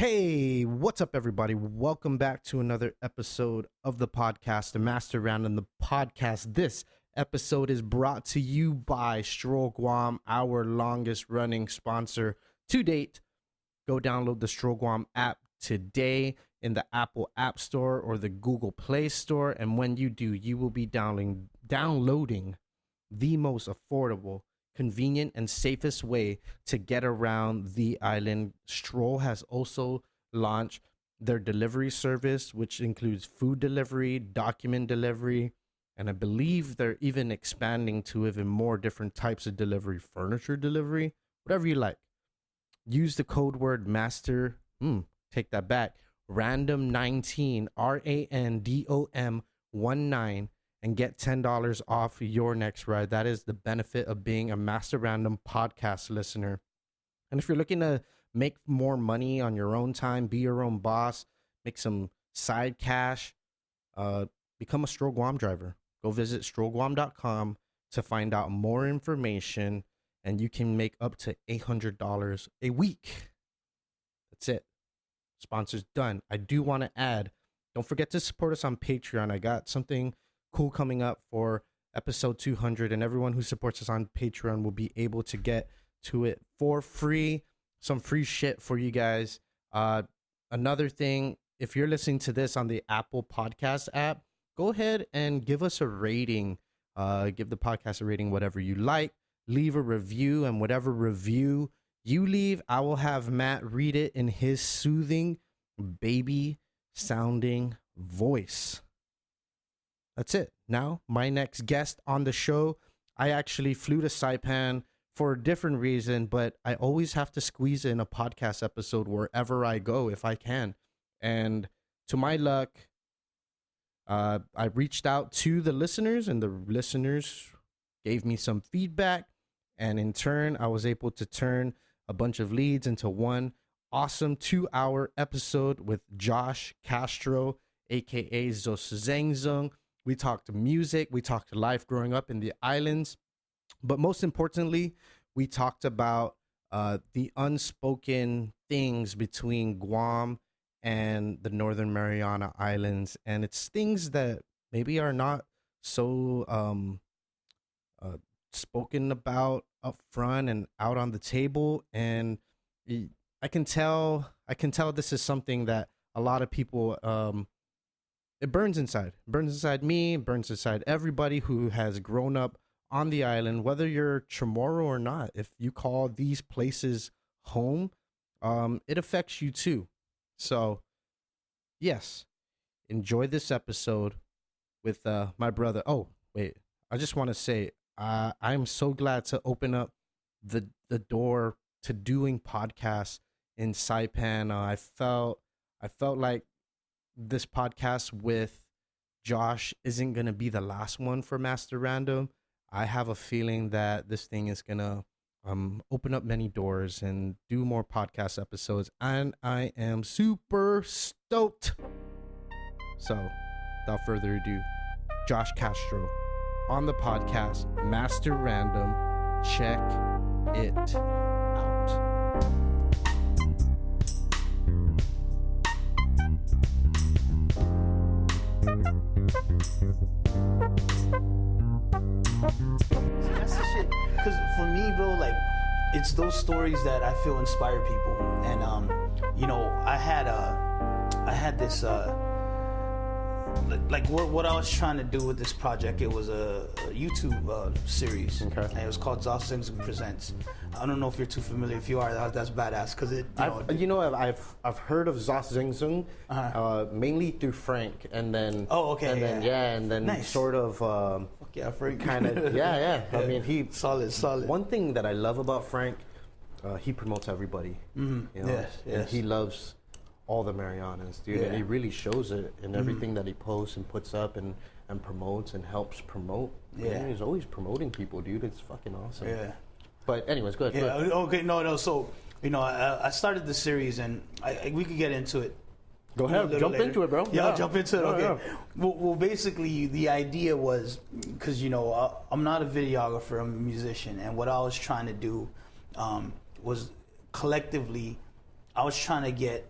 Hey, what's up, everybody? Welcome back to another episode of the podcast, the Master Random, the podcast. This episode is brought to you by Stroll Guam, our longest running sponsor to date. Go download the Stroll Guam app today in the Apple App Store or the Google Play Store. And when you do, you will be downloading the most affordable, convenient, and safest way to get around the island. Stroll has also launched their delivery service, which includes food delivery, document delivery, and I believe they're even expanding to even more different types of delivery, furniture delivery, whatever you like. Use the code word MASTER, take that back, random19, RANDOM19, and get $10 off your next ride. That is the benefit of being a Master Random podcast listener. And if you're looking to make more money on your own time, be your own boss, make some side cash, become a Stroll Guam driver. Go visit strollguam.com to find out more information, and you can make up to $800 a week. That's it. Sponsors done. I do want to add, don't forget to support us on Patreon. I got something cool coming up for episode 200, and everyone who supports us on Patreon will be able to get to it for free. Some free shit for you guys. Another thing, if you're listening to this on the Apple Podcast app, go ahead and give us a rating. Give the podcast a rating, whatever you like. Leave a review, and whatever review you leave, I will have Matt read it in his soothing, baby sounding voice. That's it. Now, my next guest on the show, I actually flew to Saipan for a different reason, but I always have to squeeze in a podcast episode wherever I go if I can. And to my luck, I reached out to the listeners, and the listeners gave me some feedback. And in turn, I was able to turn a bunch of leads into one awesome 2-hour episode with Josh Castro, aka Zonzengzung. We talked music, we talked life growing up in the islands, but most importantly, we talked about the unspoken things between Guam and the Northern Mariana Islands, and it's things that maybe are not so spoken about up front and out on the table. And I can tell this is something that a lot of people it burns inside. It burns inside me, it burns inside everybody who has grown up on the island, whether you're Chamorro or not. If you call these places home, it affects you too. So, yes, enjoy this episode with my brother. Oh, wait, I just want to say, I'm so glad to open up the door to doing podcasts in Saipan. I felt like this podcast with Josh isn't going to be the last one for Master Random. I have a feeling that this thing is going to open up many doors and do more podcast episodes, and I am super stoked. So, without further ado, Josh Castro on the podcast, Master Random. Check it out. That's the shit. Because for me, bro, like, it's those stories that I feel inspire people. And I had this like what I was trying to do with this project. It was a YouTube series. Okay. And it was called Zonzengzung Presents. I don't know if you're too familiar. If you are, that's badass. Because I've heard of Zonzengzung mainly through Frank, and then and then nice. Sort of Frank. kind of yeah. I mean, he solid. One thing that I love about Frank, he promotes everybody. Mm-hmm. You know? Yes. And he loves all the Marianas, dude, and he really shows it in everything that he posts and puts up and promotes and helps promote. Yeah, he's always promoting people, dude. It's fucking awesome. Yeah. But anyways, go ahead. Yeah. Go ahead. Okay. No. So I started the series, and we could get into it. Go ahead. Jump into it, bro. Yeah, I'll jump into it. Okay. Yeah. Well, basically, the idea was because I'm not a videographer, I'm a musician, and what I was trying to do was collectively I was trying to get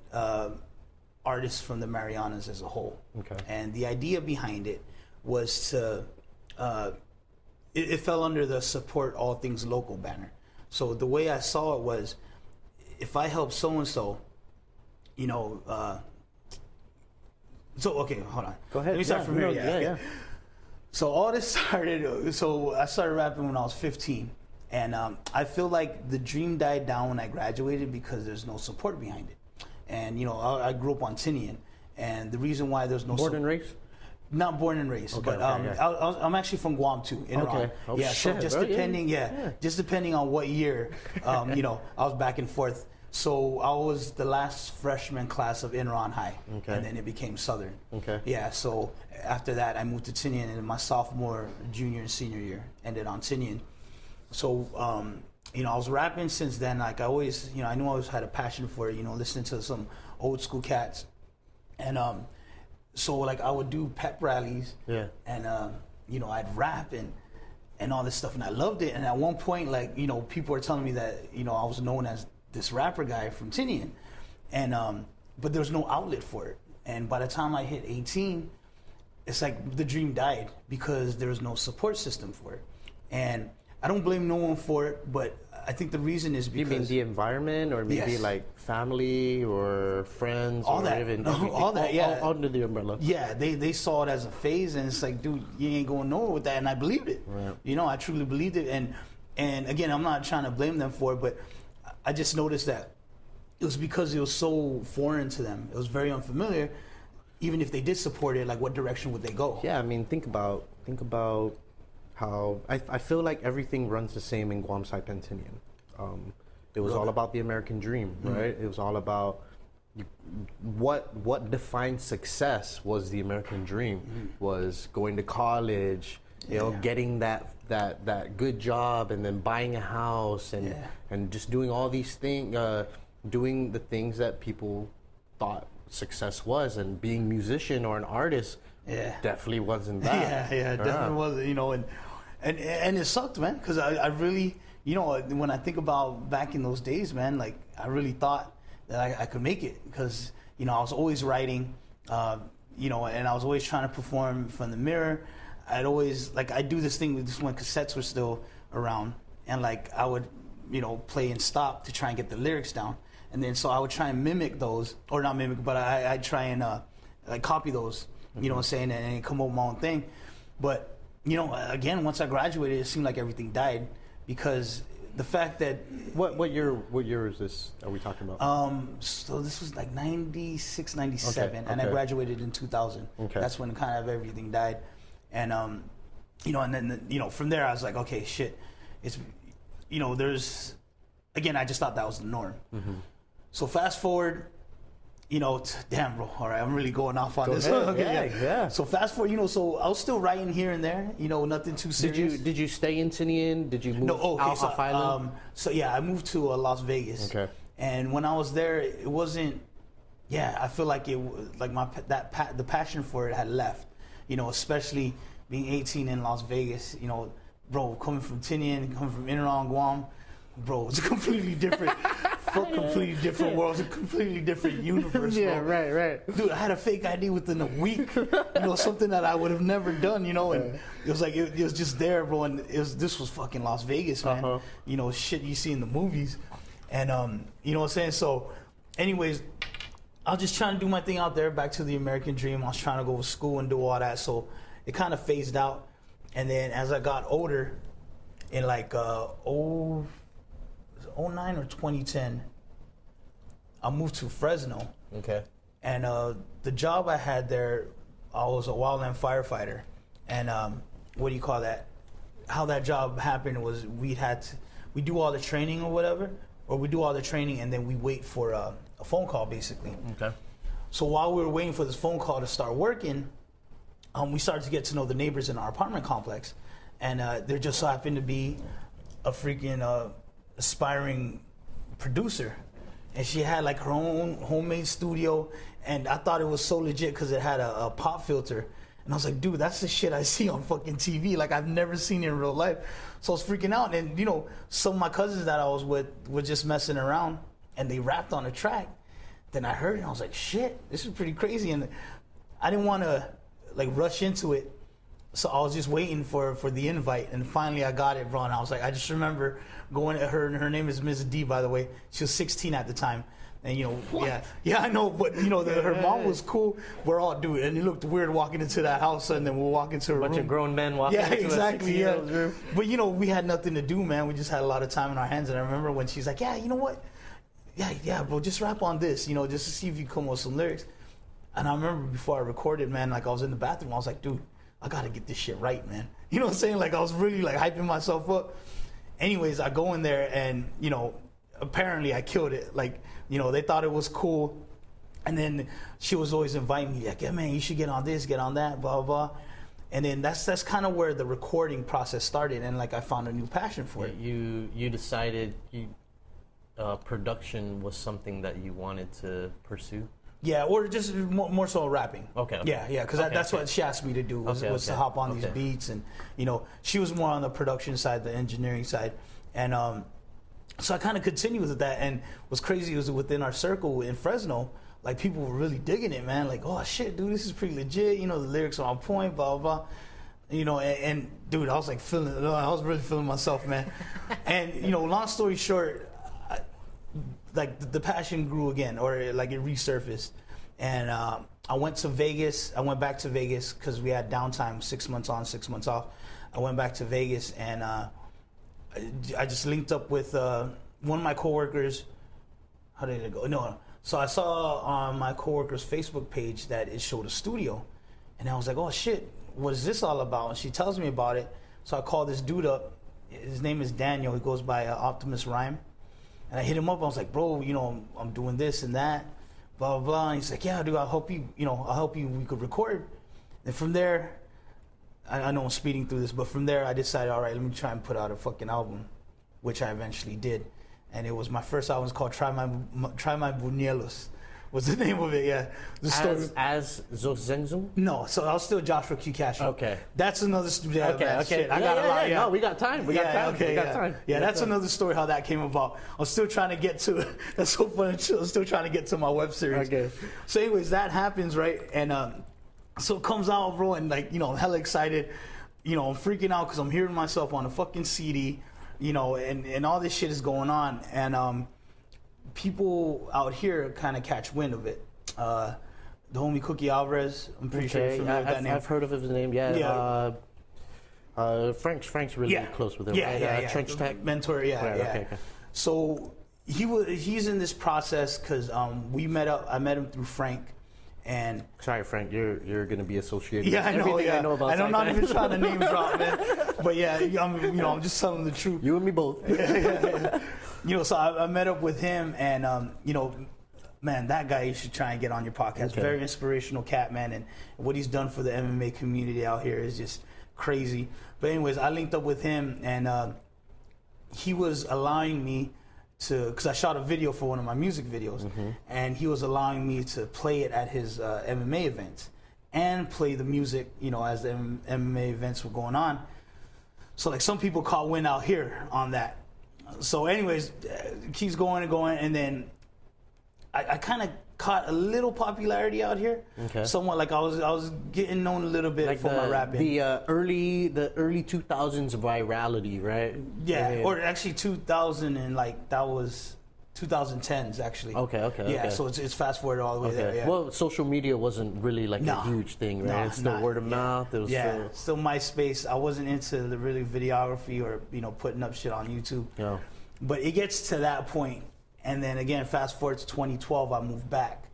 artists from the Marianas as a whole. Okay. And the idea behind it was to, it fell under the support all things local banner. So the way I saw it was, if I help so-and-so, you know, so, okay, hold on. Go ahead. Let me start from here. Yeah. So all this started, so I started rapping when I was 15. And I feel like the dream died down when I graduated because there's no support behind it. And, you know, I grew up on Tinian. And the reason why there's no Born and raised? Not born and raised, Okay, but I'm actually from Guam too, in Iran. Oh, yeah, shit, so just bro, depending, just depending on what year, you know, I was back and forth. So I was the last freshman class of Iran High, and then it became Southern. Okay. Yeah, so after that, I moved to Tinian, and my sophomore, junior, and senior year ended on Tinian. So, you know, I was rapping since then. Like I always, you know, I knew I always had a passion for it. You know, listening to some old school cats, and so like I would do pep rallies, and you know, I'd rap and all this stuff, and I loved it. And at one point, like, you know, people were telling me that, you know, I was known as this rapper guy from Tinian, and but there was no outlet for it. And by the time I hit 18, it's like the dream died because there was no support system for it. And I don't blame no one for it, but I think the reason is because... You mean the environment, or maybe like family or friends, all or that, even all that, yeah, all under the umbrella. Yeah, they saw it as a phase, and it's like, dude, you ain't going nowhere with that, and I believed it. Right. You know, I truly believed it, and again, I'm not trying to blame them for it, but I just noticed that it was because it was so foreign to them. It was very unfamiliar. Even if they did support it, like, what direction would they go? Yeah, I mean, think about how I feel like everything runs the same in Guam, Saipan, Tinian. It was all about the American dream, right? It was all about what defined success was the American dream, was going to college, you know, getting that good job, and then buying a house, and just doing all these things, doing the things that people thought success was, and being a musician or an artist definitely wasn't that. It definitely wasn't, you know, and it sucked, man, because I really, you know, when I think about back in those days, man, like, I really thought that I could make it, because, you know, I was always writing, you know, and I was always trying to perform from the mirror. I'd always, like, I do this thing with this when cassettes were still around, and like I would, you know, play and stop to try and get the lyrics down, and then so I would try and mimic those, or not mimic, but I'd try and like copy those, you know what I'm saying, and come up with my own thing. But, you know, again, once I graduated, it seemed like everything died, because the fact that... What year is this are we talking about? So this was like 96, 97, and I graduated in 2000. That's when kind of everything died. And, you know, and then, you know, from there I was like, okay, shit, it's, you know, there's, again, I just thought that was the norm. So fast forward, you know, damn, bro, all right, I'm really going off on this. Yeah. So fast forward, you know, so I was still writing here and there, you know, nothing too serious. Did you stay in Tinian? Did you move off island? So yeah, I moved to Las Vegas. Okay. And when I was there, it wasn't, I feel like it, like the passion for it had left, you know, especially being 18 in Las Vegas, you know, bro, coming from Tinian, coming from Iran, Guam, bro, it's a completely different, completely different world, it's a completely different universe, bro. Right. Dude, I had a fake ID within a week, you know, something that I would have never done, you know, and it was like, it was just there, bro, and this was fucking Las Vegas, man, you know, shit you see in the movies, and, you know what I'm saying, so, anyways, I was just trying to do my thing out there, back to the American dream. I was trying to go to school and do all that, so it kind of phased out. And then as I got older, in like 09 or 2010, I moved to Fresno. Okay. And the job I had there, I was a wildland firefighter. And what do you call that? How that job happened was we do all the training or whatever, or we do all the training and then we wait for a phone call, basically. Okay. So while we were waiting for this phone call to start working, we started to get to know the neighbors in our apartment complex, and there just so happened to be a freaking aspiring producer, and she had like her own homemade studio, and I thought it was so legit because it had a pop filter, and I was like, dude, that's the shit I see on fucking TV. Like, I've never seen it in real life. So I was freaking out, and you know, some of my cousins that I was with were just messing around, and they rapped on a track. Then I heard it and I was like, shit, this is pretty crazy. And I didn't want to like rush into it. So I was just waiting for the invite, and finally I got it, bro. And I was like, I just remember going at her, and her name is Ms. D, by the way. She was 16 at the time. And, you know, yeah, I know, but, you know, her mom was cool. We're all doing it. And it looked weird walking into that house, and then we'll walk into her room. Bunch of grown men walking into exactly, a 16-year-old room. But, you know, we had nothing to do, man. We just had a lot of time in our hands. And I remember when she's like, yeah, you know what? Yeah, bro, just rap on this, you know, just to see if you come with some lyrics. And I remember before I recorded, man, like I was in the bathroom. I was like, dude, I got to get this shit right, man. You know what I'm saying? Like I was really like hyping myself up. Anyways, I go in there and, you know, apparently I killed it. Like, you know, they thought it was cool. And then she was always inviting me, like, yeah, man, you should get on this, get on that, blah, blah, blah. And then that's kind of where the recording process started. And like I found a new passion for it. You decided production was something that you wanted to pursue? Yeah, or just more so rapping. Okay. Yeah, because that's what she asked me to do was to hop on these beats, and you know she was more on the production side, the engineering side, and so I kind of continued with that. And what's crazy was within our circle in Fresno, like people were really digging it, man. Like, oh shit, dude, this is pretty legit. You know, the lyrics are on point, blah blah blah. You know, and dude, I was like I was really feeling myself, man. And you know, long story short. Like the passion grew again, or like it resurfaced, and I went to Vegas. I went back to Vegas because we had downtime, 6 months on, 6 months off. I went back to Vegas, and I just linked up with one of my coworkers. How did it go? No, so I saw on my coworker's Facebook page that it showed a studio, and I was like, oh shit, what is this all about? And she tells me about it. So I called this dude up. His name is Daniel. He goes by Optimus Rhyme. And I hit him up. I was like, bro, you know, I'm doing this and that, blah, blah, blah. And he's like, yeah, dude, I'll help you. You know, I'll help you. We could record. And from there, I know I'm speeding through this, but from there, I decided, all right, let me try and put out a fucking album, which I eventually did. And it was my first album. It's called Try My Buñuelos. Was the name of it? Yeah. The story. As Zonzengzung? No, so I was still Joshua Q. Castro. Okay. That's another story. Okay. Shit. I got a lot. No, we got time. We got time. Yeah, that's another story how that came about. I'm still trying to get to. That's so funny. I'm still trying to get to my web series. Okay. So, anyways, that happens, right? And so it comes out, bro, and like, you know, I'm hella excited. You know, I'm freaking out because I'm hearing myself on a fucking CD. You know, and all this shit is going on, and people out here kind of catch wind of it. The homie Cookie Alvarez, I'm pretty sure you're familiar with that name. I've heard of his name, yeah. Frank's really close with him, right? Trench Tech mentor, Okay. So he's in this process because I met him through Frank. And sorry, Frank, you're gonna be associated. Yeah, with I know. Yeah, I know about and I'm not Saipan. even trying to name drop, man. But yeah, I'm just telling the truth. You and me both. Yeah. You know, so I met up with him, and you know, man, that guy you should try and get on your podcast. Okay. Very inspirational cat, man, and what he's done for the MMA community out here is just crazy. But anyways, I linked up with him, and he was allowing me because I shot a video for one of my music videos, and he was allowing me to play it at his MMA events and play the music, you know, as the MMA events were going on. So like some people caught wind out here on that. So anyways, it keeps going and going, and then I kind of caught a little popularity out here. Okay. Somewhat, like I was getting known a little bit like for my rapping. The early 2000s virality, right? Yeah, or actually 2000 and like that was 2010s actually. Okay. Yeah, so it's fast forward all the way there. Yeah. Well, social media wasn't really like a huge thing, right? It's still word of mouth. It was still MySpace. I wasn't into the really videography or putting up shit on YouTube. Yeah. But it gets to that point. And then again, fast forward to 2012, I moved back.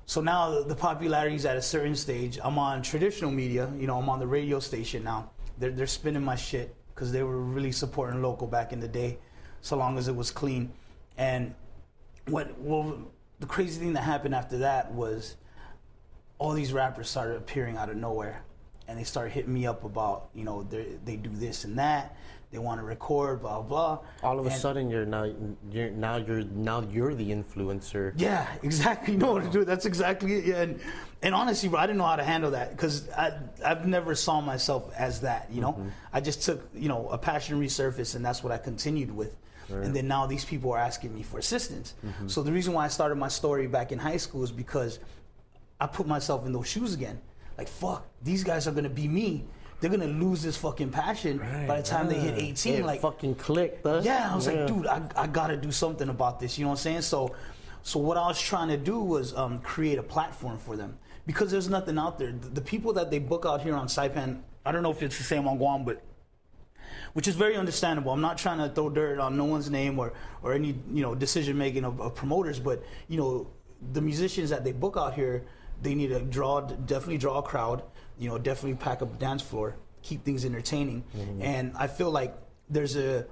So now the popularity is at a certain stage. I'm on traditional media, I'm on the radio station now. They're spinning my shit because they were really supporting local back in the day, so long as it was clean. And the crazy thing that happened after that was all these rappers started appearing out of nowhere, and they started hitting me up about, they do this and that. They want to record, blah blah. All of a sudden, you're the influencer. Yeah, exactly. No, dude, that's exactly it. Yeah, and honestly, bro, I didn't know how to handle that because I've never saw myself as that. I just took a passion resurface, and that's what I continued with. And then now these people are asking me for assistance. So the reason why I started my story back in high school is because I put myself in those shoes again. Like, fuck, these guys are gonna be me. They're gonna lose this fucking passion by the time they hit 18. It like, fucking clicked, huh? yeah, I was like, dude, I gotta do something about this. You know what I'm saying? So what I was trying to do was create a platform for them, because there's nothing out there. The people that they book out here on Saipan, I don't know if it's the same on Guam, but which is very understandable. I'm not trying to throw dirt on no one's name or any decision making of promoters, but the musicians that they book out here, they need to definitely draw a crowd, definitely pack up a dance floor, keep things entertaining. And I feel like there's a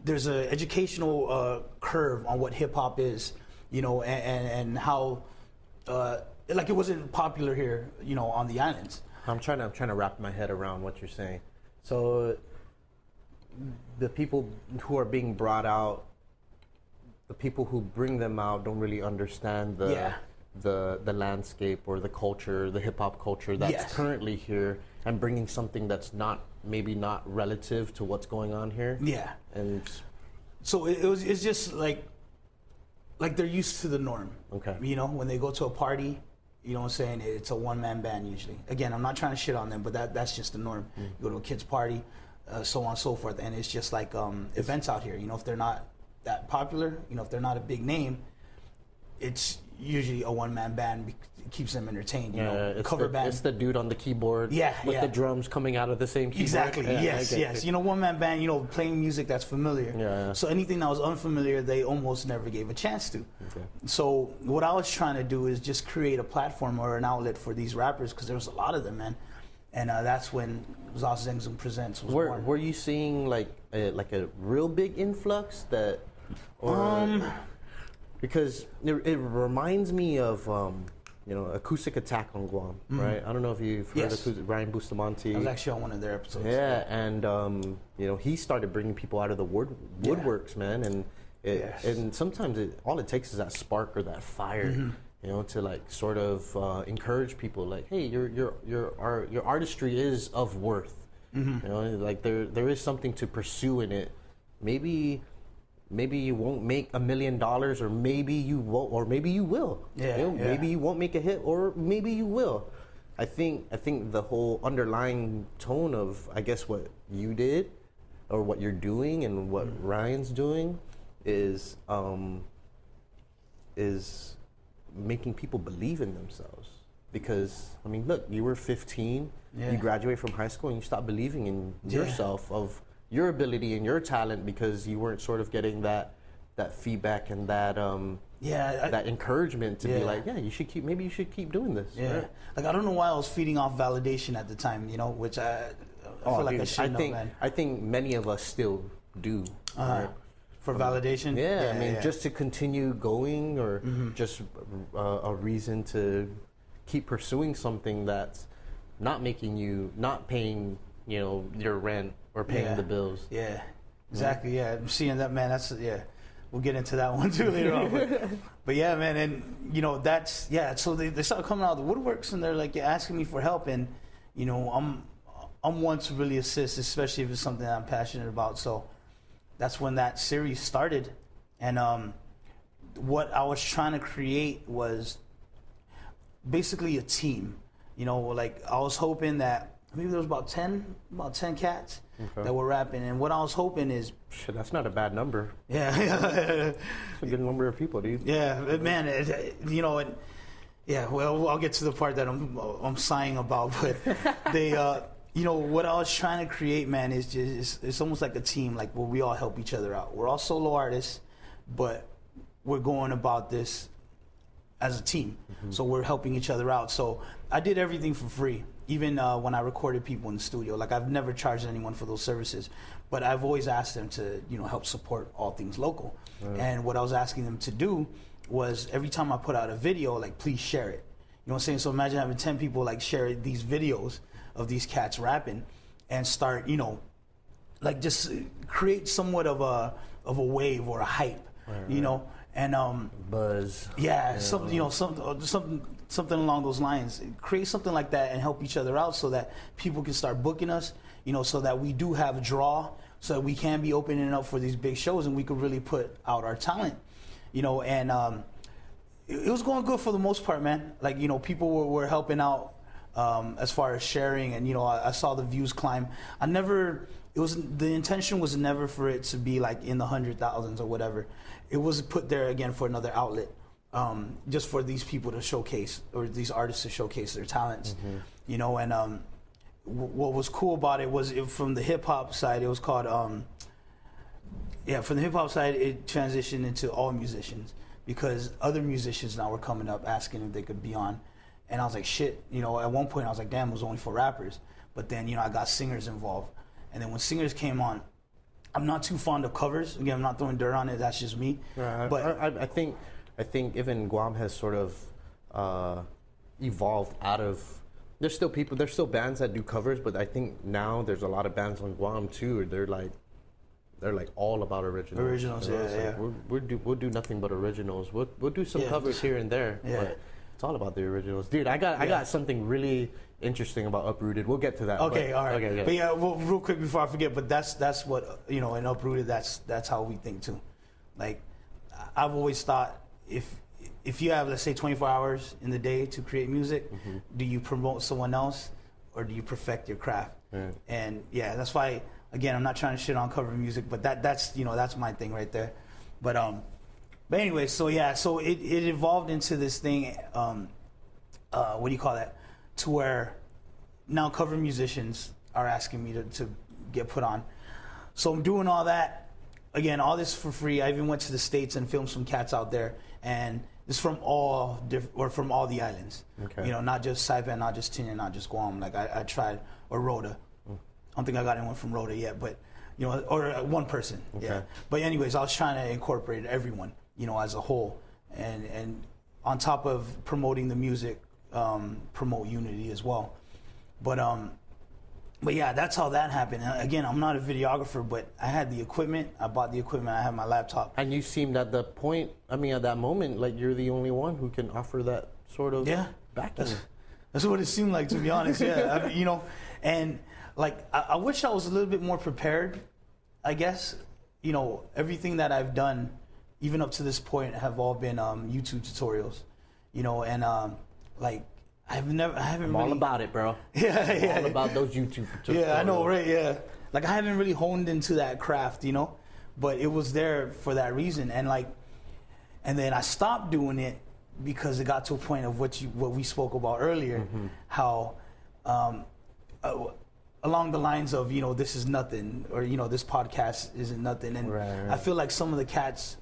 educational curve on what hip hop is, and how like it wasn't popular here, on the islands. I'm trying to wrap my head around what you're saying. So the people who are being brought out, the people who bring them out don't really understand the landscape or the culture, the hip hop culture that's currently here, and bringing something that's maybe not relative to what's going on here. Yeah. And so it's just like they're used to the norm. Okay. When they go to a party, what I'm saying, it's a one-man band usually. Again, I'm not trying to shit on them, but that's just the norm. You go to a kid's party, so on and so forth, and it's just like events out here. If they're not that popular, if they're not a big name, it's usually a one-man band. It keeps them entertained. Cover band. It's the dude on the keyboard. With the drums coming out of the same keyboard. Exactly. Yes. One-man band. Playing music that's familiar. Yeah. So anything that was unfamiliar, they almost never gave a chance to. Okay. So what I was trying to do is just create a platform or an outlet for these rappers, because there was a lot of them, man. And that's when Zonzengzung Presents was born. Were you seeing like a real big influx that, because it reminds me of Acoustic Attack on Guam, right? I don't know if you've heard of Ryan Bustamante. I was actually on one of their episodes. Yeah, and he started bringing people out of the woodworks, man, and sometimes all it takes is that spark or that fire. To like sort of encourage people, like, hey, your artistry is of worth. Like there is something to pursue in it. Maybe you won't make $1 million, or maybe you won't, or maybe you will. Maybe you won't make a hit, or maybe you will. I think the whole underlying tone of, I guess, what you did, or what you're doing, and what Ryan's doing, is making people believe in themselves. Because, I mean, look, you were 15, you graduate from high school, and you stop believing in yourself, of your ability and your talent, because you weren't sort of getting that feedback and that that encouragement to be like, you should keep doing this. Right? Like, I don't know why I was feeding off validation at the time, which I feel like I should know, man. I think many of us still do. Right? For validation? I mean, just to continue going, or just a reason to keep pursuing something that's not paying, your rent or paying the bills. Yeah, exactly. Yeah, I'm seeing that, man. That's we'll get into that one too later on. But yeah, man, and that's So they start coming out of the woodworks, and they're like asking me for help, and I'm one to really assist, especially if it's something that I'm passionate about. So that's when that series started, and what I was trying to create was basically a team. Like I was hoping that maybe there was about 10 cats that were rapping, and what I was hoping is, shit, that's not a bad number. Yeah, it's a good number of people, dude. Yeah, man, well, I'll get to the part that I'm sighing about, but they, what I was trying to create, man, is just it's almost like a team, like where we all help each other out. We're all solo artists, but we're going about this as a team, so we're helping each other out. So I did everything for free. Even when I recorded people in the studio, like I've never charged anyone for those services, but I've always asked them to, help support all things local. Right. And what I was asking them to do was, every time I put out a video, like, please share it. You know what I'm saying? So imagine having 10 people like share these videos of these cats rapping, and start, like just create somewhat of a wave or a hype, right. And buzz. Yeah, something along those lines. Create something like that and help each other out, so that people can start booking us, so that we do have a draw so we can be opening up for these big shows and we could really put out our talent, you know. And it was going good for the most part, man. Like, you know, people were helping out as far as sharing, and, you know, I saw the views climb. The intention was never for it to be like in the 100,000s or whatever. It was put there again for another outlet, just for these people to showcase, or these artists to showcase their talents, you know. And what was cool about it was from the hip hop side, it was called, from the hip hop side, it transitioned into all musicians, because other musicians now were coming up asking if they could be on. And I was like, shit, you know, at one point I was like, damn, it was only for rappers. But then, you know, I got singers involved. And then when singers came on, I'm not too fond of covers. Again, I'm not throwing dirt on it. That's just me. Right. But I think even Guam has sort of evolved out of. There's still bands that do covers, but I think now there's a lot of bands on Guam too. They're like all about originals. Originals, yeah. We'll do nothing but originals. We'll do some covers here and there. Yeah. But it's all about the originals, dude. I got something really interesting about Uprooted. We'll get to that. Okay, all right. Okay, yeah. But yeah, well, real quick before I forget, but that's what, you know, in Uprooted, that's how we think too. Like, I've always thought if you have, let's say, 24 hours in the day to create music, do you promote someone else or do you perfect your craft? Right. And yeah, that's why, again, I'm not trying to shit on cover music, but that's, you know, that's my thing right there. But anyway, so yeah, so it evolved into this thing, what do you call that? To where now cover musicians are asking me to get put on. So I'm doing all that. Again, all this for free. I even went to the States and filmed some cats out there, and it's from all from all the islands. Okay. You know, not just Saipan, not just Tinian, not just Guam. Like I tried, or Rhoda. I don't think I got anyone from Rhoda yet, but, you know, or one person. Okay. Yeah. But anyways, I was trying to incorporate everyone, you know, as a whole, and on top of promoting the music, promote unity as well. But yeah, that's how that happened. And again, I'm not a videographer, but I had the equipment. I bought the equipment. I had my laptop. And you seemed at that moment, like you're the only one who can offer that sort of backing. That's what it seemed like, to be honest. Yeah, I mean, you know, and like I wish I was a little bit more prepared. I guess, you know, everything that I've done, even up to this point, have all been YouTube tutorials. You know, and like I haven't I'm really, all about it, bro. Yeah. All about those YouTube tutorials. Yeah, I know, right? Yeah, like I haven't really honed into that craft, you know, but it was there for that reason, and then I stopped doing it because it got to a point of what we spoke about earlier, how along the lines of, you know, this is nothing, or, you know, this podcast isn't nothing, and right. I feel like some of the cats,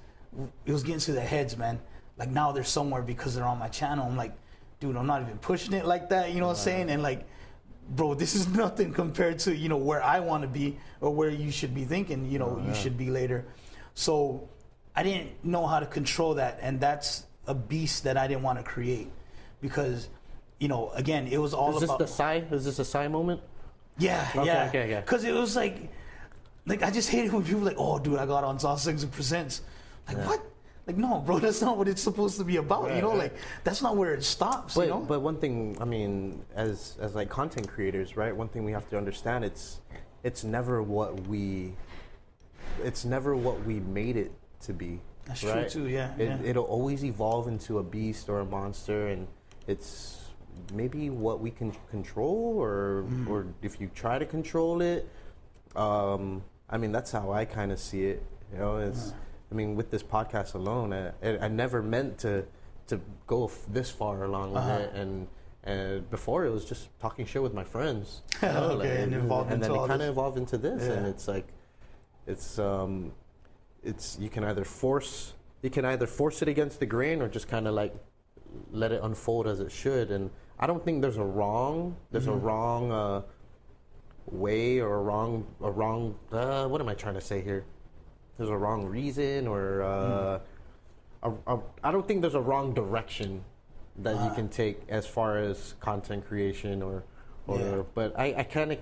it was getting to their heads, man. Like, now they're somewhere because they're on my channel. I'm like, dude, I'm not even pushing it like that, you know what I'm saying? And like, bro, this is nothing compared to, you know, where I want to be, or where you should be thinking, you know, you should be later. So I didn't know how to control that, and that's a beast that I didn't want to create, because, you know, again, it was all about. Is this a sigh moment? Yeah, Okay. Because it was like I just hate it when people are like, oh, dude, I got on Zonzengzung Presents. Like, what? Like, no, bro, that's not what it's supposed to be about. You know, like, that's not where it stops. You know. But one thing, I mean, as like content creators, right? One thing we have to understand, it's never what we made it to be. That's right? true too. Yeah. It'll always evolve into a beast or a monster, and it's maybe what we can control, or if you try to control it. I mean, that's how I kind of see it. You know, I mean, with this podcast alone, I never meant to go this far along with it, and before it was just talking shit with my friends. You know, okay, and then it kind of evolved into this, and it's like, it's you can either force it against the grain, or just kind of like let it unfold as it should. And I don't think there's a wrong way, or a wrong what am I trying to say here? There's a wrong reason, or I don't think there's a wrong direction that you can take as far as content creation, but I kind of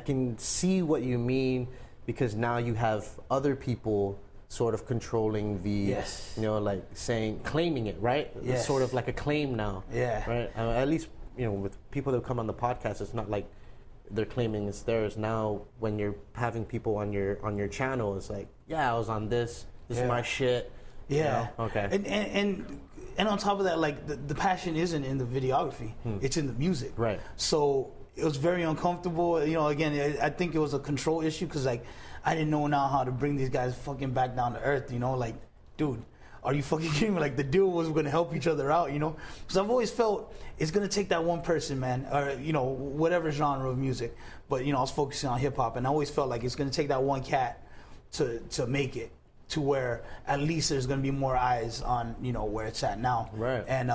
can see what you mean, because now you have other people sort of controlling the, you know, like claiming it, right? Yes. It's sort of like a claim now. Yeah. Right? At least, you know, with people that come on the podcast, it's not like they're claiming it's theirs. Now, when you're having people on your channel, it's like, yeah, I was on this. This is my shit. Yeah. You know? Okay. And on top of that, like the passion isn't in the videography; it's in the music. Right. So it was very uncomfortable. You know, again, I think it was a control issue because like I didn't know now how to bring these guys fucking back down to earth. You know, like, dude, are you fucking kidding me? Like the deal was going to help each other out. You know, because I've always felt it's going to take that one person, man, or you know, whatever genre of music. But you know, I was focusing on hip hop, and I always felt like it's going to take that one cat to make it to where at least there's going to be more eyes on, you know, where it's at now. Right. And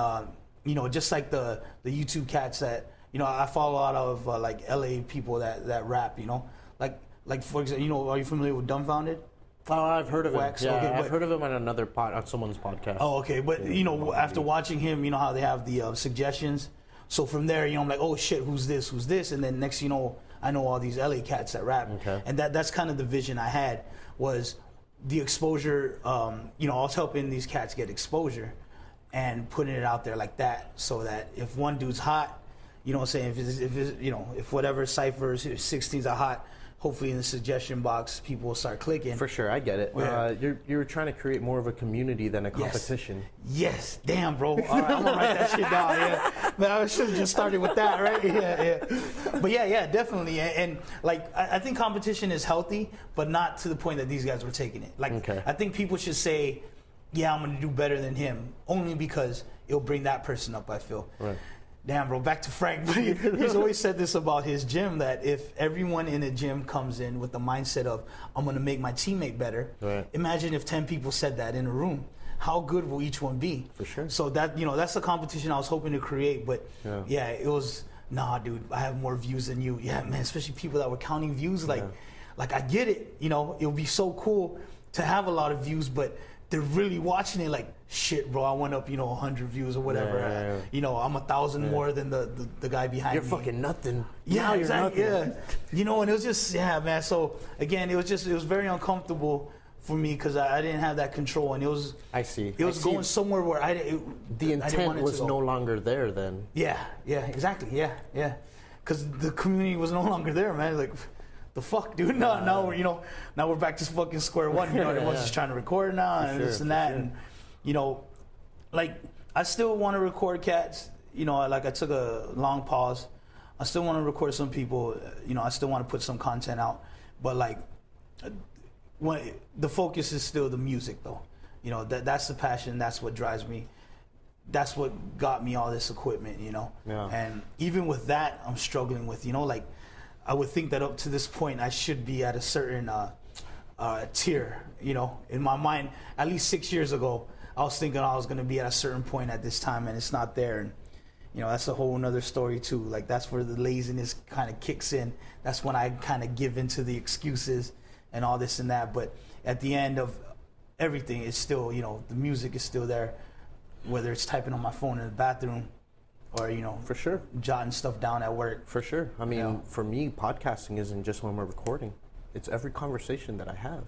you know, just like the YouTube cats that, you know, I follow a lot of like LA people that rap, you know, like for example, you know, are you familiar with Dumbfounded? Oh, I've heard of him. Wax? Yeah, Okay, I've heard of him on someone's podcast. Oh, okay. But you know, after watching him, you know how they have the suggestions. So from there, you know, I'm like, oh shit, who's this? And then next, you know, I know all these LA cats that rap. Okay. And that's kind of the vision I had, was the exposure. You know, I was helping these cats get exposure and putting it out there like that, so that if one dude's hot, you know what I'm saying, if it's you know, if whatever ciphers 16s are hot, hopefully in the suggestion box people will start clicking. For sure, I get it. Yeah. You're trying to create more of a community than a competition. Yes. Damn, bro. All right, I'm gonna write that shit down. Yeah, man, I should have just started with that, right? Yeah. But yeah, definitely. And like, I think competition is healthy, but not to the point that these guys were taking it. Like, Okay. I think people should say, yeah, I'm gonna do better than him, only because it'll bring that person up, I feel. Right. Damn, bro, back to Frank. But he's always said this about his gym, that if everyone in a gym comes in with the mindset of, I'm going to make my teammate better, Right. Imagine if 10 people said that in a room. How good will each one be? For sure. So that, you know, that's the competition I was hoping to create. But Yeah. it was, nah, dude, I have more views than you. Yeah, man, especially people that were counting views. Like I get it. You know, it would be so cool to have a lot of views, but they're really watching it like, shit, bro, I went up, you know, 100 views or whatever. Yeah. You know, I'm 1,000 more than the guy behind You're me. fucking nothing. Yeah, Now you're exactly. nothing. Yeah, you know, and it was just, yeah, man. So again, it was very uncomfortable for me because I didn't have that control, and it was. I see. It was going somewhere where The I didn't want intent it was to go. no longer there then. Yeah, exactly. Yeah. Because the community was no longer there, man. Like, the fuck, dude. Now we're, you know, now we're back to fucking square one. You know, everyone's just trying to record now and this and that, and you know, like I still want to record cats. You know, like I took a long pause. I still want to record some people. You know, I still want to put some content out, but like, when the focus is still the music, though. You know, that's the passion. That's what drives me. That's what got me all this equipment. You know, and even with that, I'm struggling with. You know, like. I would think that up to this point, I should be at a certain tier. You know, in my mind, at least 6 years ago, I was thinking I was going to be at a certain point at this time, and it's not there. And you know, that's a whole another story too. Like that's where the laziness kind of kicks in. That's when I kind of give into the excuses and all this and that. But at the end of everything, it's still, you know, the music is still there, whether it's typing on my phone in the bathroom. Or, you know, For sure. jotting stuff down at work. For sure. I mean, for me, podcasting isn't just when we're recording. It's every conversation that I have.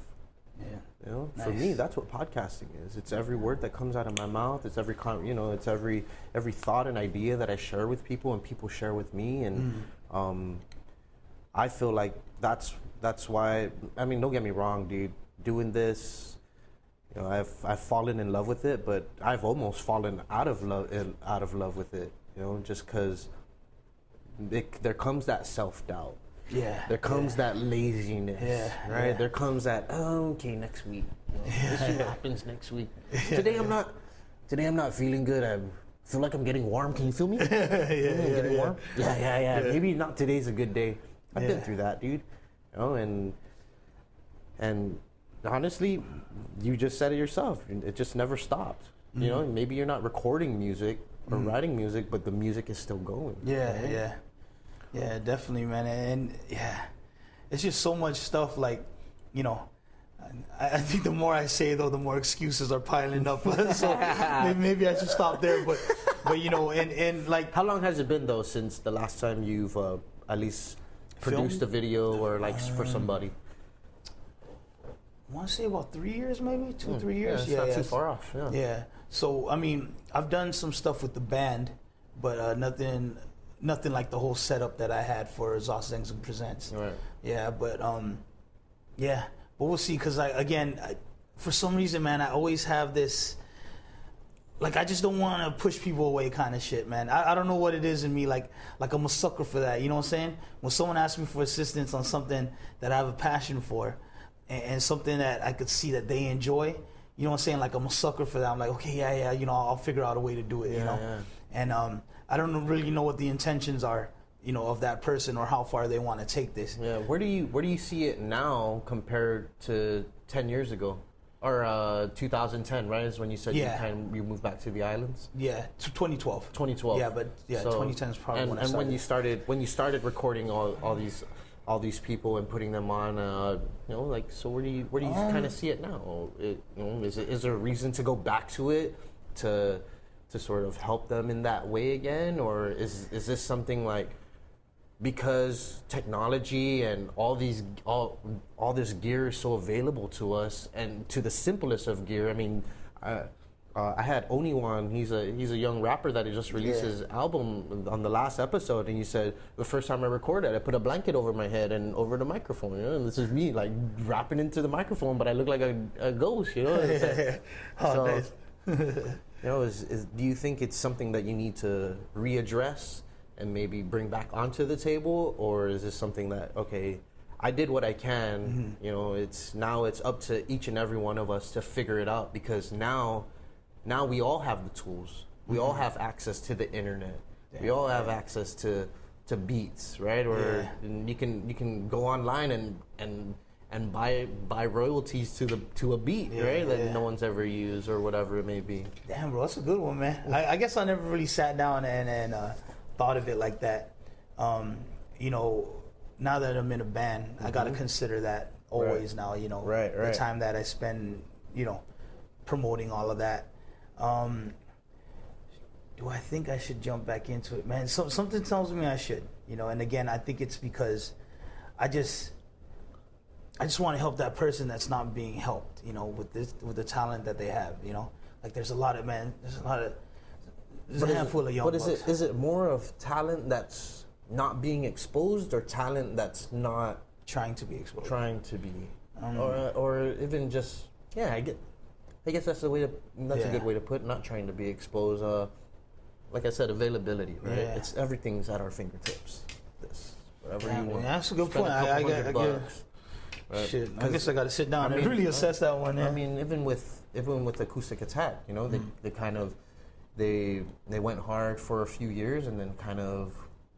Yeah. You know, Nice. for me, that's what podcasting is. It's every word that comes out of my mouth. It's every it's every thought and idea that I share with people, and people share with me. And I feel like that's why. I mean, don't get me wrong, dude. Doing this, you know, I've fallen in love with it, but I've almost fallen out of love with it. You know, just because there comes that self-doubt. Yeah. There comes that laziness. Yeah. Right? Yeah. There comes that, okay, next week. You know, This shit happens next week. Today I'm not feeling good. I feel like I'm getting warm. Can you feel me? Getting warm? Yeah. Maybe not today's a good day. I've been through that, dude. You know, and honestly, you just said it yourself. It just never stopped. You know, maybe you're not recording music or writing music, but the music is still going. Yeah, definitely, man. And yeah, it's just so much stuff. Like, you know, I think the more I say, though, the more excuses are piling up. So maybe I should stop there. But you know, and like, How long has it been though since the last time you've at least produced a video or like for somebody? I want to say about 3 years, maybe 2-3 years. Yeah, it's not too far off. Yeah. Yeah. So I mean, I've done some stuff with the band, but nothing nothing like the whole setup that I had for Zonzengzung Presents. Right. Yeah, but yeah, but we'll see. Cause for some reason, man, I always have this. Like, I just don't want to push people away kind of shit, man. I don't know what it is in me. Like I'm a sucker for that. You know what I'm saying? When someone asks me for assistance on something that I have a passion for and something that I could see that they enjoy, you know what I'm saying? Like, I'm a sucker for that. I'm like, okay, yeah, you know, I'll figure out a way to do it, you know? Yeah. And I don't really know what the intentions are, you know, of that person or how far they want to take this. Yeah. Where do you see it now compared to 10 years ago? Or 2010, right? Is when you said you moved back to the islands. Yeah, 2012. 2012. Yeah, but so, 2010 is probably when I started. And when you started recording all these people and putting them on, you know, like, so where do you kind of see it now? Is there a reason to go back to it to sort of help them in that way again, or is this something like, because technology and all this gear is so available to us, and to the simplest of gear. I mean, I had Oniwan. He's a young rapper that just released his album on the last episode, and he said the first time I recorded, I put a blanket over my head and over the microphone. You know, and this is me like rapping into the microphone, but I look like a ghost. You know. Nice. You know, do you think it's something that you need to readdress and maybe bring back onto the table, or is this something that, okay, I did what I can, you know, it's up to each and every one of us to figure it out, because now we all have the tools. We all have access to the internet. We all have access to beats, right? Or you can go online and buy royalties to a beat, right? That no one's ever used, or whatever it may be. Damn, bro, that's a good one, man. I guess I never really sat down and thought of it like that. You know, now that I'm in a band, I got to consider that always now, you know, the time that I spend, you know, promoting all of that. Do I think I should jump back into it, man? Something tells me I should, you know, and again, I think it's because I just want to help that person that's not being helped, you know, with the talent that they have, you know. Like, there's a handful of young bucks. But is it more of talent that's not being exposed, or talent that's not trying to be exposed? Trying to be, or even just I guess that's a good way to put it. Not trying to be exposed. Like I said, availability, right? It's everything's at our fingertips. Whatever you want. That's a good point. I guess. Right? Shit, I guess I got to sit down and really assess that one. Yeah. I mean, even with Acoustic Attack, you know, they kind of they went hard for a few years and then kind of,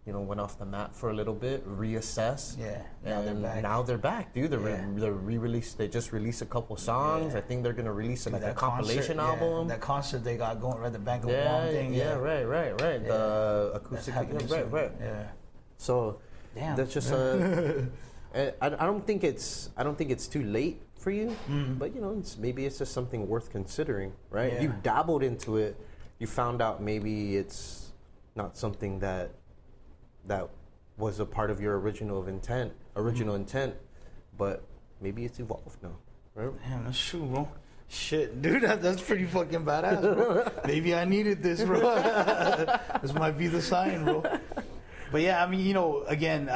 you know, went off the map for a little bit, reassess. Yeah. Now they're back, dude. They're re-released. They just released a couple songs. I think they're gonna release a compilation album. That concert they got going at the Bank of Guam thing. Right. The acoustic. Right. Yeah. So that's just I don't think it's too late for you, but you know, maybe it's just something worth considering, right? Yeah. You dabbled into it. You found out maybe it's not something that was a part of your original intent, but maybe it's evolved now, right? Damn, that's true, bro. Shit, dude, that's pretty fucking badass, bro. Maybe I needed this, bro. This might be the sign, bro. But yeah, I mean, you know, again,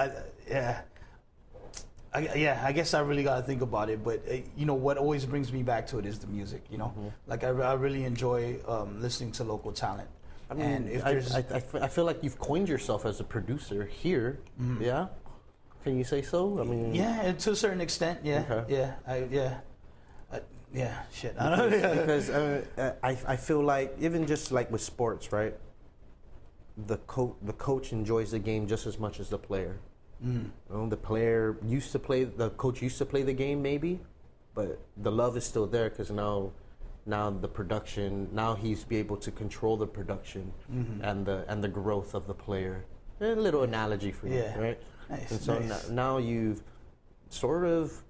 I guess I really got to think about it. But you know, what always brings me back to it is the music. You know, like I really enjoy listening to local talent. I mean, and if I feel like you've coined yourself as a producer here. Yeah, can you say so? I mean, yeah, to a certain extent. Yeah, okay. Shit. I don't know. Because I feel like, even just like with sports, right? The coach enjoys the game just as much as the player. You know, the coach used to play the game maybe, but the love is still there, because now the production, now he's be able to control the production and the growth of the player. A little analogy for you, right? Nice, and so now you've sort of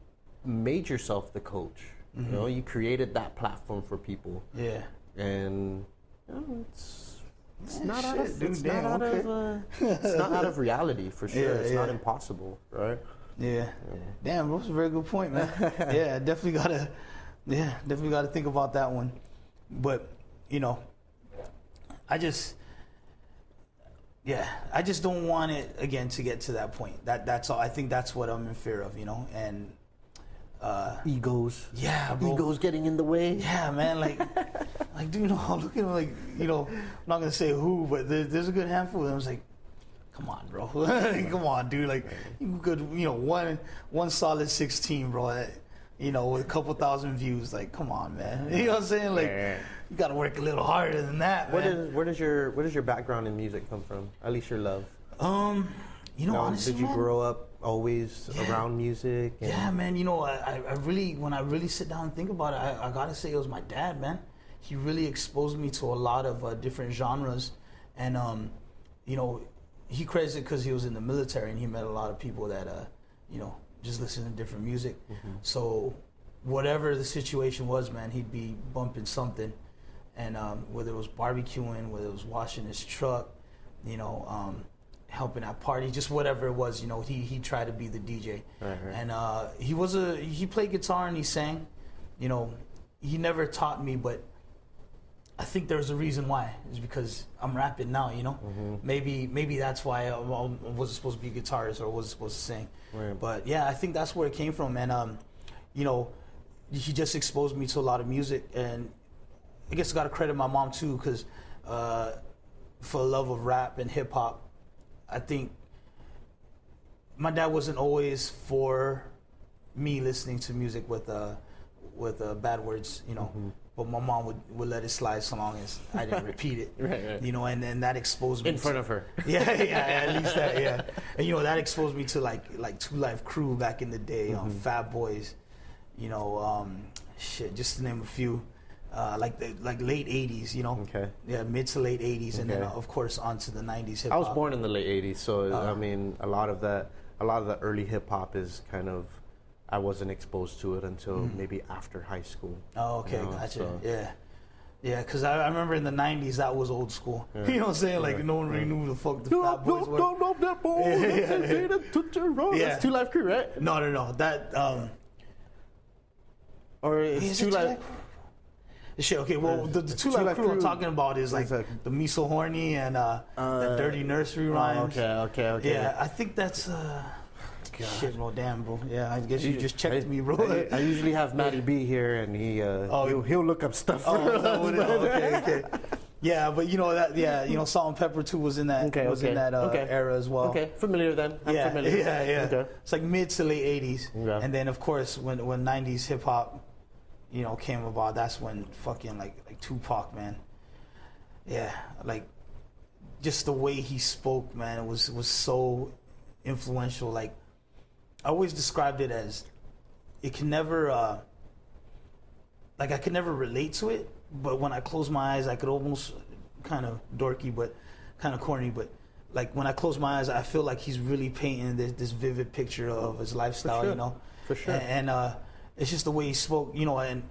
made yourself the coach. You know, you created that platform for people. Yeah. And you know, it's not out of reality, for sure. It's not impossible, right? Yeah. Damn, that's a very good point, man. Definitely gotta think about that one. But, you know, yeah, I just don't want it again to get to that point. That's all. I think that's what I'm in fear of, and egos. Yeah, bro. Egos getting in the way. Yeah, man. Like, dude, look at him. Like, I'm not gonna say who, but there's a good handful of them. It's like, come on, bro. Come on, dude. Like, you could, one solid 16, bro. With a couple thousand views. Like, come on, man. You know what I'm saying? Like, you gotta work a little harder than that, man. Where does your background in music come from? At least your love. Honestly, did you man, grow up always around music? Yeah, man. I really, when I really sit down and think about it, I gotta say it was my dad, man. He really exposed me to a lot of different genres, and he credits it because he was in the military and he met a lot of people that just listen to different music. Mm-hmm. So whatever the situation was, man, he'd be bumping something, and whether it was barbecuing, whether it was washing his truck, helping at parties, just whatever it was, he tried to be the DJ. Right. And he played guitar and he sang. He never taught me, but I think there's a reason why. It's because I'm rapping now, Mm-hmm. Maybe that's why I wasn't supposed to be a guitarist or wasn't supposed to sing. Right. But yeah, I think that's where it came from. And he just exposed me to a lot of music, and I guess I got to credit my mom too, because for the love of rap and hip hop, I think my dad wasn't always for me listening to music with bad words, Mm-hmm. But my mom would let it slide so long as I didn't repeat it. Right. And then that exposed me in front of her. Yeah, at least that, yeah. And that exposed me to like Two Live Crew back in the day, mm-hmm. Fat Boys, just to name a few. Like late 80s, Okay. Yeah, mid to late 80s, okay. And then of course onto the 90s hip hop. I was born in the late 80s, so I mean a lot of the early hip hop is kind of, I wasn't exposed to it until maybe after high school. Oh, okay, gotcha. So. Yeah, because I remember in the 90s that was old school. Yeah. You know what I'm saying? Like no one really knew who the fuck the Fat Boys were. No, that boy. Yeah. That's Two Live Crew, right? No. That or it's Two Live. Shit, okay, well, the Two Live Crew I'm talking about is like the Me So Horny and the Dirty Nursery Rhymes. Okay. Yeah, I think that's, shit, bro, damn, bro. Yeah, I guess you just checked me, bro. I usually have Matty B here, and he'll look up stuff for us. Okay. Yeah, but Salt and Pepper 2 was in that era as well. Okay, familiar then. I'm familiar. Yeah. Okay. It's like mid to late 80s. Yeah. And then, of course, when 90s hip-hop came about, that's when fucking like Tupac, man. Yeah, like just the way he spoke, man, it was so influential. Like I always described it as it can never I could never relate to it, but when I close my eyes I could almost, kind of dorky but kind of corny, but like when I close my eyes I feel like he's really painting this vivid picture of his lifestyle. For sure. And it's just the way he spoke, and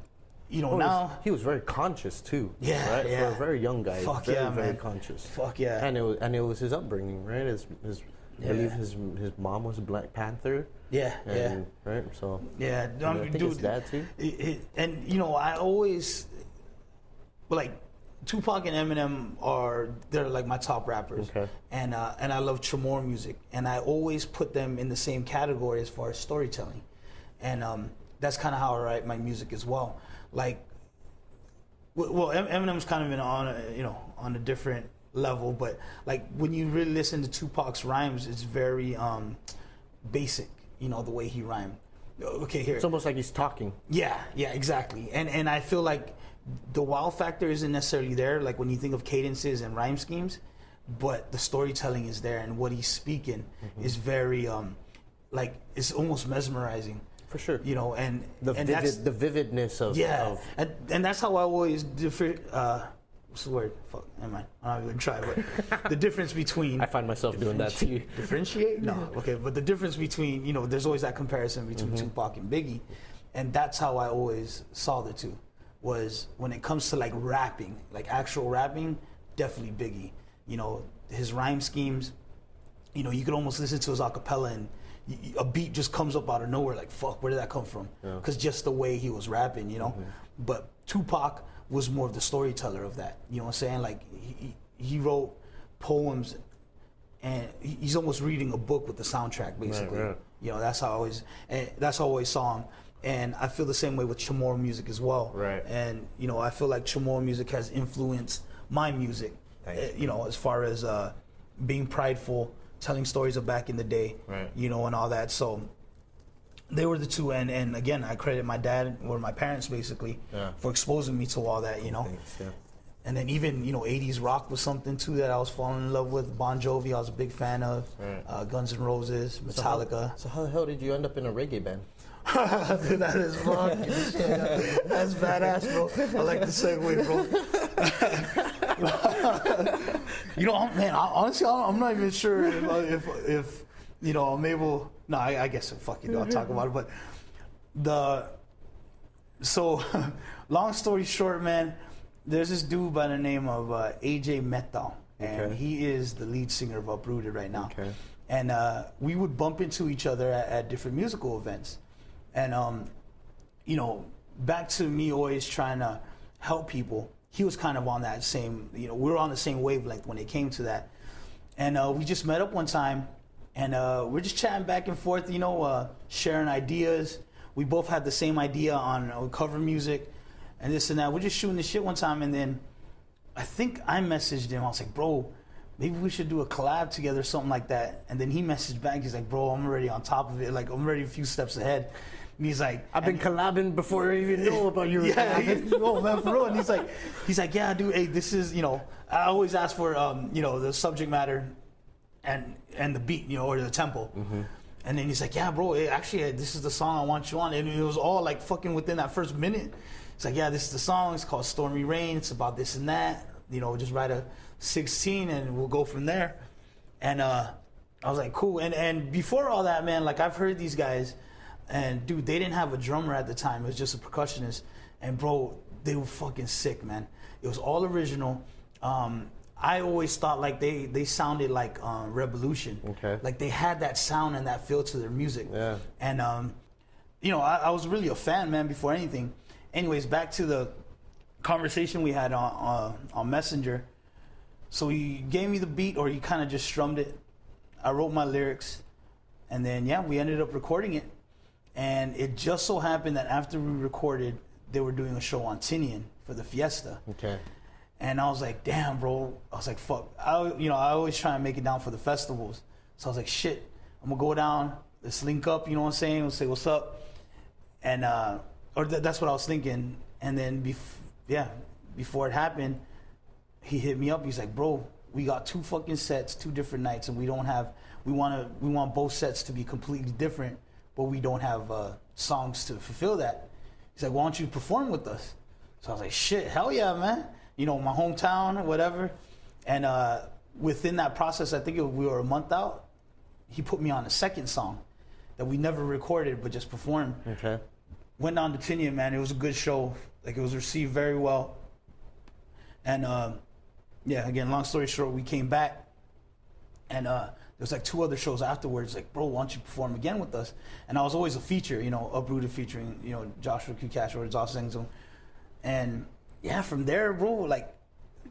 now he was very conscious too. Yeah, right? Yeah. For a very young guy, very conscious. Fuck yeah. And it was his upbringing, right? I believe his mom was a Black Panther. Yeah. Right. So yeah, I think his dad too. I always like Tupac and Eminem they're like my top rappers. Okay. And I love Tremor music, and I always put them in the same category as far as storytelling, and that's kind of how I write my music as well. Like, well, Eminem's kind of on a different level, but like when you really listen to Tupac's rhymes, it's very basic. The way he rhymed. Okay, here. It's almost like he's talking. Yeah, exactly. And I feel like the wow factor isn't necessarily there, like when you think of cadences and rhyme schemes, but the storytelling is there, and what he's speaking is very like it's almost mesmerizing. For sure. And the vividness of and that's how I always what's the word? Fuck, never mind. I'm not even try. But the difference between I find myself doing that too. Differentiate? No. Okay, but the difference between there's always that comparison between Tupac and Biggie, and that's how I always saw the two. Was when it comes to like rapping, like actual rapping, definitely Biggie. His rhyme schemes. You could almost listen to his acapella and a beat just comes up out of nowhere, like fuck, where did that come from? Because just the way he was rapping, But Tupac was more of the storyteller of that. You know what I'm saying? Like he wrote poems and he's almost reading a book with the soundtrack, basically. Right. You know, that's how I always saw him. And I feel the same way with Chamorro music as well. Right. And, you know, I feel like Chamorro music has influenced my music, you know, as far as being prideful, telling stories of back in the day, right. you know, and all that. So they were the two. And again, I credit my dad or my parents, basically, for exposing me to all that, you know. Thanks, yeah. And then even, you know, 80s rock was something, too, that I was falling in love with. Bon Jovi, I was a big fan of. Right. Guns N' Roses, Metallica. So how the hell did you end up in a reggae band? Dude, that is fucking shit. That's badass, bro. I like the segue, bro. You know, man, honestly, I'm not even sure if you know, I'm able. No, I guess fuck it, I'll talk about it. But so, long story short, man, there's this dude by the name of AJ Metal, and he is the lead singer of Uprooted right now. Okay. And we would bump into each other at different musical events. And, you know, back to me always trying to help people, he was kind of on that same, you know, we were on the same wavelength when it came to that. And we just met up one time, and we're just chatting back and forth, you know, sharing ideas. We both had the same idea on cover music and this and that. We're just shooting the shit one time, and then I think I messaged him. I was like, bro, maybe we should do a collab together, something like that. And then he messaged back. He's like, bro, I'm already on top of it. Like, I'm already a few steps ahead. And he's like, I've been collabing before I even know about you. Yeah, oh man, for real. And he's like, yeah, dude, hey, this is, you know, I always ask for, you know, the subject matter and the beat, you know, or the tempo. Mm-hmm. And then he's like, yeah, bro, hey, actually, this is the song I want you on. And it was all like fucking within that first minute. It's like, yeah, this is the song. It's called Stormy Rain. It's about this and that. You know, just write a 16 and we'll go from there. And I was like, cool. And before all that, man, like I've heard these guys. And dude, they didn't have a drummer at the time. It was just a percussionist. And bro, they were fucking sick, man. It was all original. I always thought like they sounded like Revolution. Okay. Like they had that sound and that feel to their music. Yeah. And you know, I was really a fan, man, before anything. Anyways, back to the conversation we had on Messenger. So he gave me the beat, or he kind of just strummed it. I wrote my lyrics, and then yeah, we ended up recording it. And it just so happened that after we recorded, they were doing a show on Tinian for the Fiesta. Okay. And I was like, damn, bro. I was like, fuck. I always try and make it down for the festivals. So I was like, shit, I'm going to go down. Let's link up, you know what I'm saying? We'll say, what's up? And, that's what I was thinking. And then, before it happened, he hit me up. He's like, bro, we got 2 fucking sets, 2 different nights, and we want both sets to be completely different. But we don't have songs to fulfill that. He's like, why don't you perform with us? So I was like, shit, hell yeah, man. You know, my hometown, whatever. And within that process, I think we were a month out, he put me on a second song that we never recorded but just performed. Okay. Went down to Tinian, man. It was a good show. Like, it was received very well. And, yeah, again, long story short, we came back. And there was like 2 other shows afterwards. Like, bro, why don't you perform again with us? And I was always a feature, you know, Uprooted featuring, you know, Joshua Q. Castro or Zonzengzung. And yeah, from there, bro, like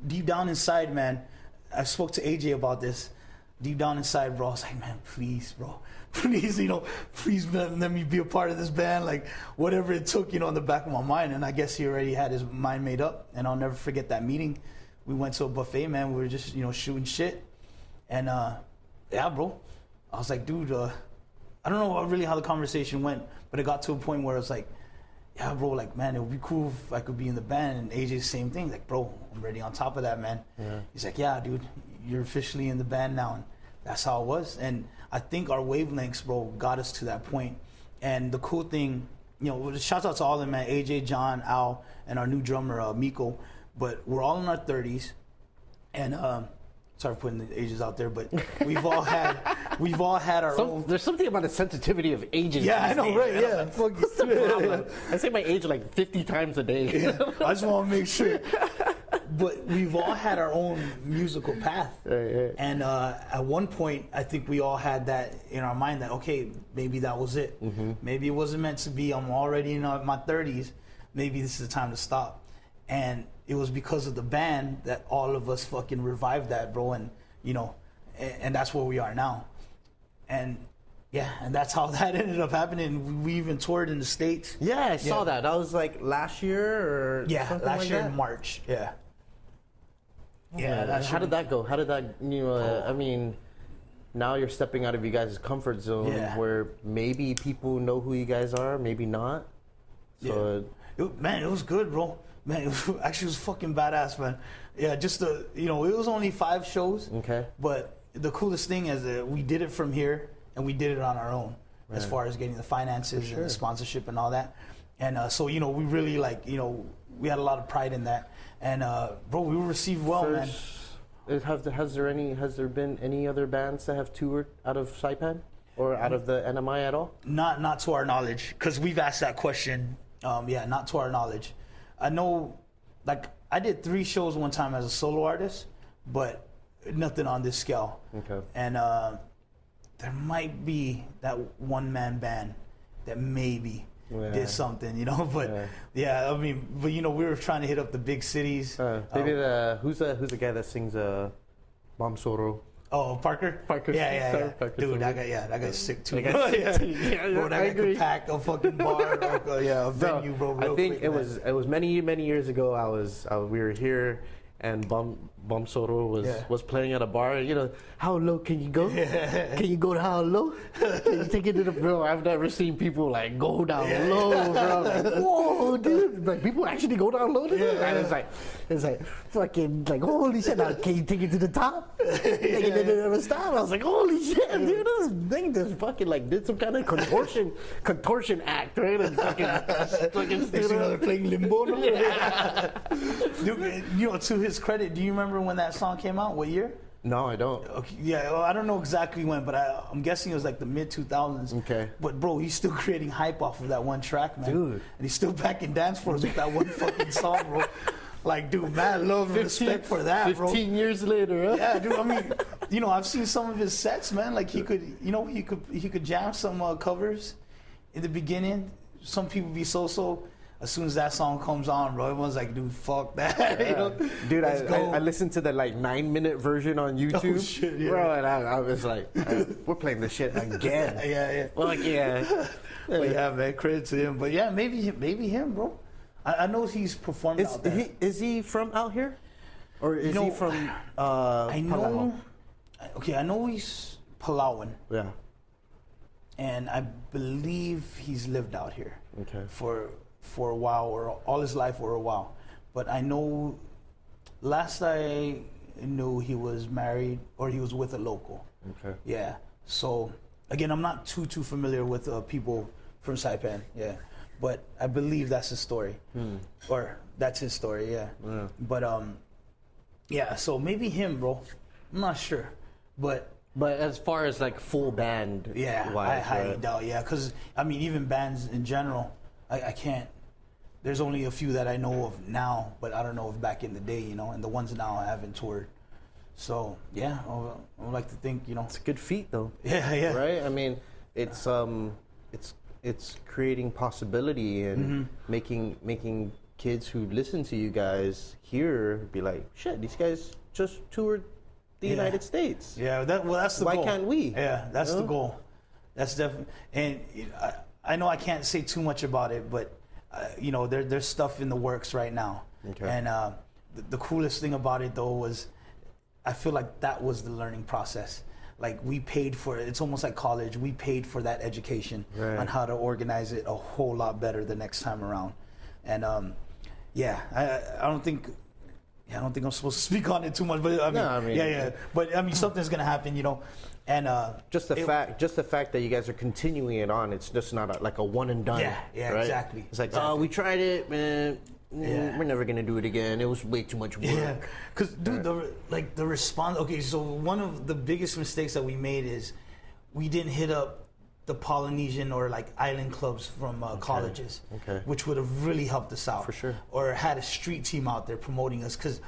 deep down inside, man, I spoke to AJ about this. Deep down inside, bro, I was like, man, please, bro, please, you know, please let me be a part of this band. Like, whatever it took, you know, in the back of my mind. And I guess he already had his mind made up. And I'll never forget that meeting. We went to a buffet, man. We were just, you know, shooting shit. And, yeah, bro. I was like, dude, I don't know really how the conversation went, but it got to a point where I was like, yeah, bro, like, man, it would be cool if I could be in the band. And AJ's same thing. Like, bro, I'm already on top of that, man. Yeah. He's like, yeah, dude, you're officially in the band now. And that's how it was. And I think our wavelengths, bro, got us to that point. And the cool thing, you know, shout out to all of them, man, AJ, John, Al, and our new drummer, Miko. But we're all in our 30s. And, sorry for putting the ages out there, but we've all had our own. There's something about the sensitivity of ages. Yeah, I know, right? Yeah, what's the problem? I say my age like 50 times a day. Yeah, I just want to make sure. But we've all had our own musical path, right. And at one point, I think we all had that in our mind that okay, maybe that was it. Mm-hmm. Maybe it wasn't meant to be. I'm already in my 30s. Maybe this is the time to stop. And it was because of the band that all of us fucking revived that, bro. And, you know, and that's where we are now. And yeah, and that's how that ended up happening. We even toured in the States. Yeah, I saw that. That was like last year or something last like year that? in March. Yeah. How did that go? How did that, I mean, now you're stepping out of you guys' comfort zone where maybe people know who you guys are, maybe not. So Man, it was good, bro. Man, it was fucking badass, man. Yeah, just it was only 5 shows. Okay. But the coolest thing is that we did it from here and we did it on our own, as far as getting the finances and the sponsorship and all that. And so, we really we had a lot of pride in that. And bro, we were received well, man. Has there been any other bands that have toured out of Saipan or out of the NMI at all? Not to our knowledge, because we've asked that question. Not to our knowledge. I know, like, I did 3 shows one time as a solo artist, but nothing on this scale. Okay. And there might be that one-man band that maybe did something, but I mean, but we were trying to hit up the big cities. Maybe who's the guy that sings Bom Soro? Oh, Parker? Yeah. Parker, dude, that guy's sick too. Bro, that guy could pack a fucking bar, a venue, bro. I think it was many years ago. We were here, and Bom Soro was playing at a bar. How low can you go? Can you go down low? Can you take it to the bro? I've never seen people like go down low, bro. Like, whoa, dude! Like people actually go down low. And it's like fucking like holy shit! Now, can you take it to the top? Take it to the stop. I was like, holy shit, dude! This thing just fucking like did some kind of contortion act, right? And fucking they're playing limbo. Dude, to his credit, do you remember when that song came out? What year? No, I don't. Okay, yeah, well, I don't know exactly when, but I'm guessing it was like the mid-2000s. Okay. But bro, he's still creating hype off of that one track, man. Dude. And he's still packing dance floors with that one fucking song, bro. Like, dude, mad love and respect for that, bro. 15 years later, huh? Yeah, dude. I mean, I've seen some of his sets, man. Like he could jam some covers in the beginning. Some people be so. As soon as that song comes on, bro, everyone's like, dude, fuck that. Dude, I listened to the 9-minute version on YouTube. Oh, shit, yeah. Bro, and I was like, we're playing this shit again. Yeah. Fuck yeah. But yeah, man, credit to him. But yeah, maybe him, bro. I know he's performed out there. Is he from out here? Or is he from I know. Okay, I know he's Palauan. Yeah. And I believe he's lived out here. Okay. For a while, or all his life or a while. But I know last I knew he was married or he was with a local. Okay. Yeah. So again, I'm not too familiar with people from Saipan. Yeah. But I believe that's his story. Or that's his story, yeah. But yeah, so maybe him, bro. I'm not sure. But as far as like full band, I highly doubt, because I mean even bands in general, I can't. There's only a few that I know of now, but I don't know if back in the day, and the ones now I haven't toured. So yeah, I would like to think, it's a good feat though. Yeah. Right? I mean, it's creating possibility and making kids who listen to you guys here be like, shit, these guys just toured the United States. Yeah, that's the goal. Why can't we? Yeah, that's the goal. That's definitely. And I know I can't say too much about it, but there's stuff in the works right now. Okay. And the coolest thing about it though was, I feel like that was the learning process. Like we paid for it. It's almost like college. We paid for that education on how to organize it a whole lot better the next time around. And I don't think I'm supposed to speak on it too much, but But I mean, something's gonna happen, And just the fact that you guys are continuing it on, it's just not like a one and done. Yeah, right? Exactly. It's like, oh, we tried it, man. We're never gonna do it again. It was way too much work. Yeah, because dude, the response. Okay, so one of the biggest mistakes that we made is we didn't hit up the Polynesian or like island clubs from colleges, which would have really helped us out for sure. Or had a street team out there promoting us, because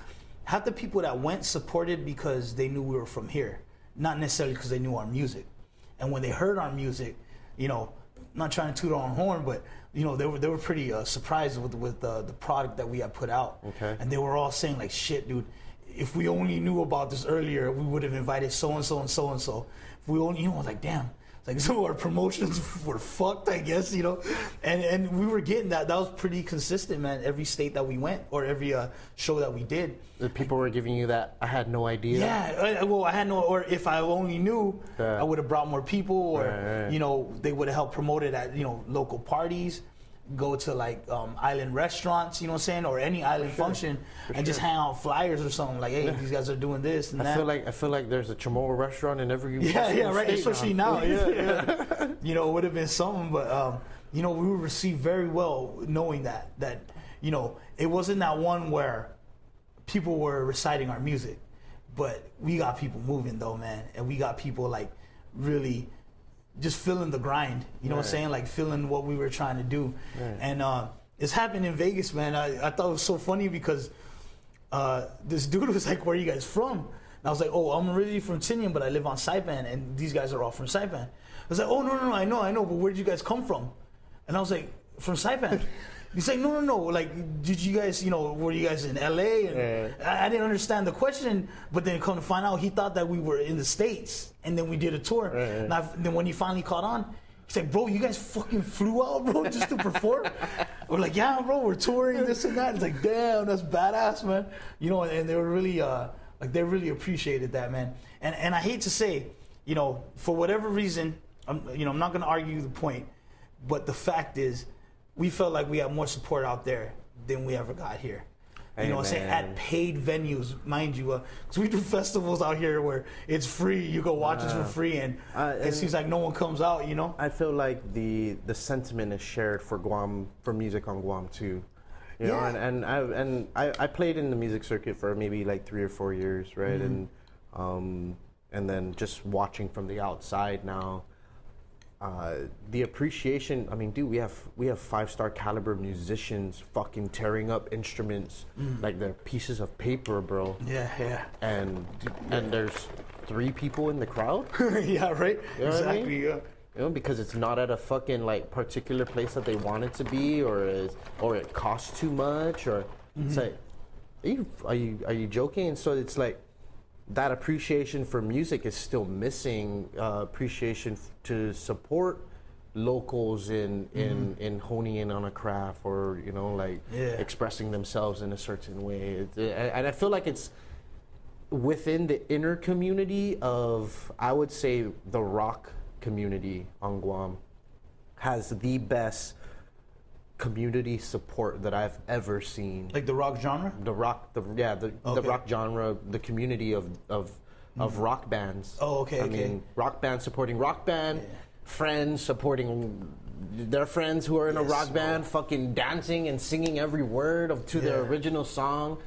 half the people that went supported because they knew we were from here, not necessarily because they knew our music. And when they heard our music, not trying to toot our own horn, but they were pretty surprised with the product that we had put out. Okay. And they were all saying like, shit, dude, if we only knew about this earlier, we would have invited so and so and so and so. If we only, like, damn. Like, some of our promotions were fucked, I guess, and we were getting that. That was pretty consistent, man. Every state that we went, or every show that we did, the people were giving you that. I had no idea. Yeah, well, I had no. Or if I only knew, I would have brought more people, or they would have helped promote it at local parties. Go to like island restaurants, you know what I'm saying, or any island function, and just hang out flyers or something like, hey, these guys are doing this and that. I feel like there's a Chamorro restaurant in every right, especially now. Yeah. It would have been something, but we were received very well, knowing that it wasn't that one where people were reciting our music, but we got people moving though, man, and we got people like really just feeling the grind, you know what I'm saying? Like feeling what we were trying to do. Right. And it's happened in Vegas, man. I thought it was so funny because this dude was like, where are you guys from? And I was like, oh, I'm originally from Tinian, but I live on Saipan, and these guys are all from Saipan. I was like, oh, no, I know, but where did you guys come from? And I was like, from Saipan. He's like, no. Like, did you guys, were you guys in LA? And I didn't understand the question, but then come to find out, he thought that we were in the States, and then we did a tour. And then when he finally caught on, he's like, bro, you guys fucking flew out, bro, just to perform? We're like, yeah, bro, we're touring this and that. It's like, damn, that's badass, man. And they were really, they really appreciated that, man. And I hate to say, for whatever reason, I'm not going to argue the point, but the fact is, we felt like we had more support out there than we ever got here. You know what I'm saying? At paid venues, mind you. Because we do festivals out here where it's free. You go watch us for free, and it seems like no one comes out, I feel like the sentiment is shared for Guam, for music on Guam, too. You know, and I played in the music circuit for maybe like 3 or 4 years, right? Mm-hmm. And then just watching from the outside now, the appreciation. I mean, dude, we have 5-star caliber musicians fucking tearing up instruments like they're pieces of paper, bro. Yeah. And there's 3 people in the crowd. Yeah, right. You know exactly. What I mean? Yeah. Because it's not at a fucking like particular place that they want it to be, or it costs too much, or it's like, are you joking? And so it's like, that appreciation for music is still missing. Appreciation to support locals in honing in on a craft, or expressing themselves in a certain way. And I feel like it's within the inner community of, I would say, the rock community on Guam has the best community support that I've ever seen. Like the rock genre? The rock genre, the community of rock bands. Oh, okay. I mean, rock band supporting rock band, friends supporting their friends who are in a rock band, fucking dancing and singing every word to their original song.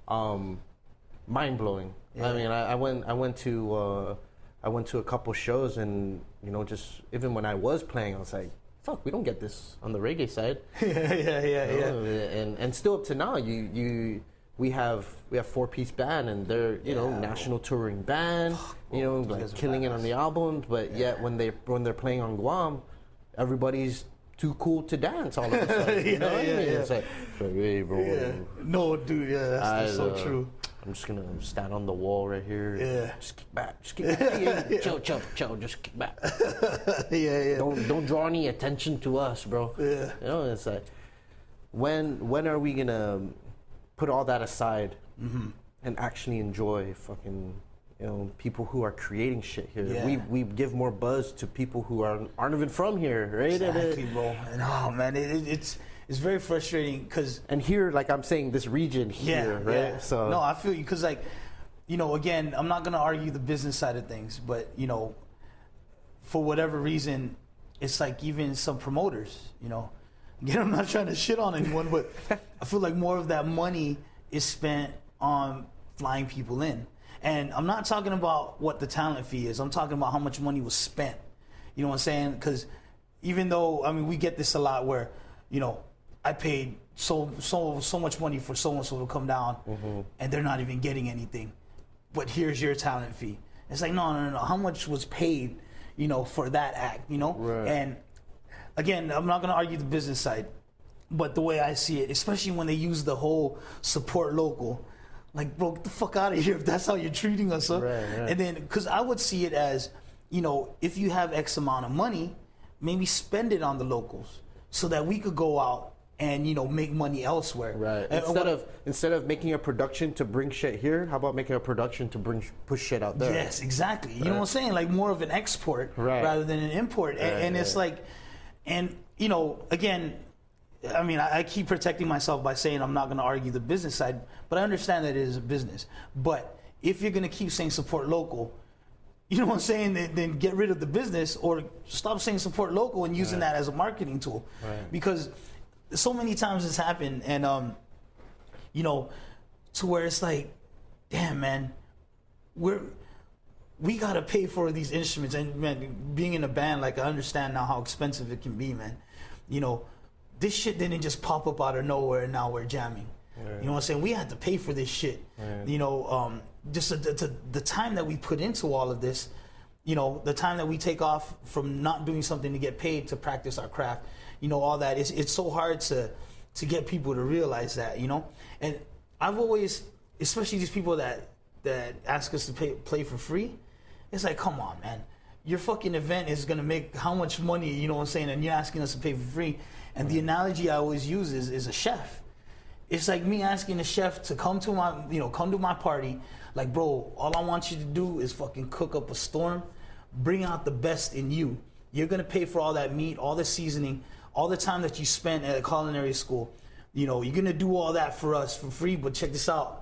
Mind blowing. Yeah. I mean, I went to a couple shows, and just even when I was playing, I was like, fuck, we don't get this on the reggae side. Yeah. And still up to now, we have 4-piece band, and they're national touring band, like killing it on the albums. But yet when they're playing on Guam, everybody's too cool to dance all of a sudden. You know what I mean? It's like, hey, bro. Yeah. No, dude. Yeah, that's so true. I'm just gonna stand on the wall right here. Yeah. Just kick back. Yeah. Chill. Just kick back. Yeah. Don't draw any attention to us, bro. Yeah. It's like, when are we gonna put all that aside and actually enjoy fucking people who are creating shit here? Yeah. We give more buzz to people who aren't even from here, right? Exactly, bro. And oh man, it's very frustrating because... And here, like I'm saying, this region here, right? Yeah. So no, I feel you, because again, I'm not going to argue the business side of things, but, for whatever reason, it's like even some promoters, Again, I'm not trying to shit on anyone, but I feel like more of that money is spent on flying people in. And I'm not talking about what the talent fee is. I'm talking about how much money was spent. You know what I'm saying? Because even though, we get this a lot where, I paid so much money for so-and-so to come down, and they're not even getting anything. But here's your talent fee. It's like, no. How much was paid, for that act, Right. And again, I'm not going to argue the business side, but the way I see it, especially when they use the whole support local, Like, bro, get the fuck out of here if that's how you're treating us, huh? Right. And then, because I would see it as, if you have X amount of money, maybe spend it on the locals so that we could go out and, make money elsewhere. Right. Instead of making a production to bring shit here, how about making a production to push shit out there? Yes, exactly. You know what I'm saying? Like more of an export rather than an import. And it's like, and, again, I mean, I keep protecting myself by saying I'm not going to argue the business side, but I understand that it is a business. But if you're going to keep saying support local, you know what I'm saying, then get rid of the business or stop saying support local and using that as a marketing tool. Right. Because so many times it's happened and, to where it's like, damn, man, we got to pay for these instruments. And, man, being in a band, like, I understand now how expensive it can be, man. This shit didn't just pop up out of nowhere and now we're jamming. Right. You know what I'm saying? We had to pay for this shit. Right. Just the time that we put into all of this, the time that we take off from not doing something to get paid to practice our craft, all that. It's so hard to get people to realize that, And I've always, especially these people that ask us to play for free, it's like, come on, man. Your fucking event is going to make how much money, you know what I'm saying, and you're asking us to pay for free. And the analogy I always use is a chef. It's like me asking a chef to come to my party. Like, bro, all I want you to do is fucking cook up a storm, bring out the best in you. You're going to pay for all that meat, all the seasoning, all the time that you spent at a culinary school. You're going to do all that for us for free, but check this out.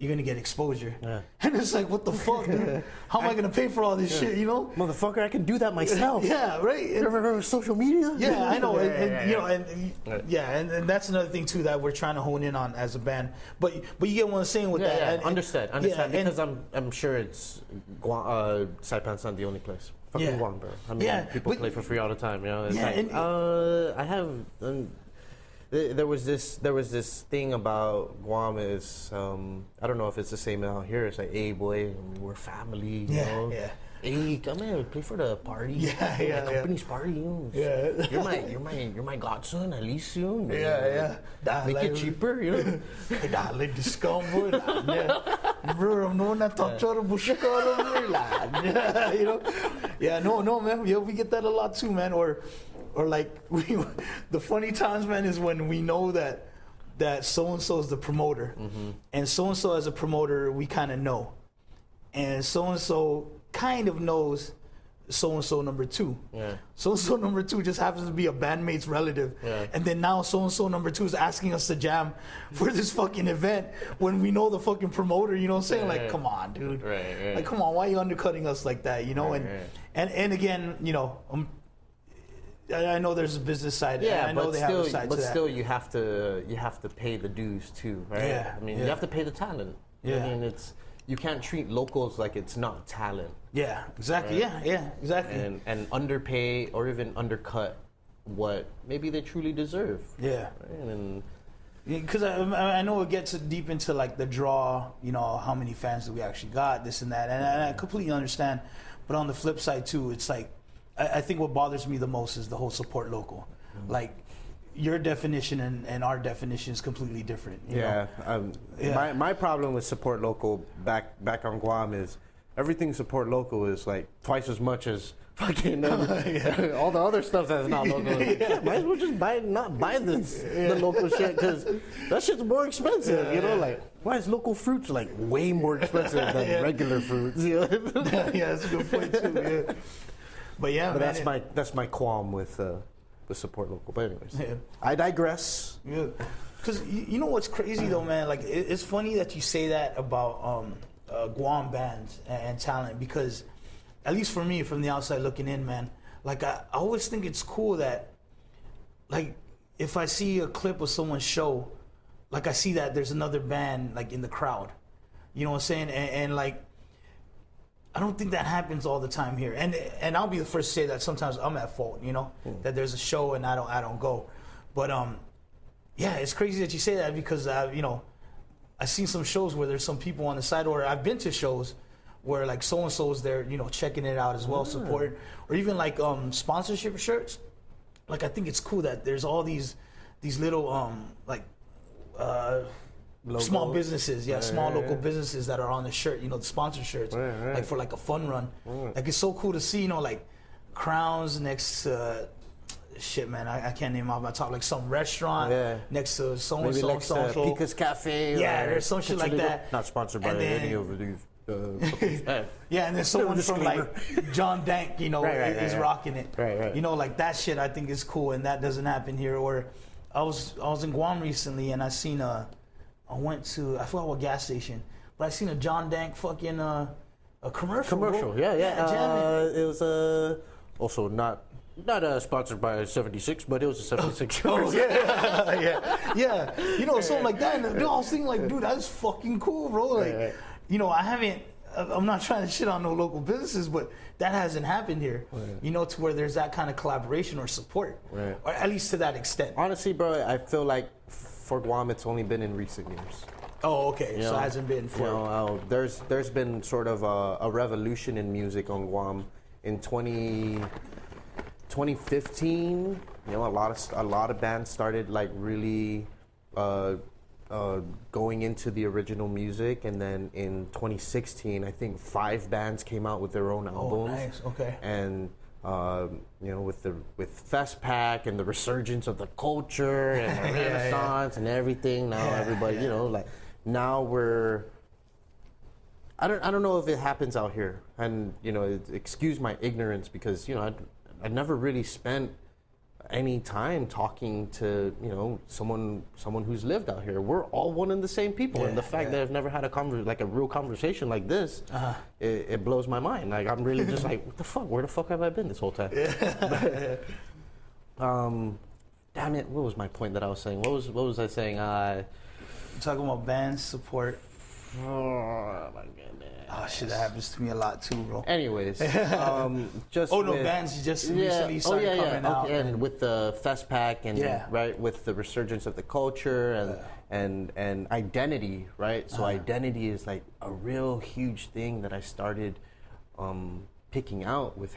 You're going to get exposure. Yeah. And it's like, what the fuck, dude? How am I going to pay for all this shit, Motherfucker, I can do that myself. Yeah, right? You ever heard of social media? Yeah, I know. And that's another thing, too, that we're trying to hone in on as a band. But you get what I'm saying with that. Yeah, understand. Because I'm sure it's Saipan's not the only place. Fucking Guam, bro. I mean, people play for free all the time, It's like, I have... There was this thing about Guam is I don't know if it's the same out here. It's like, hey boy, we're family, you know. Yeah. Hey, come here, play for the party. Yeah. Company's party. Yeah. You're my godson, at least soon. Yeah. Make it cheaper, Dale discount, boy. Bro, I'm the one that talked to the bush. Yeah, no, man. Yeah, we get that a lot too, man. Or like the funny times, man, is when we know that so and so is the promoter, and so as a promoter we kind of know, and so kind of knows so and so number two. Yeah. So and so number two just happens to be a bandmate's relative, and then now so and so number two is asking us to jam for this fucking event when we know the fucking promoter. You know what I'm saying? Like, come on, dude. Right. Like, come on, why are you undercutting us like that? And again, I know there's a business side. Yeah, and I know they have a side to that. But still, you have to pay the dues too, right? Yeah. I mean, you have to pay the talent. Yeah. I mean, you can't treat locals like it's not talent. Yeah, exactly. Right? Yeah, exactly. And underpay or even undercut what maybe they truly deserve. Yeah. Right? Because I know it gets deep into like the draw. How many fans do we actually got? This and that, and I completely understand. But on the flip side too, it's like. I think what bothers me the most is the whole support local. Like, your definition and our definition is completely different. You know? My problem with support local back on Guam is everything support local is like twice as much as fucking all the other stuff that's not local. Might as well just not buy the local shit because that shit's more expensive. Like, why is local fruits like way more expensive than regular fruits? That's a good point too. Yeah. But that's my qualm with support local. But anyways, I digress. Yeah, because you know what's crazy though, man. Like it's funny that you say that about Guam bands and talent because, at least for me, from the outside looking in, man. Like I always think it's cool that, like, if I see a clip of someone's show, like I see that there's another band like in the crowd. You know what I'm saying? And like. I don't think that happens all the time here, and I'll be the first to say that sometimes I'm at fault, that there's a show and I don't go, but it's crazy that you say that because I've seen some shows where there's some people on the side, or I've been to shows where like so and so is there, checking it out as well, supporting, or even like sponsorship shirts. Like I think it's cool that there's all these little small businesses, small local right. businesses that are on the shirt, the sponsor shirts, Right. like for like a fun run. Right. Like it's so cool to see, like crowns next to shit, man. I can't name off my top, like some restaurant next to so and Maybe so like and so. Pika's Cafe. Yeah, there's some shit like that. Not sponsored by any of these. Yeah, and then someone from like John Dank, is rocking it. Right. Like that shit I think is cool, and that doesn't happen here. Or I was in Guam recently, and I went to, I forgot what gas station, but I seen a John Dank fucking a commercial. Commercial, bro. yeah. It was also not sponsored by 76, but it was a 76. Oh yeah. Something like that. And I was thinking like, dude, that's fucking cool, bro. Like, I'm not trying to shit on no local businesses, but that hasn't happened here. Right. To where there's that kind of collaboration or support, right. Or at least to that extent. Honestly, bro, I feel like for Guam, it's only been in recent years. Oh, okay. So it hasn't been for. There's been sort of a revolution in music on Guam in 2015. A lot of bands started like really going into the original music, and then in 2016, I think 5 bands came out with their own albums. Oh, nice. Okay. And with Festpac and the resurgence of the culture and the Renaissance and everything, now everybody, now we're. I don't know if it happens out here, and excuse my ignorance because I never really spent any time talking to someone who's lived out here. We're all one and the same people, and the fact that I've never had a real conversation like this, it blows my mind. Like I'm really just like, what the fuck? Where the fuck have I been this whole time? Damn it! What was my point that I was saying? What was I saying? Talking about band support. Oh my goodness. Oh shit, that happens to me a lot too, bro. Anyways, just bands just recently started coming out, okay. And with the Festpac and right with the resurgence of the culture and identity, right? So identity is like a real huge thing that I started picking out with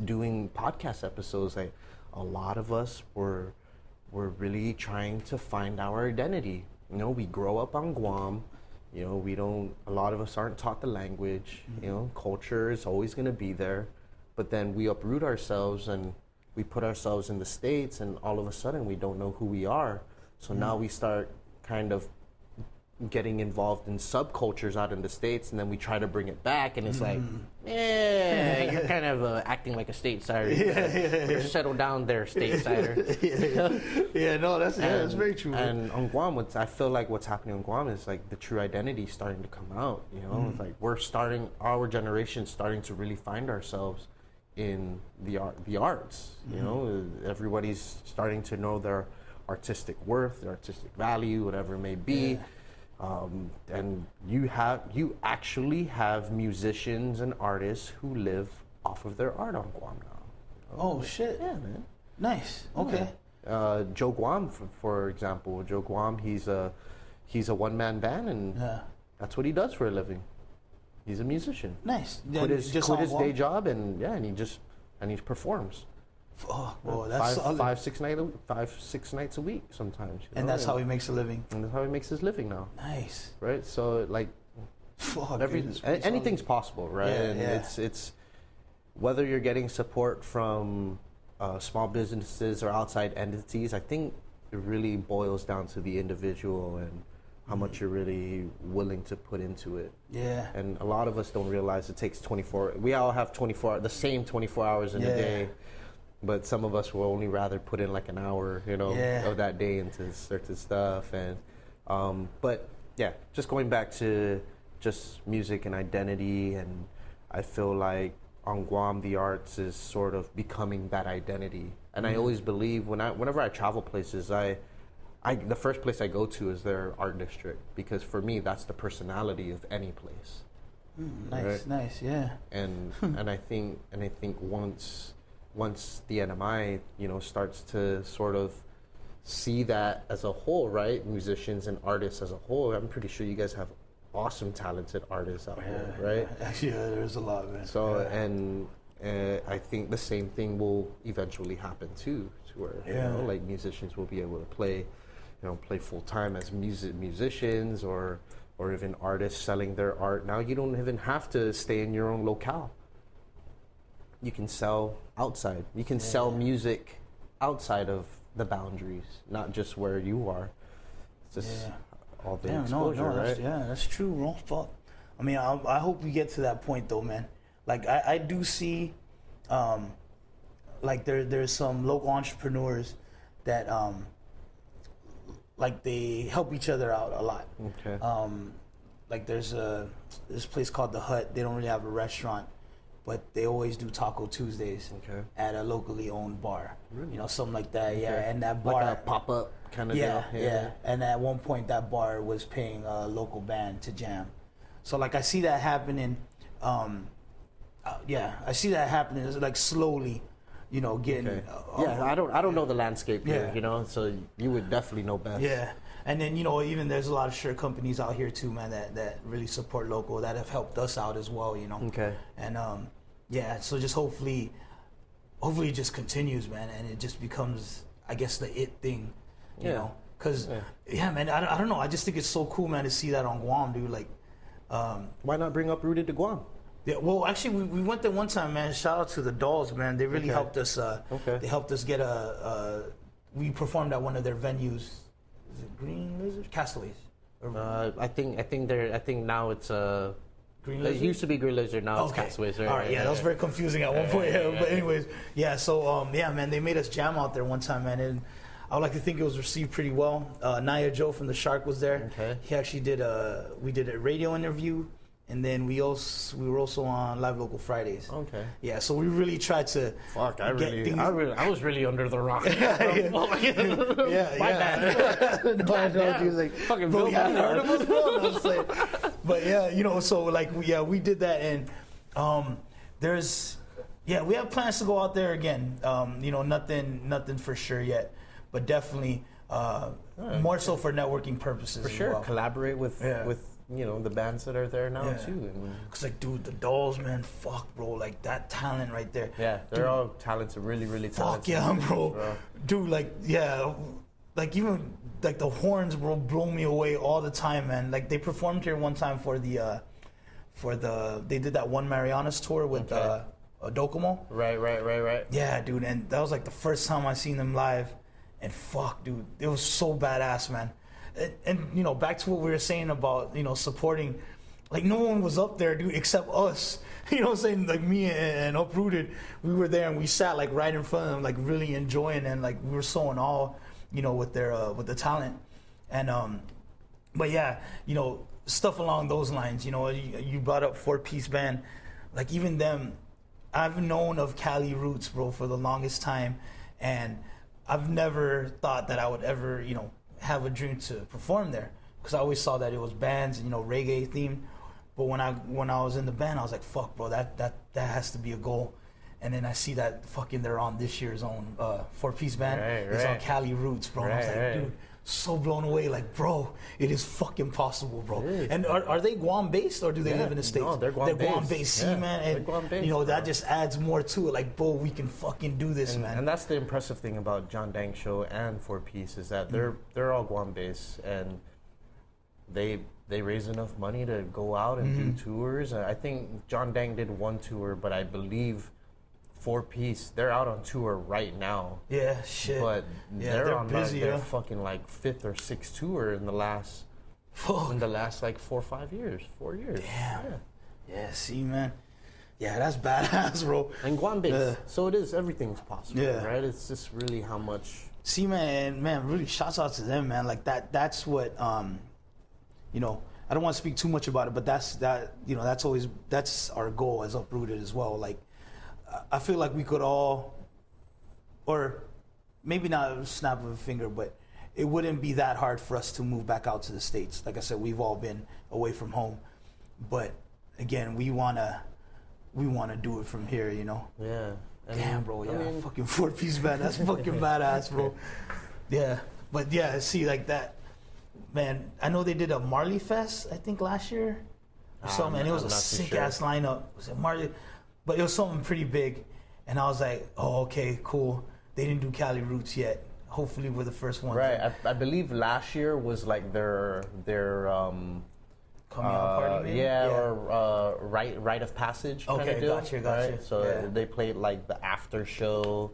doing podcast episodes. Like a lot of us were really trying to find our identity. We grow up on Guam. A lot of us aren't taught the language. Culture is always going to be there, but then we uproot ourselves and we put ourselves in the States, and all of a sudden we don't know who we are. So now we start kind of getting involved in subcultures out in the States, and then we try to bring it back, and it's like, you're kind of acting like a statesider. You're settled down there, statesider. That's very true. And on Guam, I feel like what's happening on Guam is like the true identity starting to come out. It's like our generation starting to really find ourselves in the arts. Everybody's starting to know their artistic worth, their artistic value, whatever it may be. And you actually have musicians and artists who live off of their art on Guam now. Oh shit! Yeah, man. Nice. Okay. Joe Guam, for example. Joe Guam, he's a one-man band, and that's what he does for a living. He's a musician. Nice. Quit his day job, and he performs. Oh, well, that's 5-6 nights a week sometimes. And that's how he makes a living. And that's how he makes his living now. Nice. Right? So like anything's possible, right? And it's whether you're getting support from small businesses or outside entities, I think it really boils down to the individual and how much you're really willing to put into it. Yeah. And a lot of us don't realize it takes 24. We all have the same 24 hours in a day. But some of us will only rather put in like an hour, of that day into certain stuff. And, just going back to just music and identity. And I feel like on Guam, the arts is sort of becoming that identity. And I always believe whenever I travel places, the first place I go to is their art district, because for me, that's the personality of any place. Nice, yeah. And I think once the NMI, starts to sort of see that as a whole, right? Musicians and artists as a whole, I'm pretty sure you guys have awesome, talented artists out here, right? Actually, there's a lot, man. So, and I think the same thing will eventually happen too, to where, like musicians will be able to play play full time as musicians or even artists selling their art. Now you don't even have to stay in your own locale. You can sell outside. You can sell music outside of the boundaries, not just where you are. It's just all the exposure, right? That's true, bro. Fuck. I mean, I hope we get to that point, though, man. Like, I do see, like, there's some local entrepreneurs that, like, they help each other out a lot. Okay. Like, there's this place called The Hut. They don't really have a restaurant, but they always do Taco Tuesdays at a locally owned bar. Really? Something like that. Okay. Yeah, and that bar, like a pop-up kind of deal. Yeah. And at one point, that bar was paying a local band to jam. So like I see that happening. I see that happening. It's like slowly, getting. I don't know the landscape here. So you would definitely know best. Yeah. And then, even there's a lot of shirt companies out here too, man, that really support local, that have helped us out as well, Okay. And so just hopefully it just continues, man, and it just becomes, I guess, the it thing, you know? Because, man, I don't know. I just think it's so cool, man, to see that on Guam, dude. Like, why not bring up Rooted to Guam? Yeah, well, actually, we went there one time, man. Shout out to the Dolls, man. They really helped us. They helped us get we performed at one of their venues. Is it Green Lizard? Castaways. I think now it's Green Lizard. It used to be Green Lizard. Now it's Castaways. Right? All right. Yeah, that was very confusing at one point. But anyways, so man, they made us jam out there one time, man, and I would like to think it was received pretty well. Naya Joe from the Shark was there. Okay. He actually did we did a radio interview. And then we were also on Live Local Fridays. Okay. Yeah, so we really tried to. Fuck, I was really under the rock. My bad. No, I know, dude. Like, fucking Bill, you haven't heard of us, bro? But so like, we did that, and we have plans to go out there again. Nothing for sure yet, but definitely more so for networking purposes. For sure, collaborate with the bands that are there now too. Cause like, dude, the Dolls, man, fuck, bro, like that talent right there. Yeah, they're all talented, really, really talented. Fuck yeah, bro. Dude, like, like even like the horns, bro, blow me away all the time, man. Like they performed here one time for the they did that One Marianas tour with Docomo. Right. Yeah, dude, and that was like the first time I seen them live, and fuck, dude, it was so badass, man. And back to what we were saying about supporting, like no one was up there, dude, except us. You know what I'm saying? Like me and Uprooted, we were there and we sat like right in front of them, like really enjoying, and like we were so in awe, with their with the talent. And but yeah, stuff along those lines. You brought up 4-piece band, like even them. I've known of Cali roots, bro, for the longest time, and I've never thought that I would ever have a dream to perform there, because I always saw that it was bands and reggae themed. But when I was in the band, I was like, fuck, bro, that has to be a goal. And then I see that fucking they're on this year's own 4-piece band. It's on Cali Roots, bro. And I was like, dude, so blown away. Like, bro, it is fucking possible, bro. And are they Guam based, or do they live in the States? No, they're Guam based. See, man, and that just adds more to it. Like, bro, we can fucking do this, man. And that's the impressive thing about John Dang Show and 4-piece is that they're all Guam based, and they raise enough money to go out and do tours. I think John Dang did one tour, but I believe 4-piece, they're out on tour right now. Yeah, shit. But they're on busy, their fucking like 5th or 6th tour in the last like 4 or 5 years, 4 years. Damn. Yeah, see, man. Yeah, that's badass, bro. And Guam based, so it is. Everything's possible, right? It's just really how much. See, man, really, shouts out to them, man. Like that's what I don't want to speak too much about it, but that's our goal as Uprooted as well. Like, I feel like we could all, or maybe not a snap of a finger, but it wouldn't be that hard for us to move back out to the States. Like I said, we've all been away from home, but again, we wanna do it from here, Yeah. Damn, bro. Yeah, fucking 4-piece band. That's fucking badass, bro. Yeah, but yeah, see, like that. Man, I know they did a Marley Fest, I think, last year or something, and it was a sick-ass lineup. Was it Marley? But it was something pretty big, and I was like, oh, okay, cool. They didn't do Cali Roots yet. hopefully we're the first ones. Right. I believe last year was like their coming out party, maybe? or rite of passage kind Okay, of deal. gotcha. Right? So they played like the after show,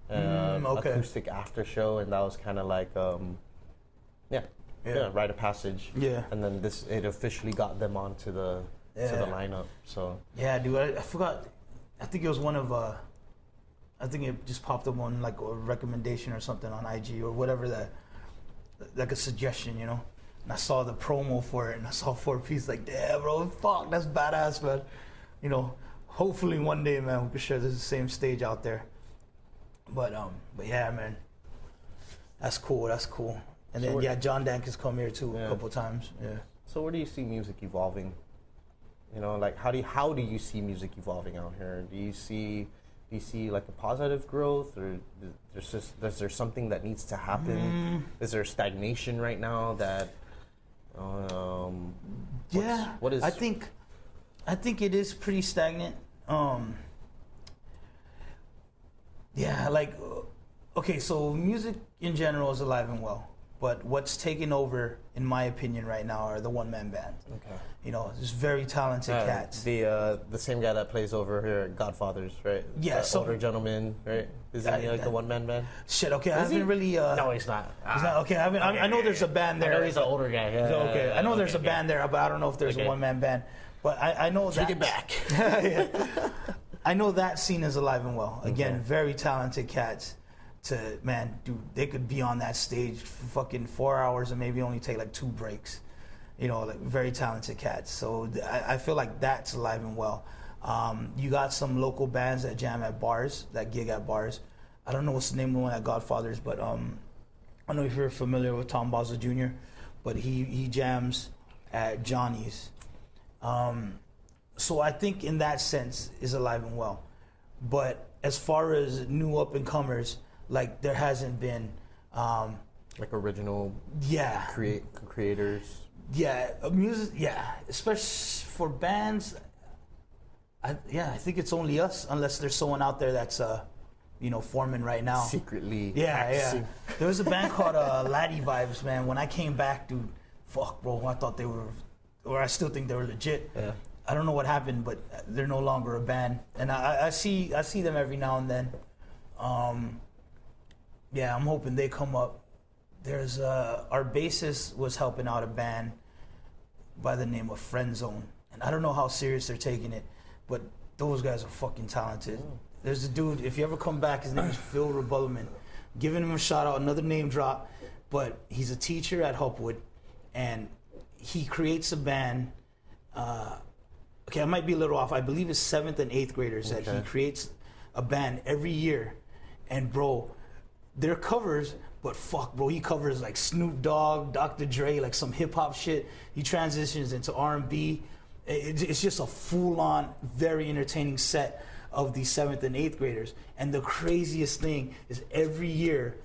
acoustic after show, and that was kind of like rite of passage. Yeah. And then it officially got them onto the lineup. So yeah, dude, I forgot. I think it was one of I think it just popped up on like a recommendation or something on IG or whatever, that like a suggestion, you know. And I saw the promo for it, and I saw 4-piece. Like, damn, bro, fuck, that's badass, man. You know, hopefully one day, man, we can share the same stage out there. But yeah, man, that's cool. That's cool. And then John Dank has come here too a couple times. Yeah. So where do you see music evolving? You know, like how do you see music evolving out here? Do you see like a positive growth, or is there something that needs to happen? Is there stagnation right now that? What is? I think it is pretty stagnant. Okay, so music in general is alive and well, but what's taking over, in my opinion, right now are the one-man bands. Okay. You know, just very talented cats. The same guy that plays over here at Godfathers, right? Yeah, the older gentleman, right? Isn't he like the one-man band? Shit, okay, I haven't really... no, he's not. He's not, okay, I know there's a band there. I know he's an older guy. Yeah, okay, I know there's a band there, but I don't know if there's a one-man band. But I know that... Take it back. I know that scene is alive and well. Again, very talented cats. Dude, they could be on that stage for fucking 4 hours and maybe only take like 2 breaks. You know, like very talented cats. So I feel like that's alive and well. You got some local bands that jam at bars, that gig at bars. I don't know what's the name of the one at Godfathers, but I don't know if you're familiar with Tom Boswell Jr., but he jams at Johnny's. So I think in that sense is alive and well. But as far as new up and comers, like there hasn't been like original creators. Yeah, music. Yeah, especially for bands. I think it's only us, unless there's someone out there that's forming right now secretly. Yeah. There was a band called Laddie Vibes, man. When I came back, dude, fuck, bro, I thought they were, or I still think they were legit. Yeah. I don't know what happened, but they're no longer a band, and I see them every now and then. I'm hoping they come up. There's our bassist was helping out a band by the name of Friend Zone, and I don't know how serious they're taking it, but those guys are fucking talented. There's a dude, if you ever come back, his name is Phil Rebulliman. Giving him a shout out, another name drop, but he's a teacher at Hupwood, and he creates a band. Okay, I might be a little off. I believe it's 7th and 8th graders that he creates a band every year, and bro, they're covers. But fuck, bro, he covers like Snoop Dogg, Dr. Dre, like some hip hop shit. He transitions into R&B. It's just a full-on, very entertaining set of the 7th and 8th graders. And the craziest thing is every year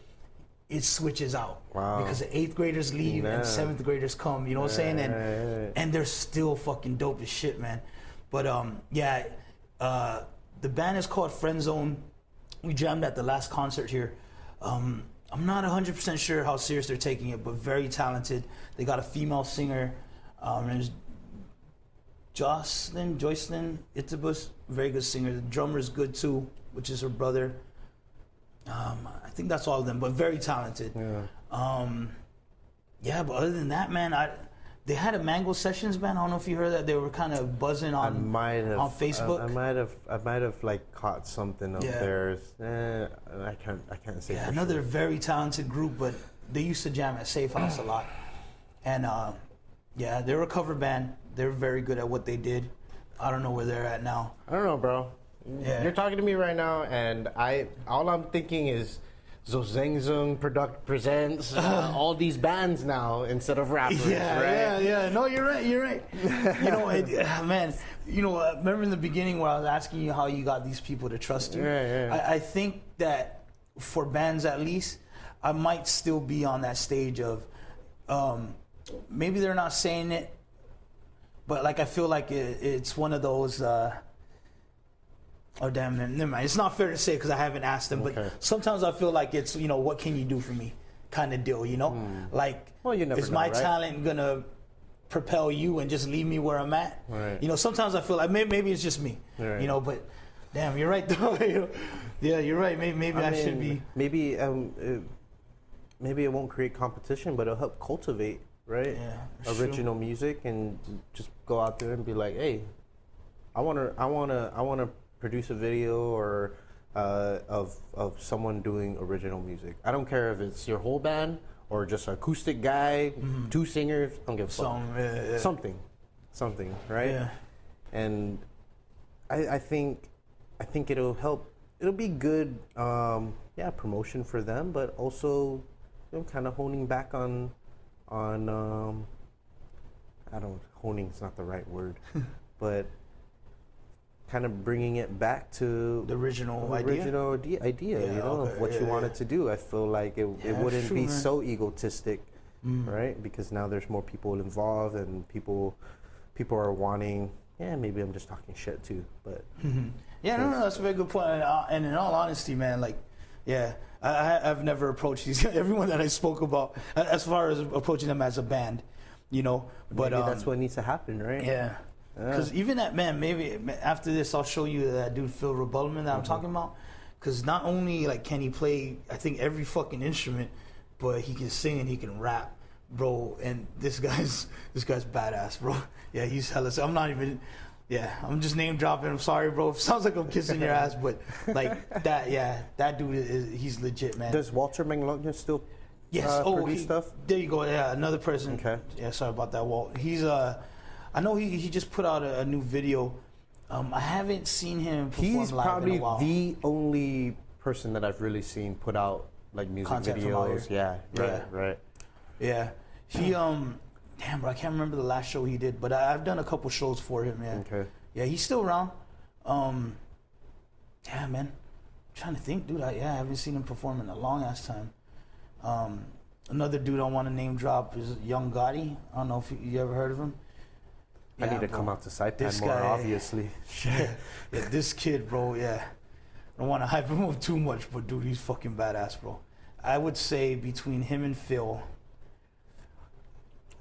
it switches out. Wow. Because the 8th graders leave and 7th graders come. You know what I'm saying? And they're still fucking dope as shit, man. But the band is called Friend Zone. We jammed at the last concert here. I'm not 100% sure how serious they're taking it, but very talented. They got a female singer. There's Jocelyn Itzebus, very good singer. The drummer is good too, which is her brother. I think that's all of them, but very talented. Yeah. But other than that, man, they had a Mango Sessions band. I don't know if you heard that. They were kind of buzzing on Facebook. I might have like caught something of theirs. I can't say. Yeah, for another sure. very talented group, but they used to jam at Safe House a lot. And they're a cover band. They're very good at what they did. I don't know where they're at now. I don't know, bro. Yeah. You're talking to me right now, and all I'm thinking is Zonzengzung Presents all these bands now instead of rappers. Yeah. No, you're right. You know, man. You know, remember in the beginning where I was asking you how you got these people to trust you? Yeah. I think that for bands at least, I might still be on that stage of maybe they're not saying it, but like I feel like it's one of those. Oh damn, man. Never mind. It's not fair to say because I haven't asked him, Okay. but sometimes I feel like it's, you know, what can you do for me kind of deal, you know? Like, Well, you never is know, my right? talent gonna propel you and just leave me where I'm at? Right. You know, sometimes I feel like maybe it's just me, Right. you know, but damn, you're right though. Yeah, you're right. Maybe I should be. Maybe maybe it won't create competition, but it'll help cultivate, right? Yeah, that's Original music, and just go out there and be like, hey, I wanna produce a video or of someone doing original music. I don't care if it's your whole band or just an acoustic guy, 2 singers. I don't give a fuck. Something, right? Yeah. And I think it'll help. It'll be good, promotion for them, but also, you know, kind of honing back on honing is not the right word, but kind of bringing it back to The original idea, Yeah, you know, okay, of what you wanted to do. I feel like it wouldn't true, be man. so egotistic, right? Because now there's more people involved, and people are wanting. Yeah, maybe I'm just talking shit too, but Yeah, no, that's a very good point. And in all honesty, man, like, yeah, I've never approached these everyone that I spoke about as far as approaching them as a band, you know. But maybe that's what needs to happen, right? yeah, because even that man, maybe after this, I'll show you that dude Phil Rebellman that I'm talking about. Because not only like can he play, I think every fucking instrument, but he can sing and he can rap, bro. And this guy's badass, bro. Yeah, he's hella. I'm not even. Yeah, I'm just name dropping. I'm sorry, bro. It sounds like I'm kissing your ass, but like that. Yeah, that dude he's legit, man. Does Walter Manglogna still produce stuff? There you go. Yeah, another person. Okay. Yeah, sorry about that, Walt. He's I know he just put out a new video. I haven't seen him perform He's live probably in a while. the only person that I've really seen put out like music Content from out videos. here. Yeah, right. Yeah, he damn, bro, I can't remember the last show he did, but I've done a couple shows for him, man. Okay. Yeah, he's still around. Yeah, man. I'm trying to think, dude. I haven't seen him perform in a long ass time. Another dude I want to name drop is Young Gotti. I don't know if you ever heard of him. I need to bro. come out to Saipan This more, guy- obviously. Yeah, this kid, bro. Yeah, I don't want to hype him up too much, but dude, he's fucking badass, bro. I would say between him and Phil,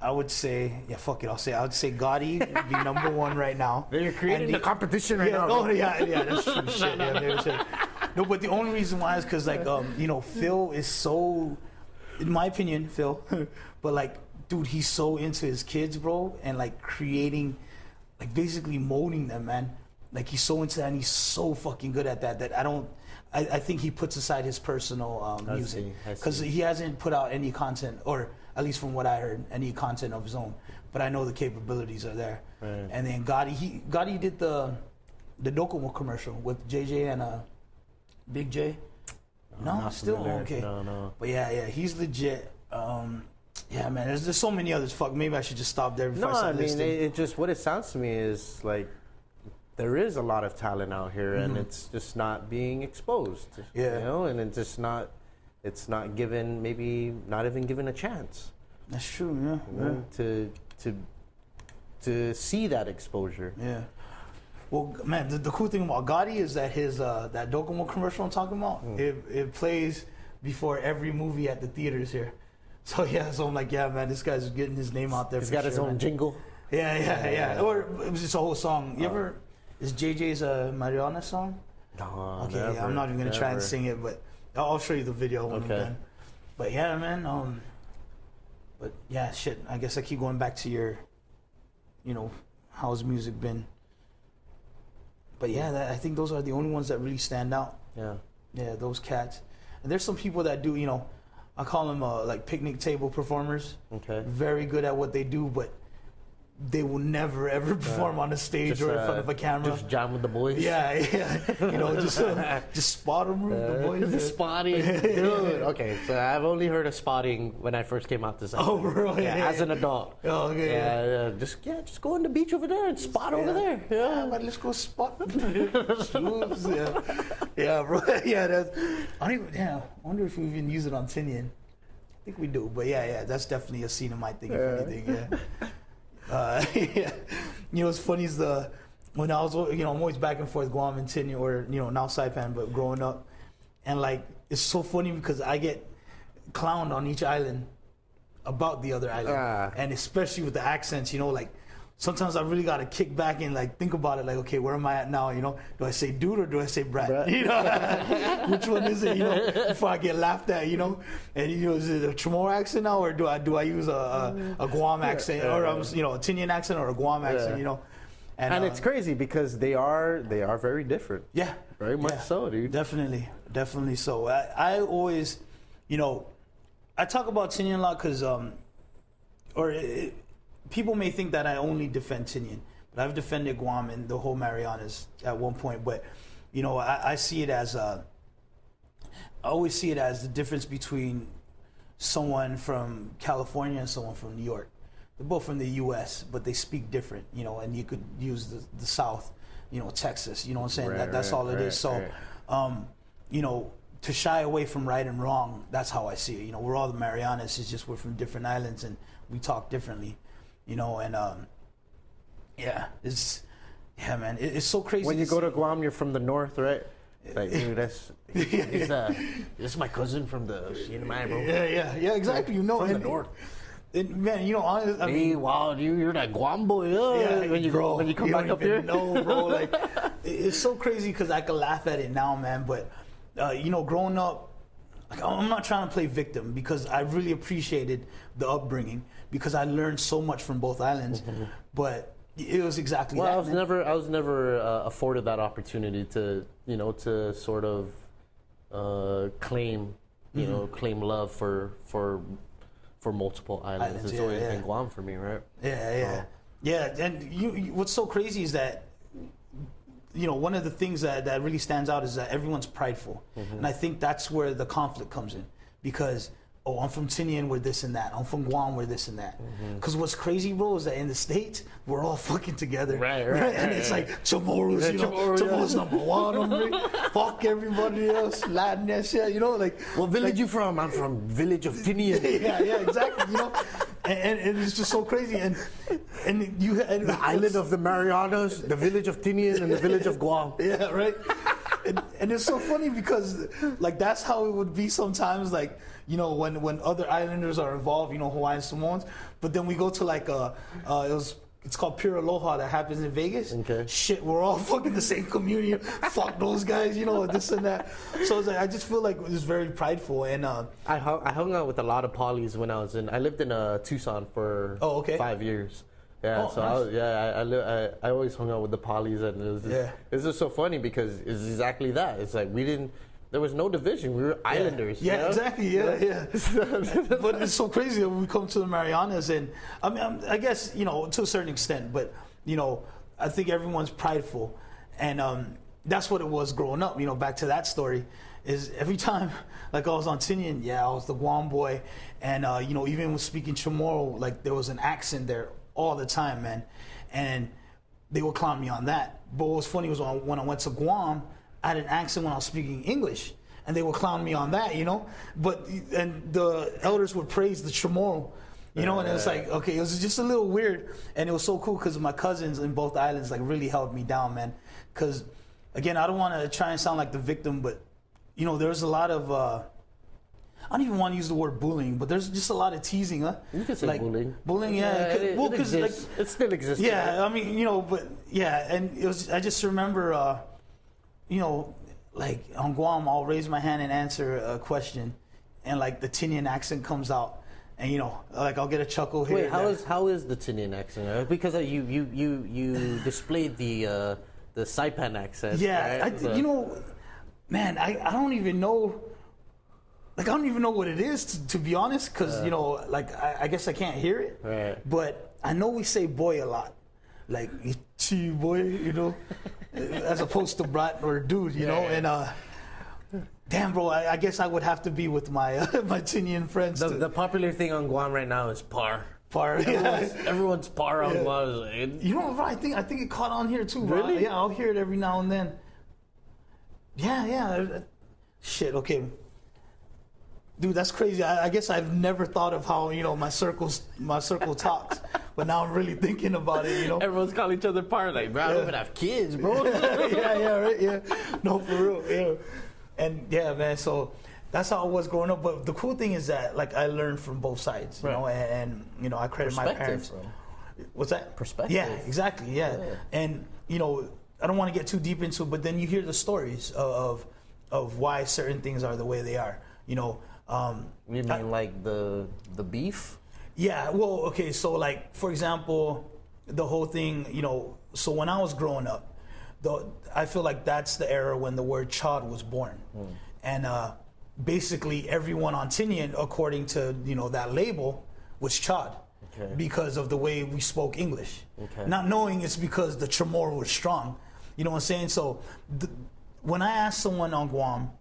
I would say, yeah, fuck it. I would say Gotti would be number one right now. You're creating And the competition right yeah, now. oh bro. yeah, that's true. Shit, yeah, maybe shit. No, but the only reason why is because like you know, Phil is so, in my opinion, Phil, but like, dude, he's so into his kids, bro, and like creating, like basically molding them, man. Like he's so into that, and he's so fucking good at that. That I think he puts aside his personal music I see. because he hasn't put out any content, or at least from what I heard, any content of his own. But I know the capabilities are there. Right. And then Gotti did the Docomo commercial with JJ and Big J. No, not still familiar. okay. No. But yeah, he's legit. Yeah, man, there's so many others. Fuck, maybe I should just stop there before No, I I start mean, listing. it just, what it sounds to me is like there is a lot of talent out here, and it's just not being exposed. Yeah. You know, and it's not given, maybe not even given a chance. That's true, yeah. You know, to see that exposure. Yeah. Well, man, the cool thing about Gotti is that his that Docomo commercial I'm talking about, it plays before every movie at the theaters here. So yeah, so I'm like, yeah, man, this guy's getting his name out there. He's for got his sure, own man. jingle. Yeah. Or it was just a whole song. You ever? Is JJ's Mariana song? No, Okay, never, yeah, I'm not even gonna try and never. sing it, but I'll show you the video when Okay. I'm done. But yeah, man. But yeah, shit. I guess I keep going back to your, you know, how's music been? But yeah, I think those are the only ones that really stand out. Yeah. Yeah, those cats. And there's some people that do, you know, I call them like picnic table performers. Okay. Very good at what they do, but they will never ever perform on a stage or in front of a camera. Just jam with the boys. Yeah. You know, just spot them, the boys. Spotting, dude. Okay, so I've only heard of spotting when I first came out to Saipan. Oh, really? Yeah, as an adult. Oh, okay. Yeah, just go on the beach over there and spot over there. Yeah. But let's go spot. Yeah, bro. Yeah, I wonder if we even use it on Tinian. I think we do, but yeah, that's definitely a Cinemite thing, if anything. Yeah. Yeah. You know, what's funny is when I was, I'm always back and forth Guam and Tinian, or now Saipan, but growing up, and like it's so funny because I get clowned on each island about the other island, and especially with the accents, like sometimes I really gotta kick back and like think about it, like, okay, where am I at now? Do I say dude or do I say brat? Which one is it? Before I get laughed at, and is it a Chamorro accent now, or do I use a Guam accent, or a Tinian accent or a Guam accent? And it's crazy because they are very different. Yeah, very much so, dude. Definitely so. I always, I talk about Tinian a lot because, people may think that I only defend Tinian, but I've defended Guam and the whole Marianas at one point. But, I see it as I always see it as the difference between someone from California and someone from New York. They're both from the U.S., but they speak different, and you could use the South, Texas, you know what I'm saying? That's all it is. So, to shy away from right and wrong, that's how I see it. We're all the Marianas, it's just we're from different islands and we talk differently, and man, it's so crazy. When you go to Guam, you're from the north, right? Like, dude, this is my cousin from the Sinamai, bro. Yeah, exactly. From the north. And man, honestly, I mean, wow, you're that Guam boy. When you come back up here. No, bro. Like, it's so crazy because I can laugh at it now, man. But growing up, like, I'm not trying to play victim because I really appreciated the upbringing because I learned so much from both islands. Mm-hmm. But it was exactly that. Well, I was never afforded that opportunity to sort of claim claim love for multiple islands. It's always been Guam for me, right? Yeah. And what's so crazy is that one of the things that really stands out is that everyone's prideful, and I think that's where the conflict comes in because. Oh, I'm from Tinian, we're this and that. I'm from Guam, we're this and that. Because what's crazy, bro, is that in the States, we're all fucking together. Right. And it's like, Chamorro's, Chamorro's number one, hombre. Fuck everybody else, Latin that shit, like. What village you from? I'm from village of Tinian. yeah, exactly, And it's just so crazy. And the island of the Marianas, the village of Tinian, and the village of Guam. Yeah, right. And it's so funny because, like, that's how it would be sometimes, like, when other islanders are involved, Hawaiian Samoans. But then we go to like it's called Pure Aloha that happens in Vegas. Okay. Shit, we're all fucking the same community. Fuck those guys, this and that. So it's like I just feel like it's very prideful. And I hung out with a lot of polys when I lived in Tucson for 5 years. Yeah, nice. I always hung out with the polys, and it's just so funny because it's exactly that. It's like there was no division. We were islanders. Yeah, exactly. Yeah. But it's so crazy when we come to the Marianas, and I mean, I guess to a certain extent, but I think everyone's prideful, and that's what it was growing up. Back to that story, is every time like I was on Tinian, I was the Guam boy, and even when speaking Chamorro, like there was an accent there all the time, man, and they would clown me on that. But what was funny was when I went to Guam. I had an accent when I was speaking English, and they would clown me on that, and the elders would praise the Chamorro, and it's like, okay, it was just a little weird, and it was so cool because my cousins in both islands like really held me down, man, because again, I don't want to try and sound like the victim, but there's a lot of I don't even want to use the word bullying, but there's just a lot of teasing, huh? You can say like, bullying. Bullying, because like it still exists. Yeah, I mean, and it was. I just remember. Like on Guam, I'll raise my hand and answer a question, and like the Tinian accent comes out, and like I'll get a chuckle here. Wait, how is the Tinian accent? Because you displayed the Saipan accent. Yeah, right? Man, I don't even know. Like I don't even know what it is to be honest, because like I guess I can't hear it. Right. But I know we say boy a lot, like chi boy, as opposed to brat or dude, and damn, bro, I guess I would have to be with my my Tinian friends. The popular thing on Guam right now is par. Everyone's par on Guam. Bro, I think it caught on here too, bro. Really? Yeah, I'll hear it every now and then. Yeah. Shit, okay. Dude, that's crazy. I guess I've never thought of how, my circle talks. But now I'm really thinking about it, Everyone's calling each other part. Like, bro, I don't even have kids, bro. right. No, for real. And yeah, man, so that's how it was growing up. But the cool thing is that, like, I learned from both sides, and I credit my parents. Bro. What's that? Perspective. Yeah, exactly, yeah. And, I don't want to get too deep into it, but then you hear the stories of why certain things are the way they are, You mean like the beef? Yeah, well, okay, so like, for example, the whole thing, so when I was growing up, I feel like that's the era when the word chod was born. And basically everyone on Tinian, according to, that label, was chod. Okay. Because of the way we spoke English. Okay. Not knowing it's because the Chamorro was strong. You know what I'm saying? So when I asked someone on Guam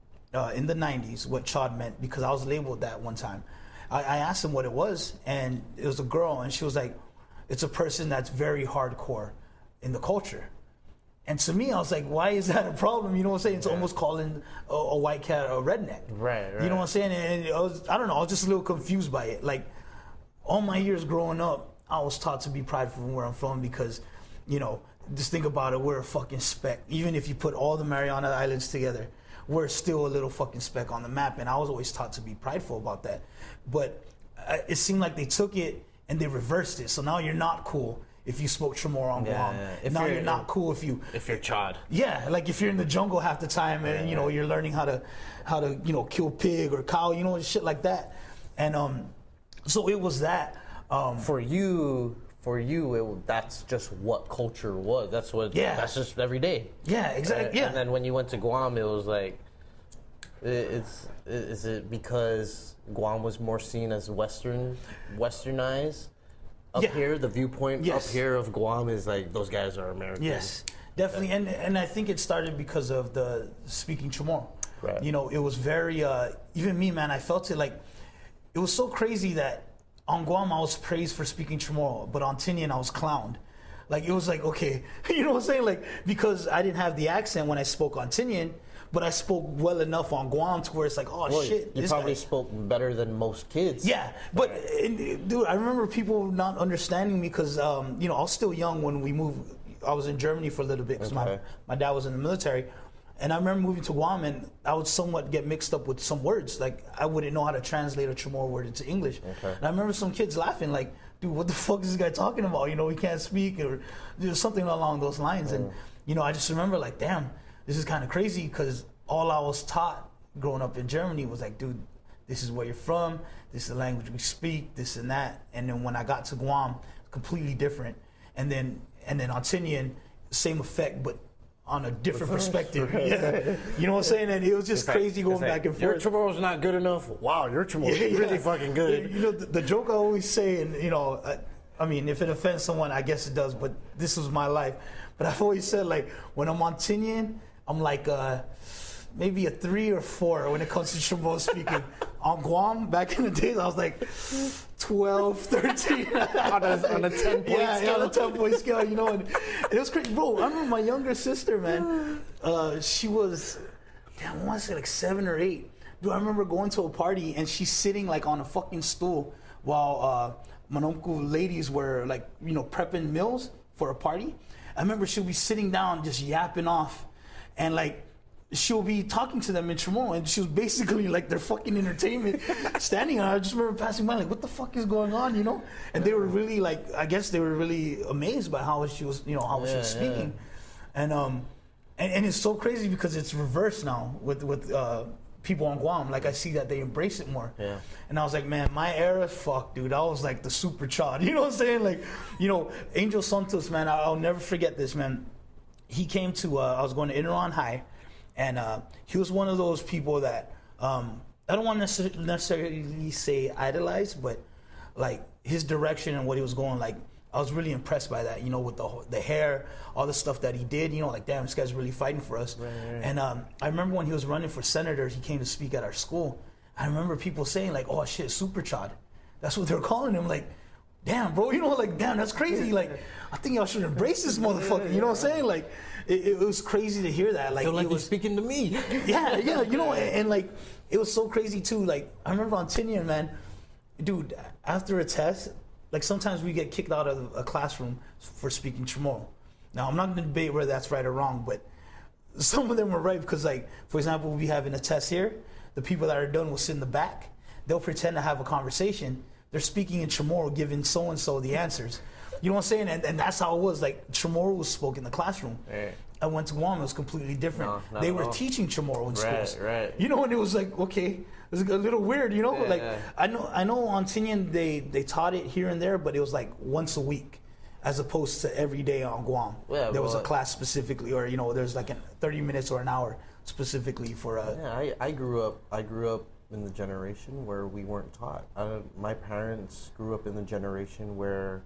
in the 90s what chod meant, because I was labeled that one time, I asked him what it was, and it was a girl, and she was like, it's a person that's very hardcore in the culture. And to me, I was like, why is that a problem? You know what I'm saying? It's almost calling a white cat a redneck. Right. You know what I'm saying? And I don't know, I was just a little confused by it. Like, all my years growing up, I was taught to be prideful from where I'm from because, just think about it, we're a fucking speck. Even if you put all the Mariana Islands together, we're still a little fucking speck on the map. And I was always taught to be prideful about that. But it seemed like they took it and they reversed it. So now you're not cool if you spoke Chamorro on Guam. Yeah. Now you're not cool if you're chod. Yeah, like if you're in the jungle half the time and you're learning how to kill pig or cow, shit like that. And so it was that. For you, that's just what culture was. That's what. Yeah. That's just every day. Yeah, exactly. And then when you went to Guam, it was like, is it because Guam was more seen as westernized? Up here, the viewpoint up here of Guam is like those guys are American. Yes, definitely. And I think it started because of the speaking Chamorro. Right. It was very even me, man. I felt it like it was so crazy that. On Guam, I was praised for speaking Chamorro, but on Tinian, I was clowned. Like, it was like, okay, you know what I'm saying? Like, because I didn't have the accent when I spoke on Tinian, but I spoke well enough on Guam to where it's like, shit. You probably spoke better than most kids. Yeah, but, dude, I remember people not understanding me because, I was still young when we moved. I was in Germany for a little bit because my dad was in the military. And I remember moving to Guam, and I would somewhat get mixed up with some words. Like, I wouldn't know how to translate a Chamorro word into English. Okay. And I remember some kids laughing, like, dude, what the fuck is this guy talking about? He can't speak, or something along those lines. And, I just remember, like, damn, this is kind of crazy, because all I was taught growing up in Germany was like, dude, this is where you're from, this is the language we speak, this and that. And then when I got to Guam, completely different. And then on Tinian, same effect, but on a different perspective. Yeah. You know what I'm saying? And it was just crazy going back and forth. Your Chamorro's not good enough. Wow, your Chamorro's really fucking good. The joke I always say, and I mean, if it offends someone, I guess it does, but this was my life. But I've always said, like, when I'm on Tinian, I'm like maybe a 3 or 4 when it comes to Chamorro speaking. On Guam, back in the days, I was like 12, 13. on a 10-point scale? Yeah, on a 10-point scale, and it was crazy. Bro, I remember my younger sister, man. She was, I want to say like 7 or 8. Dude, I remember going to a party, and she's sitting like on a fucking stool while Manomku ladies were like, prepping meals for a party. I remember she'll be sitting down just yapping off, and like, she'll be talking to them in Chamorro, and she was basically like their fucking entertainment standing. And I just remember passing by like, what the fuck is going on, And they were really like, I guess they were really amazed by how she was, how she was speaking. Yeah. And it's so crazy because it's reversed now with people on Guam. Like, I see that they embrace it more. Yeah. And I was like, man, my era, fuck, dude. I was like the super chod. You know what I'm saying? Like, Angel Santos, man, I'll never forget this, man. He came to, I was going to Interon High. And he was one of those people that I don't want to necessarily say idolized, but like his direction and what he was going, like I was really impressed by that. With the hair, all the stuff that he did. Like, damn, this guy's really fighting for us. Right. And I remember when he was running for senator, he came to speak at our school. I remember people saying like, "Oh shit, super chod." That's what they're calling him. Like, damn, bro, you know, like, damn, that's crazy. Like, I think y'all should embrace this motherfucker. You know what I'm saying? Like, it was crazy to hear that. Like, I feel like it was speaking to me. yeah, you know, and like, it was so crazy too. Like, I remember on Tinian, man, dude, after a test, like sometimes we get kicked out of a classroom for speaking Chamorro. Now, I'm not going to debate whether that's right or wrong, but some of them were right because, like, for example, we having a test here. The people that are done will sit in the back. They'll pretend to have a conversation. They're speaking in Chamorro, giving so-and-so the answers. You know what I'm saying? And that's how it was. Like, Chamorro was spoken in the classroom. Right. I went to Guam, it was completely different. No, they were teaching Chamorro in schools. Right. You know, and it was like, okay, it was a little weird, you know? Yeah, like, yeah. I know on Tinian, they taught it here and there, but it was like once a week, as opposed to every day on Guam. Yeah, there was a class specifically, or, you know, there's like 30 minutes or an hour specifically for Yeah, I grew up in the generation where we weren't taught. My parents grew up in the generation where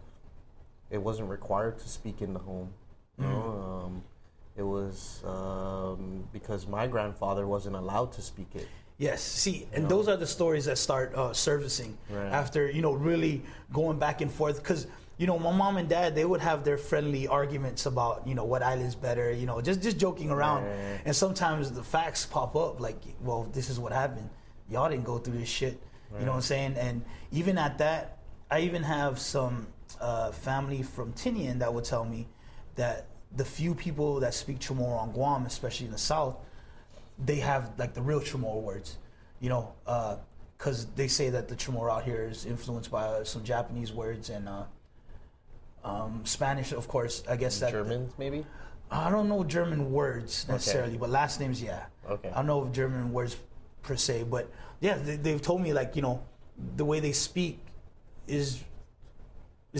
it wasn't required to speak in the home. You know? It was because my grandfather wasn't allowed to speak it. Yes, see, and those are the stories that start surfacing after, you know, really going back and forth. Because, you know, my mom and dad, they would have their friendly arguments about, you know, what island's better, you know, just joking around. And sometimes the facts pop up like, well, this is what happened. Y'all didn't go through this shit. You know what I'm saying? And even at that, I even have some family from Tinian that would tell me that the few people that speak Chamorro on Guam, especially in the South, they have like the real Chamorro words, you know, because they say that the Chamorro out here is influenced by some Japanese words and Spanish, of course. I guess that Germans, maybe. I don't know German words necessarily, but last names, yeah. Okay. I don't know German words per se, but yeah, they've told me like, you know, the way they speak is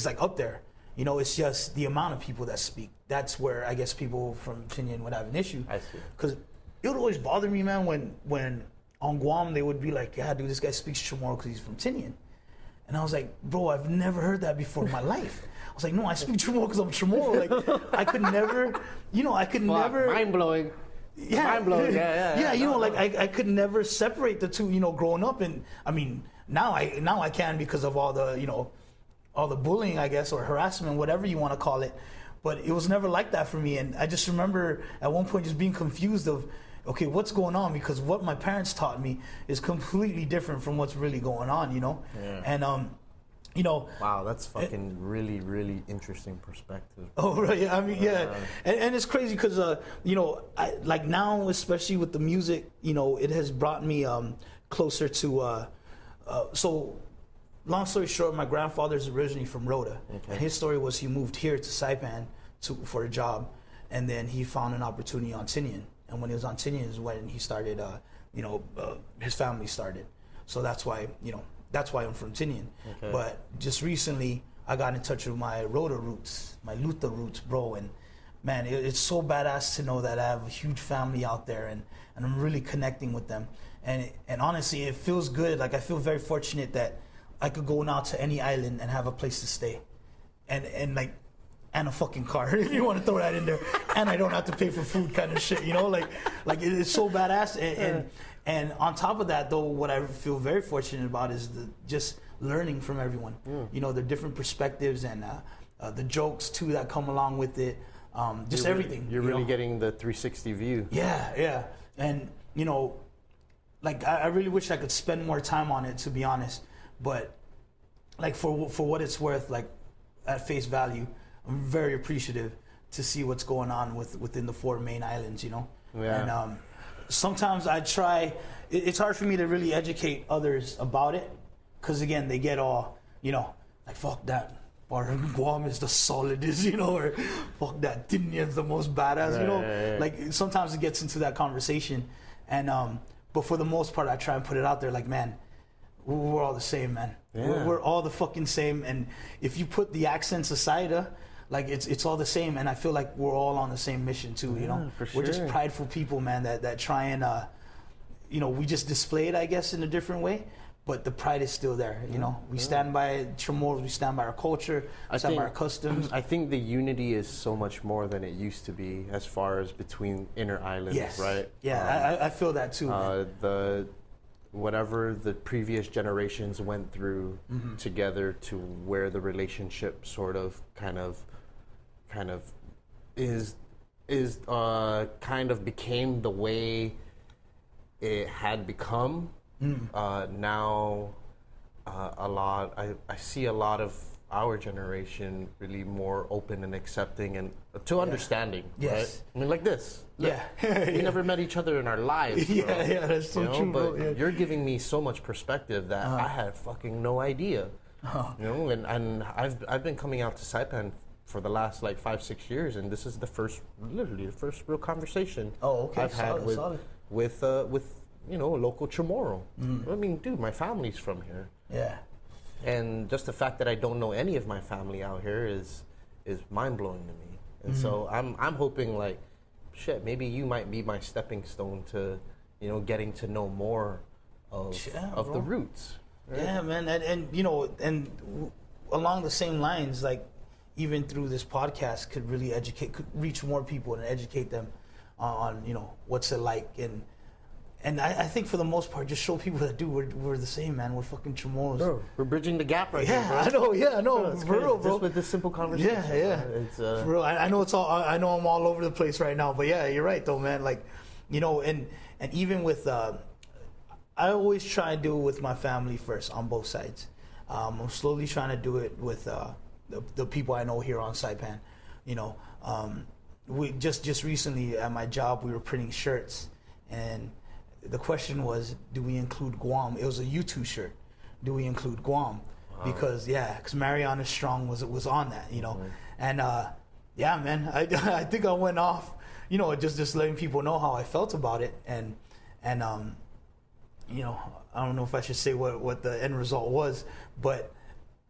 like up there. You know, it's just the amount of people that speak. That's where I guess people from Tinian would have an issue. I see. Because it would always bother me, man, when on Guam they would be like, yeah, dude, this guy speaks Chamorro because he's from Tinian. And I was like, bro, I've never heard that before in my life. I was like, no, I speak Chamorro because I'm Chamorro. Like, I could never, you know, never. Mind blowing. Yeah. Mind blowing. Yeah. You know, like I could never separate the two, you know, growing up. And I mean, now I can because of all the, you know, all the bullying, I guess, or harassment, whatever you want to call it. But it was never like that for me. And I just remember at one point just being confused of, okay, what's going on? Because what my parents taught me is completely different from what's really going on, you know? Yeah. And, you know. Wow, that's fucking really, really interesting perspective. Oh, right. Yeah, I mean, yeah. And it's crazy because, you know, like now, especially with the music, you know, it has brought me closer to, so long story short, my grandfather's originally from Rhoda. Okay. And his story was he moved here to Saipan for a job, and then he found an opportunity on Tinian. And when he was on Tinian is when he started, you know, his family started. So that's why, you know, that's why I'm from Tinian. Okay. But just recently, I got in touch with my Rhoda roots, my Luther roots, bro. And man, it's so badass to know that I have a huge family out there, and I'm really connecting with them. And honestly, it feels good. Like, I feel very fortunate that I could go now to any island and have a place to stay, and a fucking car, if you want to throw that in there, and I don't have to pay for food, kind of shit, you know, like it's so badass. And on top of that, though, what I feel very fortunate about is just learning from everyone. You know, the different perspectives and the jokes too that come along with it. Just everything. You're really getting the 360 view. Yeah, and you know, like I really wish I could spend more time on it, to be honest. But like for what it's worth, like at face value, I'm very appreciative to see what's going on within the 4 main islands, you know. Yeah. And sometimes I try. It's hard for me to really educate others about it, because again, they get all, you know, like, fuck that, Guam is the solidest, you know, or fuck that, Tinian's the most badass, you know. Right. Like sometimes it gets into that conversation, and but for the most part, I try and put it out there, like, man, we're all the same, man. Yeah. We're all the fucking same. And if you put the accents aside, like it's all the same. And I feel like we're all on the same mission too. You know, for sure. We're just prideful people, man. That try and you know, we just display it, I guess, in a different way. But the pride is still there. You know, we stand by Chamorro. We stand by our culture. We stand by our customs. I think the unity is so much more than it used to be, as far as between inner islands, right? Yeah, I feel that too. whatever the previous generations went through together to where the relationship sort of kind of is kind of became the way it had become. Now I see a lot of our generation really more open and accepting and to understanding, right? I mean, like this. We never met each other in our lives. That's so true, but bro. Yeah. you're giving me so much perspective that I had fucking no idea. You know, and I've been coming out to Saipan for the last like 5-6 years, and this is literally the first real conversation I've had with you know, a local Chamorro. I mean, dude, my family's from here. Yeah. And just the fact that I don't know any of my family out here is mind blowing to me. And so I'm hoping, like, shit, maybe you might be my stepping stone to, you know, getting to know more of the roots. Right? Yeah, man, and you know, and along the same lines, like, even through this podcast, could reach more people and educate them on you know, what's it like. And I think for the most part, just show people that, dude, we're the same, man. We're fucking Chamorros. Bro, we're bridging the gap right here, bro. I know, Bro, for real, bro. Just with this simple conversation. It's for real. I know I know I'm all over the place right now, but yeah, you're right though, man. Like, you know, and even with, I always try and do it with my family first on both sides. I'm slowly trying to do it with the people I know here on Saipan. You know, we just recently at my job, we were printing shirts, and the question was, do we include Guam? It was a U2 shirt. Do we include Guam? Wow. Because Mariana Strong was on that, you know. And yeah, man, I think I went off, you know, just letting people know how I felt about it, and you know, I don't know if I should say what the end result was, but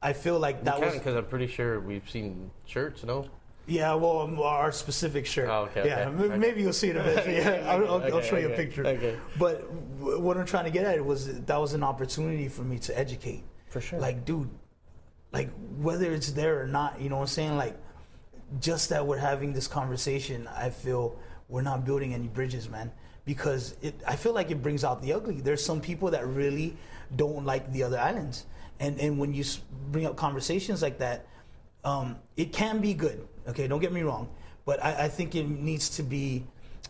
I feel like that was because I'm pretty sure we've seen shirts, no? Yeah, well, our specific shirt. Oh, okay. Yeah, okay. Maybe you'll see it eventually. Yeah, I'll show you a picture. Okay. But what I'm trying to get at was that was an opportunity for me to educate. For sure. Like, dude, like whether it's there or not, you know what I'm saying? Like, just that we're having this conversation, I feel we're not building any bridges, man. Because I feel like it brings out the ugly. There's some people that really don't like the other islands. And when you bring up conversations like that, it can be good. Okay, don't get me wrong, but I think it needs to be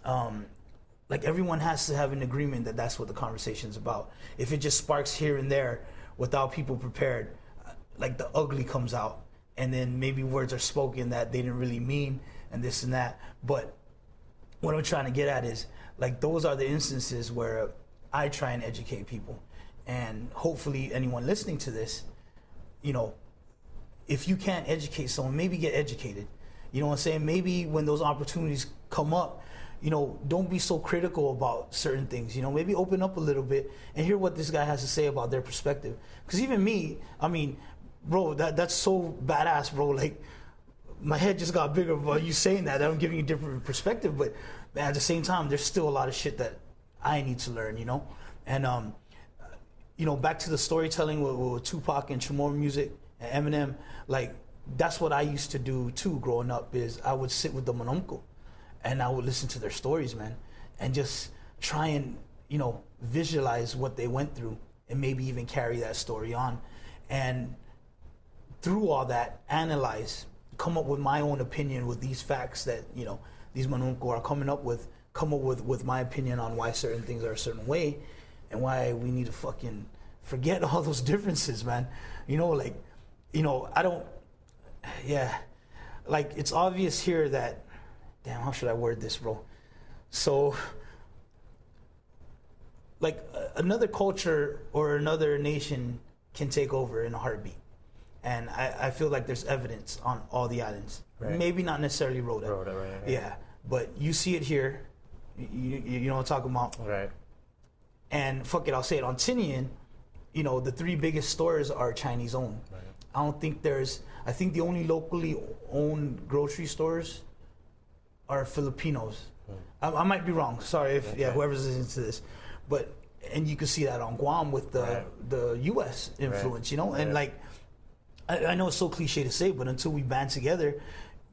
like everyone has to have an agreement that that's what the conversation's about. If it just sparks here and there without people prepared, like the ugly comes out, and then maybe words are spoken that they didn't really mean, and this and that. But what I'm trying to get at is, like, those are the instances where I try and educate people, and hopefully anyone listening to this, you know, if you can't educate someone, maybe get educated. You know what I'm saying? Maybe when those opportunities come up, you know, don't be so critical about certain things. You know, maybe open up a little bit and hear what this guy has to say about their perspective. Because even me, I mean, bro, that's so badass, bro. Like, my head just got bigger by you saying that. I'm giving you a different perspective. But at the same time, there's still a lot of shit that I need to learn, you know? And, you know, back to the storytelling with Tupac and Chamorro music and Eminem, like, that's what I used to do too growing up. Is I would sit with the Monomko and I would listen to their stories, man, and just try and, you know, visualize what they went through and maybe even carry that story on, and through all that analyze, come up with my own opinion with these facts that, you know, these Monomko are come up with my opinion on why certain things are a certain way and why we need to fucking forget all those differences, man. You know, like, you know, like, it's obvious here that, damn, how should I word this, bro? So, like, another culture or another nation can take over in a heartbeat. And I feel like there's evidence on all the islands. Right. Maybe not necessarily Rhoda. Right. Yeah, but you see it here. You know what I'm talking about? Right. And fuck it, I'll say it. On Tinian, you know, the 3 biggest stores are Chinese owned. Right. I think the only locally owned grocery stores are Filipinos. I might be wrong. Sorry if whoever's listening to this, but and you can see that on Guam with the U.S. influence, you know, and like I know it's so cliche to say, but until we band together,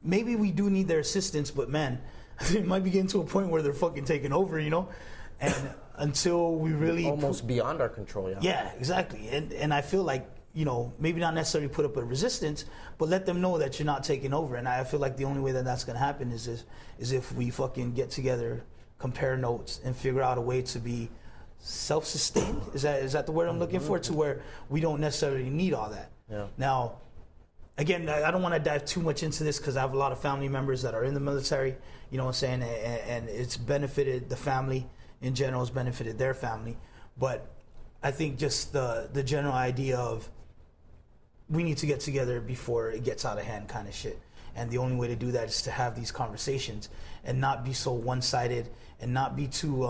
maybe we do need their assistance. But man, it might be getting to a point where they're fucking taking over, you know, and until we really almost beyond our control. Yeah, exactly. And I feel like, you know, maybe not necessarily put up a resistance, but let them know that you're not taking over. And I feel like the only way that that's going to happen is if we fucking get together, compare notes, and figure out a way to be self-sustained. Is that the word I'm looking for? To where we don't necessarily need all that. Yeah. Now, again, I don't want to dive too much into this because I have a lot of family members that are in the military, you know what I'm saying? And it's benefited the family in general, it's benefited their family. But I think just the general idea of we need to get together before it gets out of hand kind of shit. And the only way to do that is to have these conversations and not be so one-sided and not be too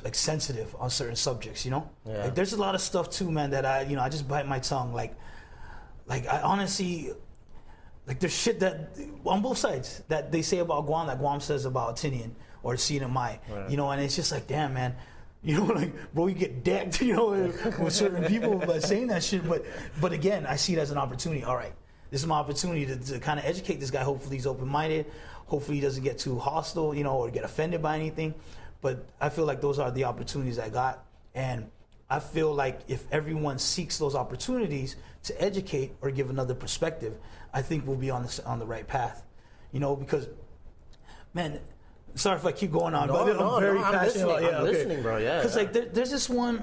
like sensitive on certain subjects, you know? Yeah. Like, there's a lot of stuff too, man, that I just bite my tongue. Like I honestly, like there's shit that on both sides that they say about Guam that Guam says about Tinian or CNMI, right. you know, and it's just like, damn, man. You know, like, bro, you get decked, you know, with certain people by saying that shit. But again, I see it as an opportunity. All right, this is my opportunity to kind of educate this guy. Hopefully he's open-minded. Hopefully he doesn't get too hostile, you know, or get offended by anything. But I feel like those are the opportunities I got. And I feel like if everyone seeks those opportunities to educate or give another perspective, I think we'll be on the right path. You know, because, man, sorry if I keep going on, but I'm very passionate. I'm listening, bro. Yeah. Because like there's this one.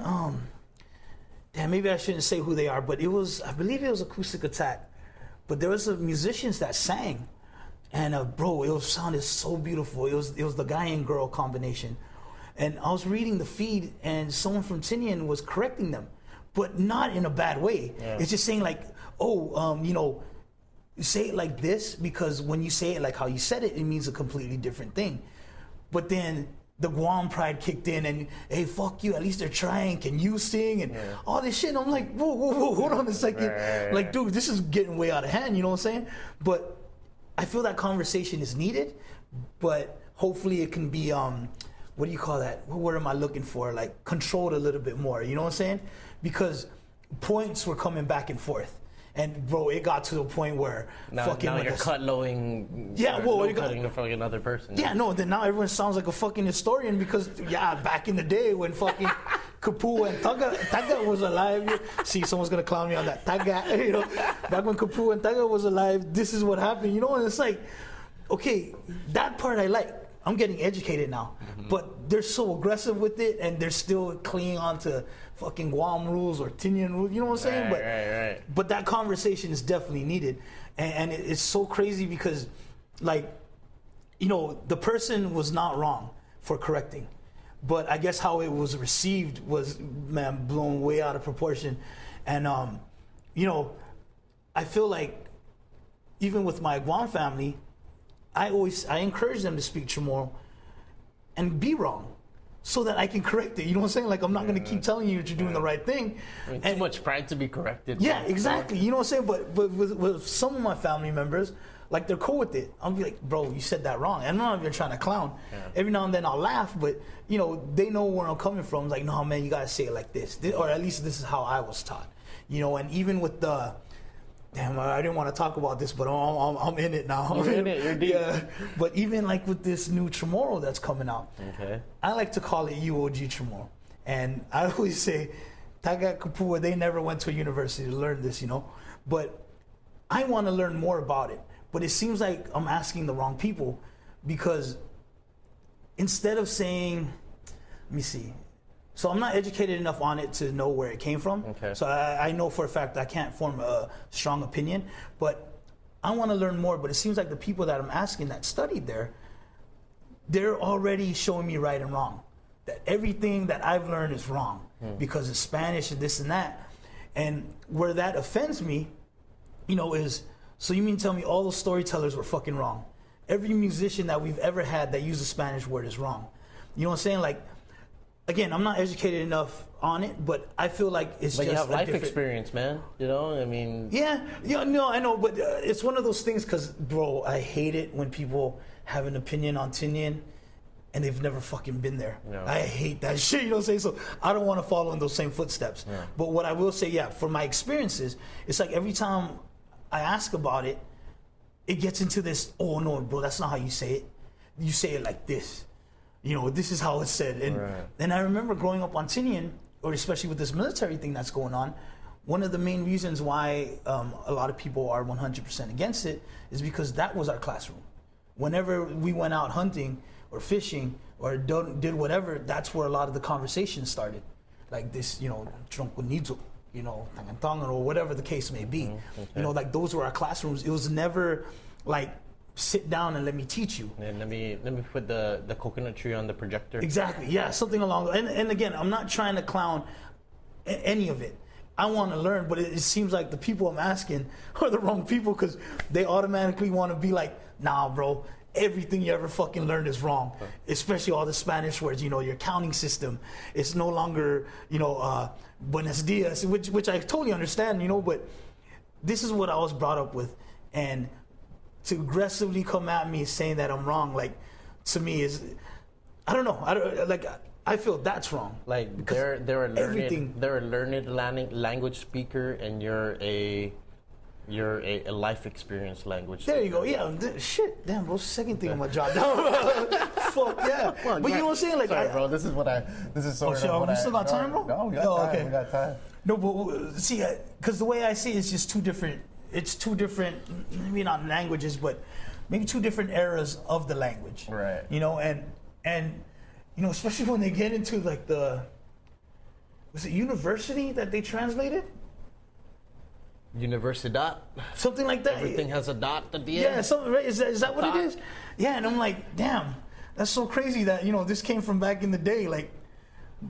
Damn, maybe I shouldn't say who they are, but I believe it was Acoustic Attack. But there was some musicians that sang, and bro, it sounded so beautiful. It was the guy and girl combination, and I was reading the feed, and someone from Tinian was correcting them, but not in a bad way. Yeah. It's just saying like, you know, say it like this because when you say it like how you said it, it means a completely different thing. But then the Guam pride kicked in and, hey, fuck you, at least they're trying, can you sing? And all this shit. And I'm like, whoa, hold on a second. Like, dude, this is getting way out of hand, you know what I'm saying? But I feel that conversation is needed, but hopefully it can be, what do you call that? What word am I looking for? Like, controlled a little bit more, you know what I'm saying? Because points were coming back and forth. And bro, it got to the point where now you're cutting the fucking other person. Yeah, no. Then now everyone sounds like a fucking historian because back in the day when fucking Kapu and Taga was alive. See, someone's gonna clown me on that. Taga, you know, back when Kapu and Taga was alive, this is what happened. You know, and it's like, okay, that part I like. I'm getting educated now, but they're so aggressive with it, and they're still clinging on to fucking Guam rules or Tinian rules. You know what I'm saying? Right. But that conversation is definitely needed, and it's so crazy because, like, you know, the person was not wrong for correcting, but I guess how it was received was, man, blown way out of proportion, and you know, I feel like even with my Guam family, I encourage them to speak Chamorro and be wrong so that I can correct it. You know what I'm saying? Like, I'm not going to keep telling you that you're doing the right thing. I mean, too much pride to be corrected. Yeah, exactly. You know what I'm saying? But with some of my family members, like, they're cool with it. I'll be like, bro, you said that wrong. And I'm not even trying to clown. Yeah. Every now and then I'll laugh, but, you know, they know where I'm coming from. Like, no, man, you got to say it like this. Or at least this is how I was taught. You know, and even with the... Damn, I didn't want to talk about this, but I'm in it now. You're in it. You're deep. Yeah, but even like with this new Chamorro that's coming out, okay, I like to call it UOG Chamorro, and I always say, Taga Kapua, they never went to a university to learn this, you know. But I want to learn more about it. But it seems like I'm asking the wrong people, because instead of saying, let me see. So I'm not educated enough on it to know where it came from. Okay. So I know for a fact I can't form a strong opinion, but I want to learn more. But it seems like the people that I'm asking that studied there, they're already showing me right and wrong. That everything that I've learned is wrong because it's Spanish and this and that. And where that offends me, you know, is, so you mean tell me all those storytellers were fucking wrong? Every musician that we've ever had that used a Spanish word is wrong. You know what I'm saying? Like, again, I'm not educated enough on it, but I feel like it's just. But you have life experience, man. You know, I mean. Yeah, no, I know, but it's one of those things because, bro, I hate it when people have an opinion on Tinian and they've never fucking been there. Yeah. I hate that shit, you know what I'm saying? So I don't want to follow in those same footsteps. Yeah. But what I will say, for my experiences, it's like every time I ask about it, it gets into this, oh no, bro, that's not how you say it. You say it like this. this is how it's said. And I remember growing up on Tinian, or especially with this military thing that's going on, one of the main reasons why a lot of people are 100% against it is because that was our classroom. Whenever we went out hunting or fishing or did whatever, that's where a lot of the conversation started. Like this, tronco tangantangan, or whatever the case may be. Like those were our classrooms. It was never like, sit down and let me teach you. And let me put the coconut tree on the projector. Exactly, yeah, something along. And again, I'm not trying to clown any of it. I want to learn, but it seems like the people I'm asking are the wrong people, because they automatically want to be like, nah, bro, everything you ever fucking learned is wrong. Especially all the Spanish words, your counting system. It's no longer, buenos dias, which I totally understand, but this is what I was brought up with. And to aggressively come at me saying that I'm wrong, like, to me is, I don't know. I feel that's wrong. Like they're a learned language speaker, and you're a life experience language speaker. There you go. Yeah. Shit. Damn, bro. Second thing on my job. Fuck yeah. Well, but you know what I'm saying? Like, sorry, bro. This is sort of what we still got time, bro? No, we got time. Okay. We got time. No, but see, because the way I see it is just two different. It's two different, maybe not languages, but maybe two different eras of the language. Right. And especially when they get into like was it university that they translated? Universidad. Something like that. Everything has a dot at the end. Yeah, something, right? Is that what it is? Yeah, and I'm like, damn, that's so crazy that, this came from back in the day. Like,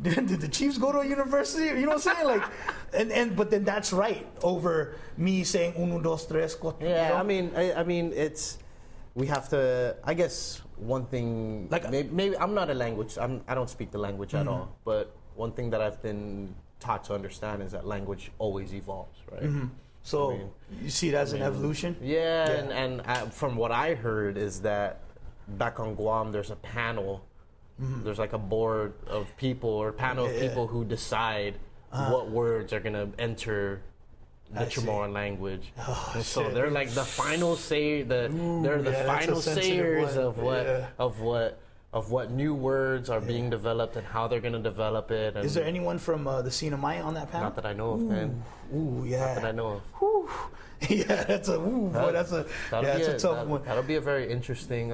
did the Chiefs go to a university? You know what I'm saying? Like, but then that's right over me saying uno, dos, tres, cuatro. Yeah, I mean, we have to. I guess one thing, like maybe I'm not a language. I don't speak the language at all. But one thing that I've been taught to understand is that language always evolves, right? So you see it as an evolution. Yeah, and from what I heard is that back on Guam, there's a panel. There's like a board of people or panel of people who decide what words are gonna enter the Chamorro language. And so they're like the final they're the final sayers of what new words are being developed and how they're gonna develop it. And is there anyone from the Sinamay on that panel? Not that I know of, man. Yeah. Not that I know of. Yeah, that's a tough one. That'll be a very interesting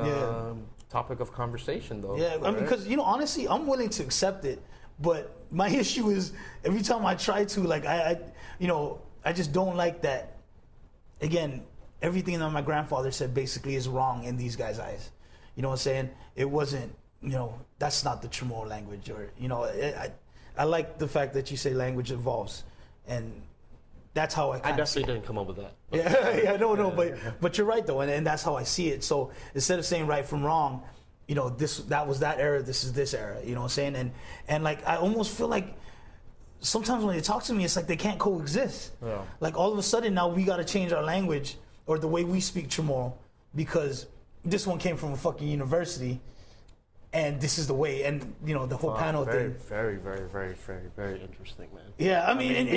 topic of conversation, though. Yeah, right? I mean, because honestly, I'm willing to accept it, but my issue is every time I try to, like, I just don't like that. Again, everything that my grandfather said basically is wrong in these guys' eyes. You know what I'm saying? It wasn't, that's not the Chamorro language, or I like the fact that you say language evolves, and that's how I definitely didn't come up with that. But you're right though, and that's how I see it. So instead of saying right from wrong, that was that era, this is this era. You know what I'm saying? And like I almost feel like sometimes when they talk to me, it's like they can't coexist. Yeah. Like all of a sudden now we got to change our language or the way we speak Chamorro because this one came from a fucking university. And this is the way, and the whole panel thing. Very, very, very, very, very interesting, man. Yeah, I mean,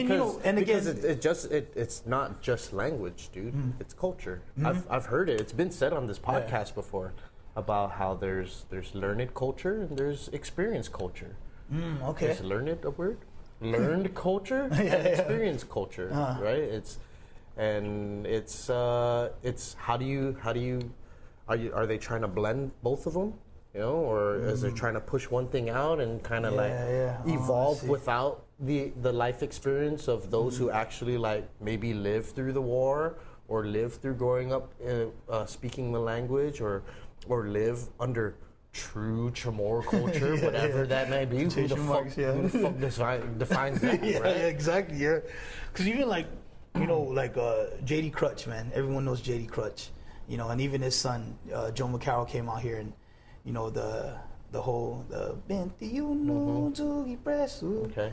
because it's not just language, dude. It's culture. I've heard it. It's been said on this podcast before about how there's learned culture and there's experience culture. Okay. Is learned a word? Learned culture and experience culture, right? It's how do you are they trying to blend both of them? Or is they trying to push one thing out and kind of evolve without the life experience of those who actually like maybe lived through the war or lived through growing up speaking the language or live under true Chamorro culture, whatever that may be. Who the fuck defines that? Right? Exactly. Yeah, because even like JD Crutch, man. Everyone knows JD Crutch. And even his son Joe McCarroll came out here and. The whole 21 Zugi Presu. Okay.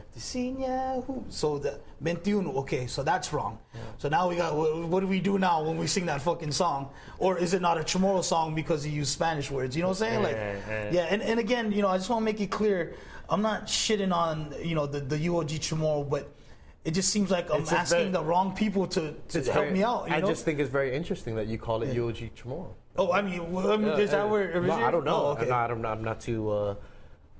So the 21. Okay, so that's wrong. Yeah. So now we got. What do we do now when we sing that fucking song? Or is it not a Chamorro song because he used Spanish words? You know what I'm saying? And again, I just want to make it clear. I'm not shitting on the UOG Chamorro, but it just seems like I'm asking the wrong people to help me out. I just think it's very interesting that you call it UOG Chamorro. Oh, I mean, is that where it No, I don't know. Oh, okay.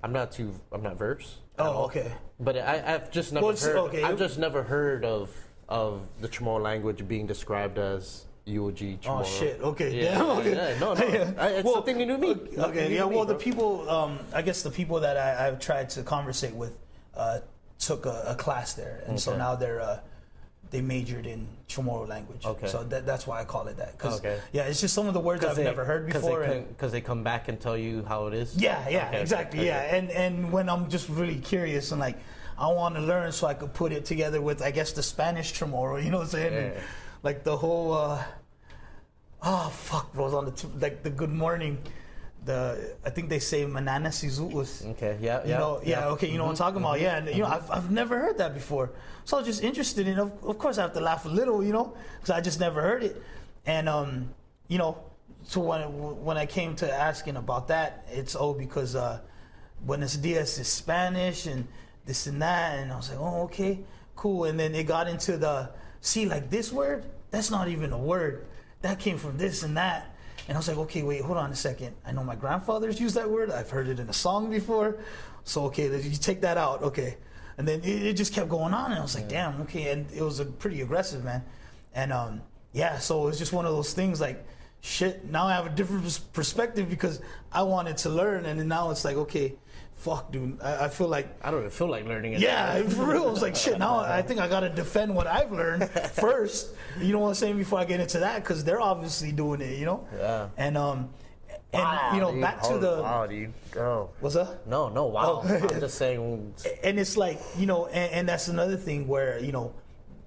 I'm not versed. Oh, okay. But I've just never heard. Okay. I've just never heard of the Chamorro language being described as UOG Chamorro. Oh shit. Okay. Yeah. Damn, okay. Yeah, no. It's something new to me. Okay. Yeah. Well, the people. I guess the people that I've tried to conversate with took a class there, and so now they majored in Chamorro language. Okay. So that's why I call it that. Yeah, it's just some of the words I've never heard before. Because they come back and tell you how it is. Yeah. Okay, Exactly. okay. Yeah. And when I'm just really curious and like I want to learn, so I could put it together with I guess the Spanish Chamorro. You know what I'm saying? Yeah. And, like the whole. Oh fuck, bro! It was on the Good Morning. I think they say manana sizuus. Okay. Yeah. Okay, you know what I'm talking about. Yeah, and you know I've never heard that before, so I was just interested in. Of course, I have to laugh a little, you know, because I just never heard it, and you know, so when I came to asking about that, it's because Buenos Dias is Spanish and this and that, and I was like, oh, okay, cool, and then it got into like this word, that's not even a word, that came from this and that. And I was like, okay, wait, hold on a second. I know my grandfather's used that word. I've heard it in a song before. So, okay, you take that out. Okay. And then it just kept going on. And I was like, damn, okay. And it was pretty aggressive, man. And, so it was just one of those things like, shit, now I have a different perspective because I wanted to learn. And then now it's like, okay, fuck, dude. I feel like... I don't even feel like learning it. Yeah, for real. It's like, shit, now I think I got to defend what I've learned first. You know what I'm saying? Before I get into that, because they're obviously doing it, you know? Yeah. And you know, dude, back to the... Wow, dude. Oh. What's that? No, wow. Oh. I'm just saying... And it's like, you know, and that's another thing where, you know,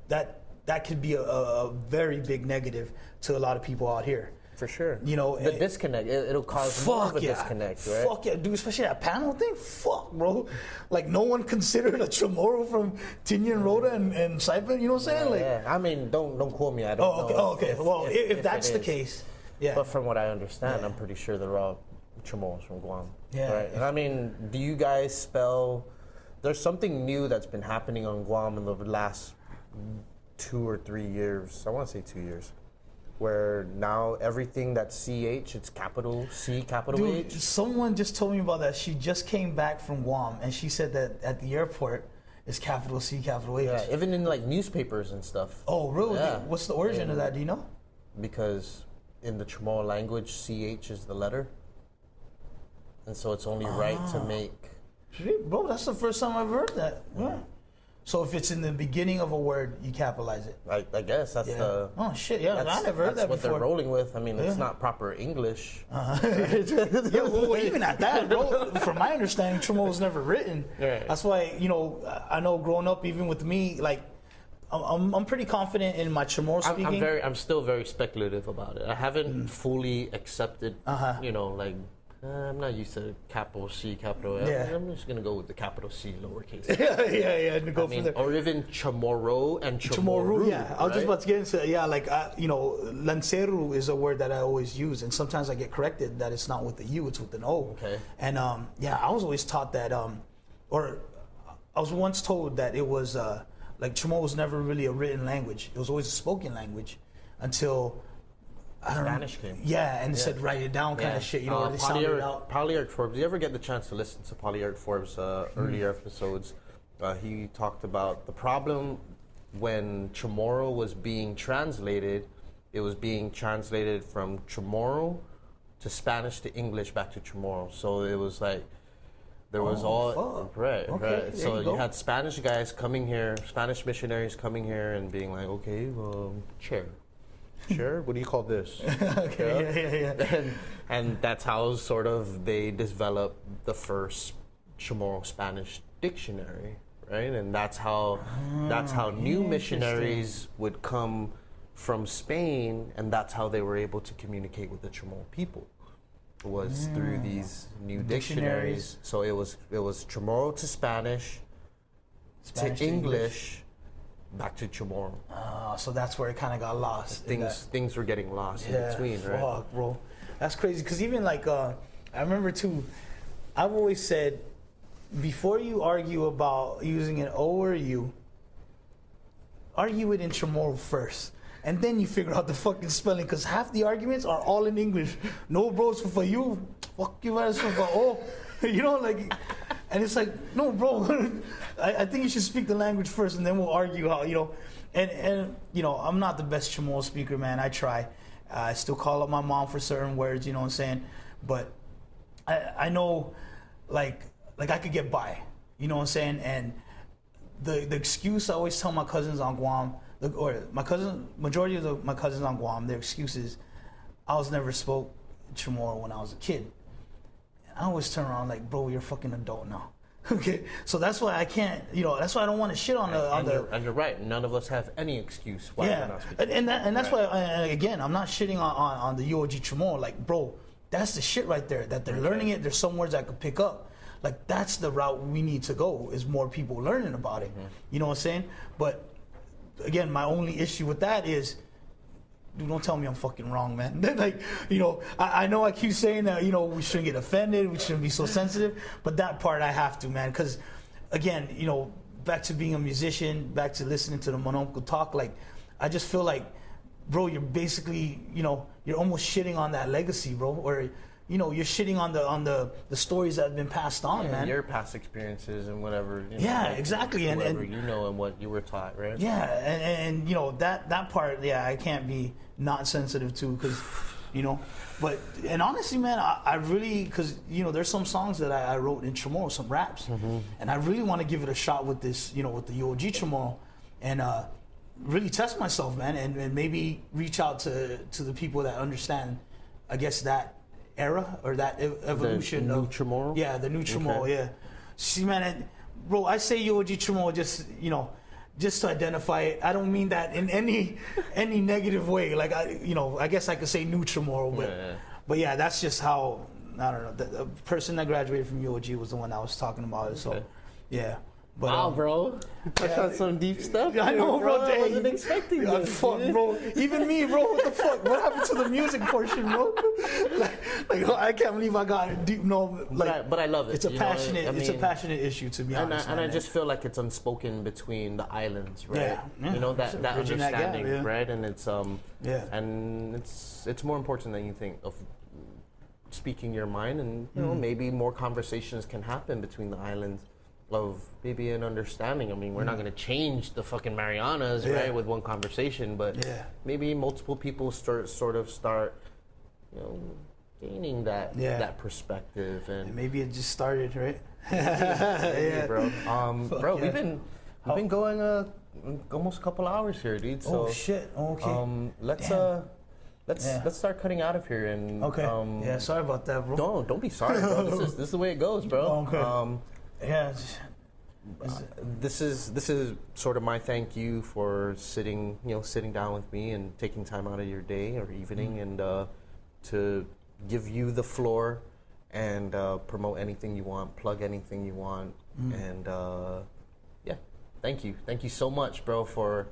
that could be a very big negative to a lot of people out here. For sure. You know, the disconnect, it'll cause more of a disconnect, right? Fuck yeah, dude, especially that panel thing. Fuck, bro. Like, no one considered a Chamorro from Tinian Rhoda and Saipan, you know what I'm saying? Like, yeah. I mean, don't quote me, I don't know. Okay. Well, if that's the case, yeah. But from what I understand, I'm pretty sure they're all Chamorros from Guam. Yeah. Right? And I mean, do you guys spell... There's something new that's been happening on Guam in the last 2 or 3 years. I want to say 2 years. Where now everything that's CH, it's capital C, capital Dude, H. Someone just told me about that. She just came back from Guam, and she said that at the airport, it's capital C, capital H. Yeah, even in like newspapers and stuff. Oh, really? Yeah. What's the origin of that? Do you know? Because in the Chamorro language, CH is the letter. And so it's only right to make... Shit, bro, that's the first time I've heard that. Yeah. So if it's in the beginning of a word, you capitalize it. I guess that's the... Oh, shit, yeah, I never heard that before. That's what they're rolling with. I mean, it's not proper English. Yeah, well, even at that, bro, from my understanding, Chamorro was never written. Right. That's why, you know, I know growing up, even with me, like, I'm pretty confident in my Chamorro speaking. I'm still very speculative about it. I haven't fully accepted, you know, like... I'm not used to capital C, capital L. Yeah. I'm just going to go with the capital C, lowercase. yeah, and go from there. Or even Chamorro and Chamorro. Yeah. I was just about to get into it. Yeah, like, you know, lanceru is a word that I always use, and sometimes I get corrected that it's not with the U, it's with an O. Okay. And, yeah, I was always taught that, or I was once told that it was, like, Chamorro was never really a written language. It was always a spoken language until... Spanish came. Yeah, and it said write it down kind of shit, you know, where they sound it out. Polyarch Forbes, you ever get the chance to listen to Polyarch Forbes' earlier episodes, he talked about the problem when Chamorro was being translated, it was being translated from Chamorro to Spanish to English back to Chamorro. So it was like, there was right. So you had Spanish guys coming here, Spanish missionaries coming here and being like, okay, well, chair. Sure. What do you call this? Okay. Yeah. And that's how sort of they developed the first Chamorro Spanish dictionary, right? And that's how new missionaries would come from Spain, and that's how they were able to communicate with the Chamorro people. Was through these new dictionaries. So it was Chamorro to Spanish to English. Back to Chamorro. So that's where it kind of got lost. Things were getting lost in between, right? Fuck, bro. That's crazy. Because even like, I remember too, I've always said, before you argue about using an O or a U, argue it in Chamorro first. and then you figure out the fucking spelling, because half the arguments are all in English. No, bro, so for you, fuck you, ass for oh, you know, like, and it's like, no, bro, I think you should speak the language first, and then we'll argue how, you know, and you know, I'm not the best Chamorro speaker, man. I try. I still call up my mom for certain words, you know what I'm saying, but I know, like I could get by, you know what I'm saying, and the excuse I always tell my cousins on Guam, majority of my cousins on Guam, their excuse is, I was never spoke Chamorro when I was a kid. And I always turn around like, bro, you're a fucking adult now. Okay, so that's why I can't, you know, that's why I don't want to shit on and you're right. None of us have any excuse why we're not speaking. And that's why, again, I'm not shitting on the UOG Chamorro. Like, bro, that's the shit right there. That they're learning it. There's some words I could pick up. Like, that's the route we need to go. Is more people learning about it. Mm-hmm. You know what I'm saying? But again, my only issue with that is, dude, don't tell me I'm fucking wrong, man. Like, you know, I know I keep saying that, you know, we shouldn't get offended, we shouldn't be so sensitive, but that part I have to, man, because, again, you know, back to being a musician, back to listening to the Mononco talk, like, I just feel like, bro, you're basically, you know, you're almost shitting on that legacy, bro, or, you know, you're shitting on the stories that have been passed on, man. Your past experiences and whatever. You know, yeah, exactly. And you know and what you were taught, right? Yeah, and you know, that part, yeah, I can't be not sensitive to, because, you know, but, and honestly, man, I really, because, you know, there's some songs that I wrote in Chamorro, some raps, and I really want to give it a shot with this, you know, with the UOG Chamorro, and really test myself, man, and maybe reach out to the people that understand, I guess, that era or that evolution of new Chamorro. Yeah, the new Chamorro. Yeah. See, man, bro, I say UOG Chamorro just, you know, just to identify it. I don't mean that in any negative way. Like, I guess I could say new Chamorro, but yeah, that's just how, I don't know. The person that graduated from UOG was the one I was talking about. Okay. So, yeah. But, wow, bro. You touched on some deep stuff. I know, bro. I wasn't expecting this. Fuck, bro. Even me, bro. What the fuck? What happened to the music portion, bro? like I can't believe I got deep. No, like, but I love it. It's a passionate. It's a passionate issue, to be honest. And I just feel like it's unspoken between the islands, right? Yeah. You know, that understanding, that gap, right? And it's and it's more important than you think of speaking your mind, and you know, maybe more conversations can happen between the islands. Of maybe an understanding. I mean, we're not going to change the fucking Marianas, right, with one conversation, but maybe multiple people start, you know, gaining that perspective, and maybe it just started, right? maybe, bro. Bro, we've been going almost a couple hours here, dude. So, oh shit. Okay. Let's start cutting out of here, and yeah, sorry about that, bro. No, don't be sorry, bro. This is the way it goes, bro. Okay. Yeah. This is sort of my thank you for sitting down with me and taking time out of your day or evening and to give you the floor and promote anything you want, plug anything you want, and thank you so much, bro, for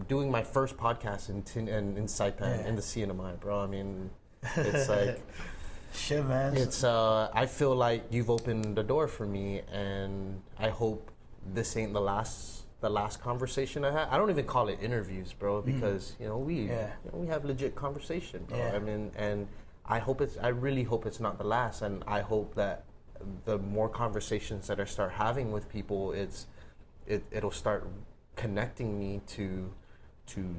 doing my first podcast in Saipan in the CNMI, bro. I mean, it's like. Shit, man. It's I feel like you've opened the door for me, and I hope this ain't the last conversation I had. I don't even call it interviews, bro, because you know we have legit conversation, bro. Yeah. I mean, and I really hope it's not the last, and I hope that the more conversations that I start having with people, it'll start connecting me to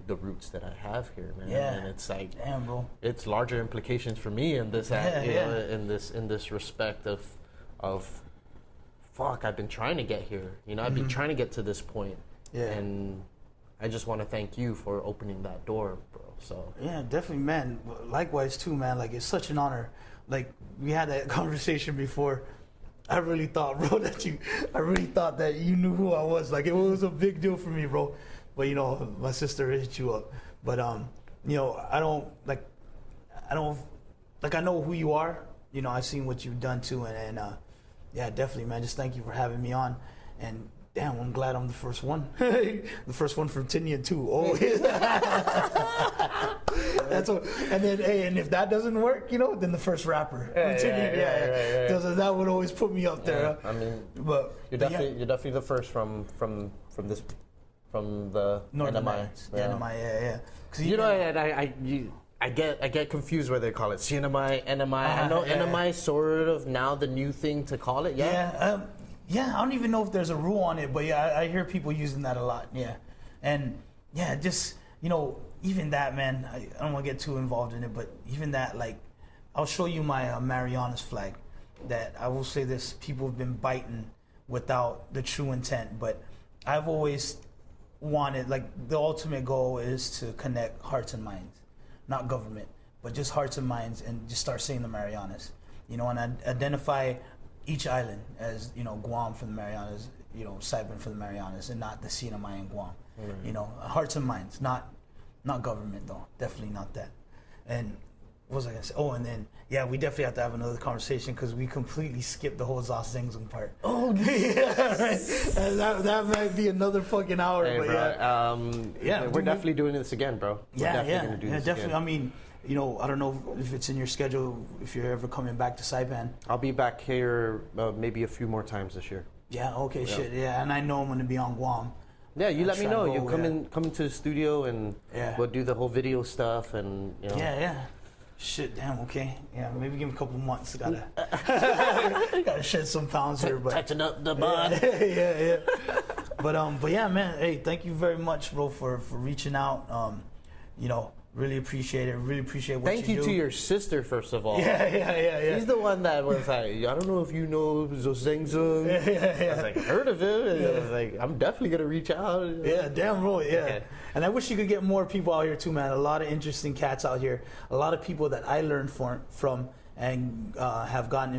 the roots that I have here, man. Yeah. And it's like, damn, bro. It's larger implications for me in this, in this respect of fuck. I've been trying to get here. You know, I've been trying to get to this point. Yeah. And I just want to thank you for opening that door, bro. So yeah, definitely, man. Likewise, too, man. Like, it's such an honor. Like, we had that conversation before. I really thought, bro, that you knew who I was. Like, it was a big deal for me, bro. But, you know, my sister hit you up. But, you know, I know who you are. You know, I've seen what you've done too. And yeah, definitely, man. Just thank you for having me on. And damn, I'm glad I'm the first one. The first one from Tinian too. Oh, that's what. And then, hey, and if that doesn't work, you know, then the first rapper from Tinian. Yeah. That would always put me up there. I mean, but you're definitely the first from this from the Northern NMI. Lights. The NMI, yeah. You know, I get confused whether they call it CNMI, NMI. I know NMI is sort of now the new thing to call it. Yeah. I don't even know if there's a rule on it, but yeah, I hear people using that a lot. Yeah, and yeah, just even that, man. I don't want to get too involved in it, but even that, like, I'll show you my Mariana's flag. That I will say this: people have been biting without the true intent, but I've always wanted, like, the ultimate goal is to connect hearts and minds, not government, but just hearts and minds, and just start saying the Marianas, and identify each island as, Guam for the Marianas, Saipan for the Marianas, and not the CNMI in Guam. Right. Hearts and minds, not government though, definitely not that. And what was I gonna say? Oh, and then we definitely have to have another conversation because we completely skipped the whole Zonzengzung part. Oh yeah, right. That might be another fucking hour. Hey, but we're definitely doing this again, bro. We're definitely gonna do this definitely. Again. I mean, I don't know if it's in your schedule if you're ever coming back to Saipan. I'll be back here maybe a few more times this year. Yeah. Okay. Yeah. Shit. Yeah. And I know I'm gonna be on Guam. Yeah, you let me know. You come into the studio and we'll do the whole video stuff and Yeah. Shit, damn, okay. Yeah, maybe give me a couple months. Gotta shed some pounds here, but tighten up the bud. Yeah. But yeah, man. Hey, thank you very much, bro, for reaching out. Really appreciate it. Really appreciate what Thank you to your sister, first of all. Yeah. He's the one that was like, I don't know if you know Zonzengzung. Yeah. I was like, heard of him. And I was like, I'm definitely gonna reach out. Yeah, damn, bro. Yeah. Okay. And I wish you could get more people out here too, man. A lot of interesting cats out here. A lot of people that I learned from and have gotten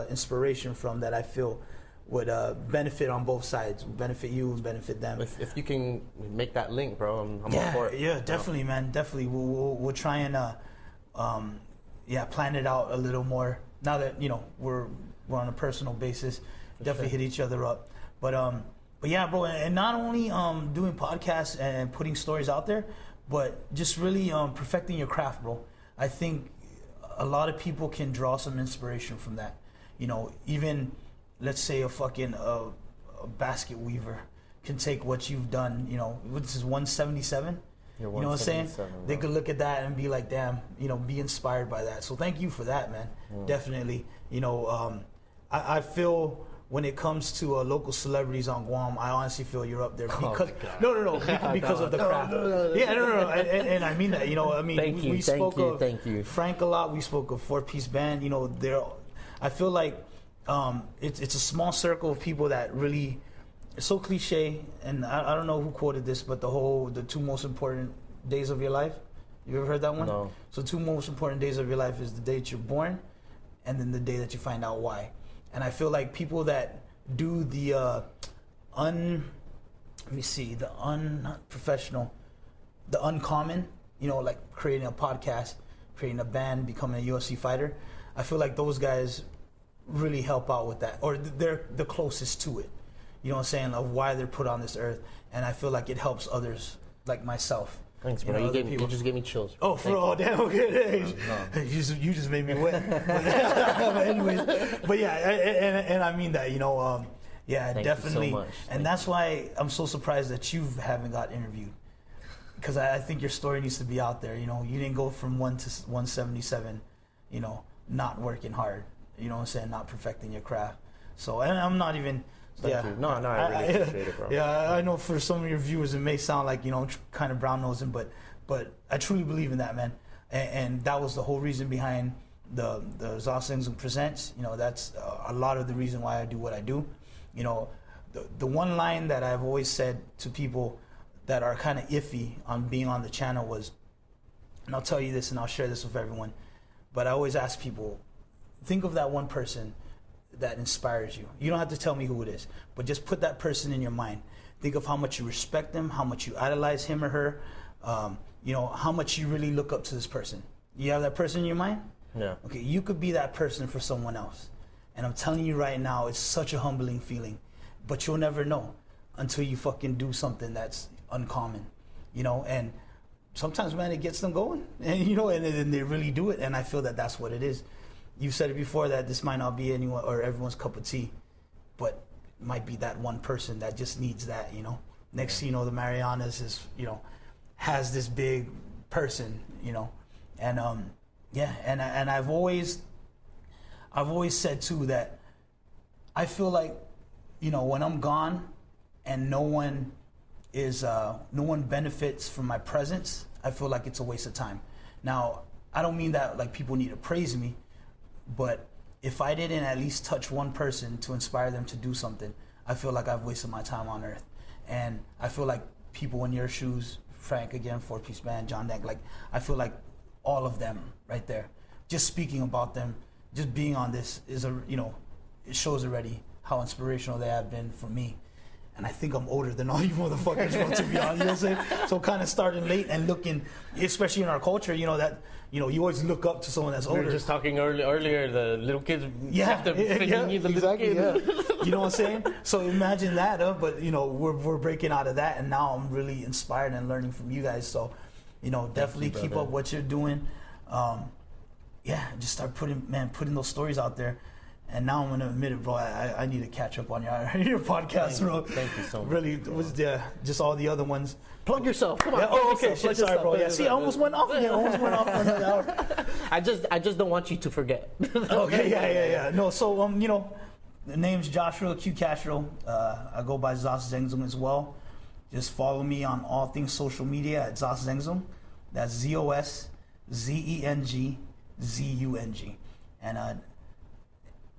inspiration from that I feel would benefit on both sides. Benefit you and benefit them. If you can make that link, bro, I'm all for it. Yeah, definitely, man. Definitely. We'll try and plan it out a little more. Now that we're on a personal basis, definitely hit each other up. But yeah, bro, and not only doing podcasts and putting stories out there, but just really perfecting your craft, bro. I think a lot of people can draw some inspiration from that. Even let's say a basket weaver can take what you've done. This is 177. You know what I'm saying? Bro. They could look at that and be like, damn, be inspired by that. So thank you for that, man. Definitely. I feel when it comes to local celebrities on Guam, I honestly feel you're up there because because of the craft. No. And I mean that. We spoke of Frank a lot. We spoke of 4-Piece Band. I feel like it's a small circle of people that really. It's so cliche, and I don't know who quoted this, but the 2 most important days of your life. You ever heard that one? No. So 2 most important days of your life is the day that you're born, and then the day that you find out why. And I feel like people that do the unprofessional, the uncommon, like creating a podcast, creating a band, becoming a UFC fighter. I feel like those guys really help out with that, or they're the closest to it. You know what I'm saying? Of why they're put on this earth, and I feel like it helps others like myself. Thanks, bro. You just gave me chills. Oh, damn, okay. No. You just made me wet. But anyways, but yeah, and I mean that. Thank definitely. You so much. And that's why I'm so surprised that you haven't got interviewed, because I think your story needs to be out there. You didn't go from 1 to 177. Not working hard. You know what I'm saying? Not perfecting your craft. So, and I'm not even. Thank you. No, I really appreciate it, bro. Yeah, I know for some of your viewers it may sound like, kind of brown-nosing, but I truly believe in that, man. And that was the whole reason behind the Zonzengzung Presents. That's a lot of the reason why I do what I do. The one line that I've always said to people that are kind of iffy on being on the channel was, and I'll tell you this and I'll share this with everyone, but I always ask people, think of that one person that inspires you. You don't have to tell me who it is, but just put that person in your mind. Think of how much you respect them, how much you idolize him or her, how much you really look up to this person. You have that person in your mind? Yeah. Okay, you could be that person for someone else. And I'm telling you right now, it's such a humbling feeling, but you'll never know until you fucking do something that's uncommon, and sometimes, man, it gets them going, and and they really do it, and I feel that that's what it is. You've said it before that this might not be anyone or everyone's cup of tea, but it might be that one person that just needs that, Next thing you know, the Marianas is, you know, has this big person, you know, and and I've always said too that I feel like, you know, when I'm gone and no one benefits from my presence, I feel like it's a waste of time. Now, I don't mean that like people need to praise me, but if I didn't at least touch one person to inspire them to do something, I feel like I've wasted my time on earth. And I feel like people in your shoes, Frank again, 4-Piece Band, John Dank, like I feel like all of them right there. Just speaking about them, just being on this is it shows already how inspirational they have been for me. And I think I'm older than all you motherfuckers, bro, to be honest. You know what I'm saying? So kind of starting late and looking, especially in our culture, you know, that, you know, you always look up to someone that's older. We were just talking earlier, the little kids have to figure you the exactly, little kid. Yeah. You know what I'm saying? So imagine that, but, you know, we're breaking out of that, and now I'm really inspired and learning from you guys. So, you know, definitely keep up what you're doing. Just start putting those stories out there. And now I'm gonna admit it, bro. I need to catch up on your podcast, bro. Thank you so much. Really, just all the other ones. Plug yourself. Come on. Yeah, plug okay. yourself, Shit, sorry, bro. Yeah, plug see, I almost went off again. For another hour. I just don't want you to forget. Okay, yeah. No, so you know, the name's Joshua Q Castro. I go by Zonzengzung as well. Just follow me on all things social media at Zonzengzung. That's ZOSZENGZUNG.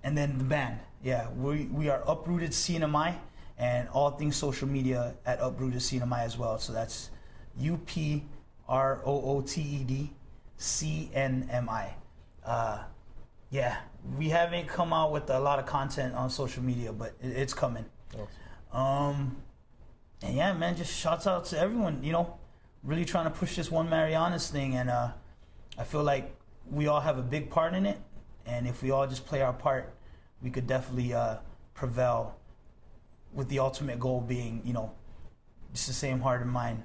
And then the band, we are Uprooted CNMI, and all things social media at Uprooted CNMI as well. So that's UPROOTED CNMI. We haven't come out with a lot of content on social media, but it's coming. Awesome. And yeah, man, just shouts out to everyone. You know, really trying to push this One Marianas thing, and I feel like we all have a big part in it. And if we all just play our part, we could definitely prevail, with the ultimate goal being, you know, just the same heart and mind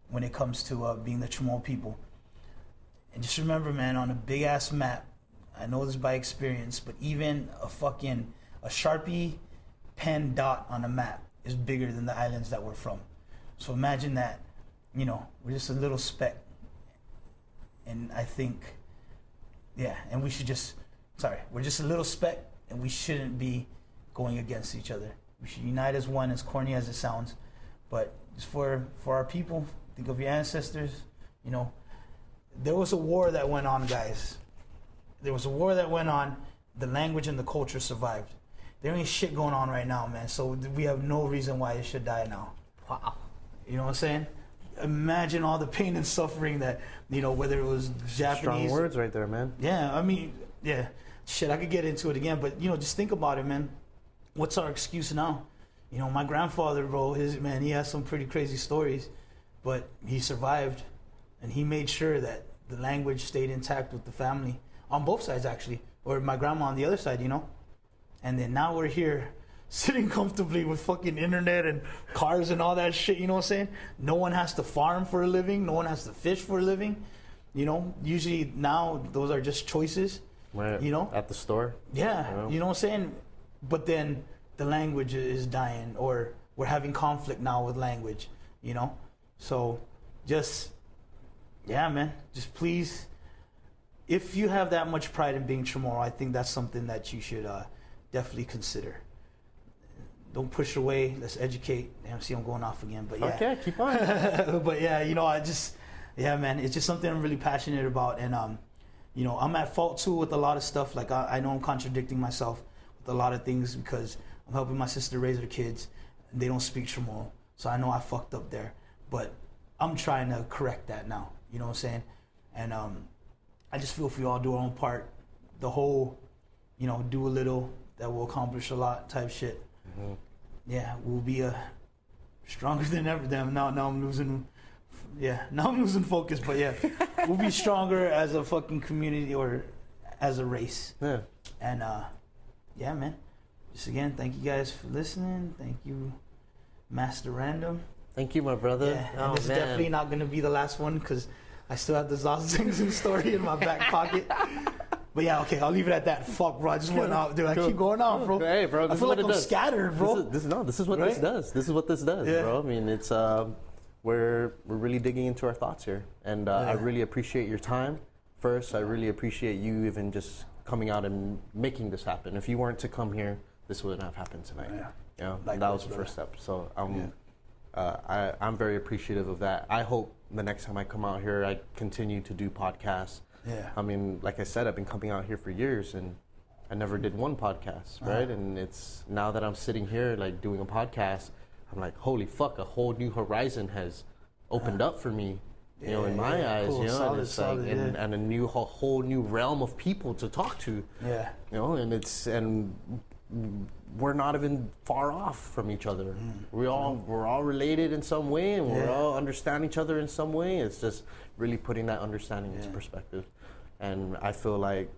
when it comes to being the Chamorro people. And just remember, man, on a big-ass map, I know this by experience, but even a Sharpie pen dot on a map is bigger than the islands that we're from. So imagine that, you know, we're just a little speck. And I think, and we should just... we're just a little speck, and we shouldn't be going against each other. We should unite as one, as corny as it sounds. But just for our people, think of your ancestors. You know, there was a war that went on, guys. There was a war that went on. The language and the culture survived. There ain't shit going on right now, man. So we have no reason why it should die now. Wow. You know what I'm saying? Imagine all the pain and suffering that, you know, whether it was Japanese. Strong words right there, man. Yeah, I mean, yeah. Shit, I could get into it again, but, you know, just think about it, man. What's our excuse now? You know, my grandfather, bro, he has some pretty crazy stories, but he survived, and he made sure that the language stayed intact with the family, on both sides, actually, or my grandma on the other side, you know? And then now we're here, sitting comfortably with fucking internet and cars and all that shit, you know what I'm saying? No one has to farm for a living. No one has to fish for a living. You know, usually now those are just choices. Right. You know, at the store. Yeah, you know what I'm saying. But then the language is dying, or we're having conflict now with language. You know, so just man, just please, if you have that much pride in being Chamorro, I think that's something that you should definitely consider. Don't push away. Let's educate. Damn, see, I'm going off again, but yeah. Okay, keep on. But yeah, you know, man, it's just something I'm really passionate about, and you know, I'm at fault too with a lot of stuff. Like I know I'm contradicting myself with a lot of things because I'm helping my sister raise her kids. And they don't speak Chamorro, so I know I fucked up there. But I'm trying to correct that now. You know what I'm saying? And I just feel if we all do our own part, the whole, you know, do a little that will accomplish a lot type shit. Mm-hmm. Yeah, we'll be stronger than ever. Damn, now I'm losing. Yeah, now I'm losing focus, but yeah, we'll be stronger as a fucking community or as a race. Yeah. And yeah, man. Just again, thank you guys for listening. Thank you, Master Random. Thank you, my brother. Yeah, and this is definitely not going to be the last one because I still have the Zonzengzung story in my back pocket. But yeah, okay, I'll leave it at that. Fuck, bro. I just went out, dude. I keep going out, bro. Hey, bro. I feel like I'm scattered, bro. This is what this does. This is what this does, bro. I mean, it's we're really digging into our thoughts here, and I really appreciate your time. First, I really appreciate you even just coming out and making this happen. If you weren't to come here, this wouldn't have happened tonight. You know, that was the first step. So I'm very appreciative of that. I hope the next time I come out here, I continue to do podcasts. Yeah. I mean, like I said, I've been coming out here for years, and I never did one podcast, right? And it's now that I'm sitting here, like, doing a podcast, I'm like, holy fuck, a whole new horizon has opened up for me, you know, in my eyes, cool. You know, solid, and it's like, and a whole new realm of people to talk to, you know, and we're not even far off from each other. We're all related in some way, and we all understand each other in some way. It's just really putting that understanding into perspective. And I feel like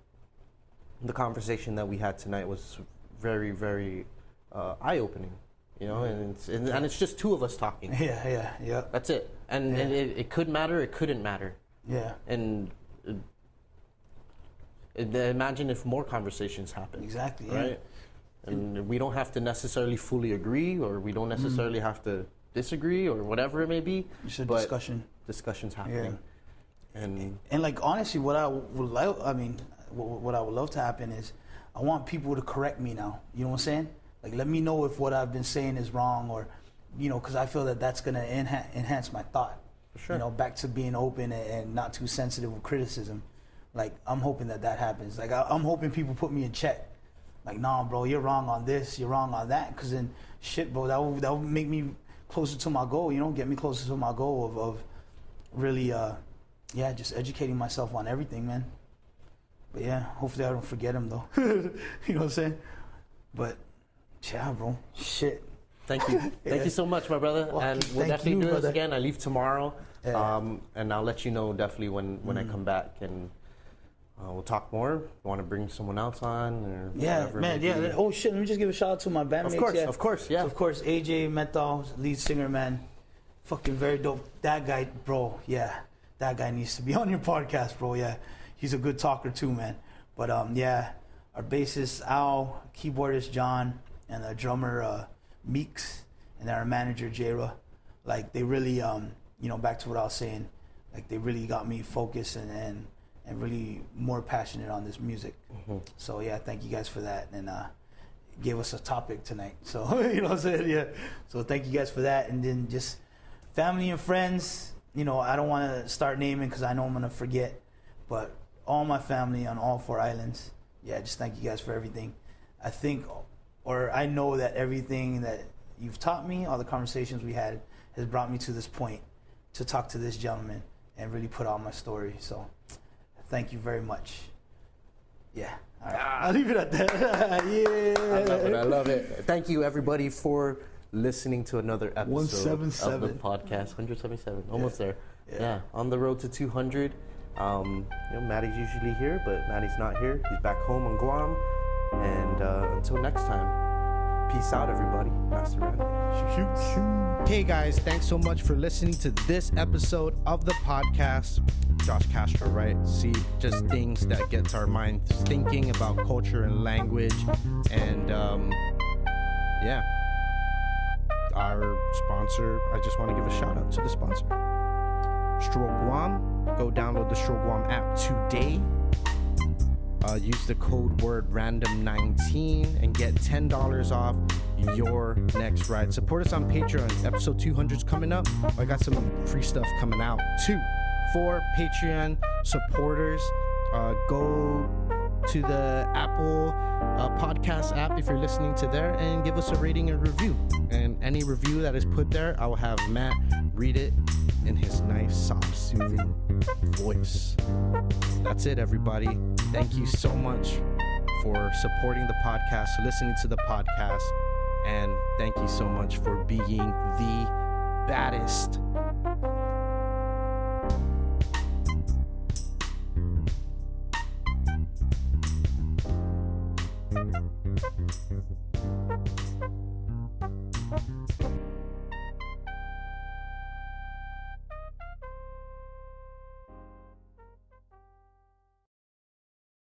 the conversation that we had tonight was very, very eye-opening. You know, and it's just two of us talking. Yeah. That's it. And it could matter, it couldn't matter. Yeah. And imagine if more conversations happen. Exactly. Right. And we don't have to necessarily fully agree, or we don't necessarily have to disagree, or whatever it may be. Just discussions happening. And like, honestly, what I would like, I mean, what I would love to happen is, I want people to correct me now. You know what I'm saying? Like, let me know if what I've been saying is wrong, or, you know, because I feel that that's going to enhance my thought. For sure. You know, back to being open and not too sensitive with criticism. Like, I'm hoping that happens. Like, I'm hoping people put me in check. Like, nah, bro, you're wrong on this, you're wrong on that. Because then, shit, bro, that will make me closer to my goal, you know, get me closer to my goal of really, just educating myself on everything, man. But yeah, hopefully I don't forget him, though. You know what I'm saying? But, yeah, bro, shit. Thank you. Thank you so much, my brother. Well, and we'll definitely do this again. I leave tomorrow. And I'll let you know definitely when I come back, and we'll talk more. Want to bring someone else on? Or whatever, man. Yeah. Oh shit! Let me just give a shout out to my bandmates. Of course. Yeah. So, of course, AJ Menthol, lead singer, man. Fucking very dope. That guy, bro. Yeah, that guy needs to be on your podcast, bro. Yeah, he's a good talker too, man. But our bassist Al, keyboardist John, and the drummer Meeks, and then our manager Jera. Like, they really, back to what I was saying. Like, they really got me focused and really more passionate on this music. So yeah, thank you guys for that, and gave us a topic tonight. So you know what I'm saying? Yeah. So thank you guys for that, and then just family and friends. You know, I don't want to start naming because I know I'm gonna forget, but all my family on all 4 islands. Yeah, just thank you guys for everything. I know that everything that you've taught me, all the conversations we had, has brought me to this point to talk to this gentleman and really put out my story. So thank you very much. Yeah. All right. I'll leave it at that. Yeah. I love it. Thank you, everybody, for listening to another episode of the podcast. 177. Almost there. Yeah. On the road to 200. Maddie's usually here, but Maddie's not here. He's back home on Guam. And until next time, peace out, everybody. Master Random. Hey guys, thanks so much for listening to this episode of the podcast. Josh Castro, right? See, just things that gets our minds thinking about culture and language. And our sponsor, I just want to give a shout out to the sponsor, Stro Guam. Go download the Stro Guam app today. Use the code word random19 and get $10 off your next ride. Support us on Patreon. Episode 200 is coming up. I got some free stuff coming out too. For Patreon supporters, go to the Apple podcast app if you're listening to there, and give us a rating and review. And any review that is put there, I will have Matt read it in his nice, soft, soothing voice. That's it, everybody. Thank you so much for supporting the podcast, listening to the podcast, and thank you so much for being the baddest.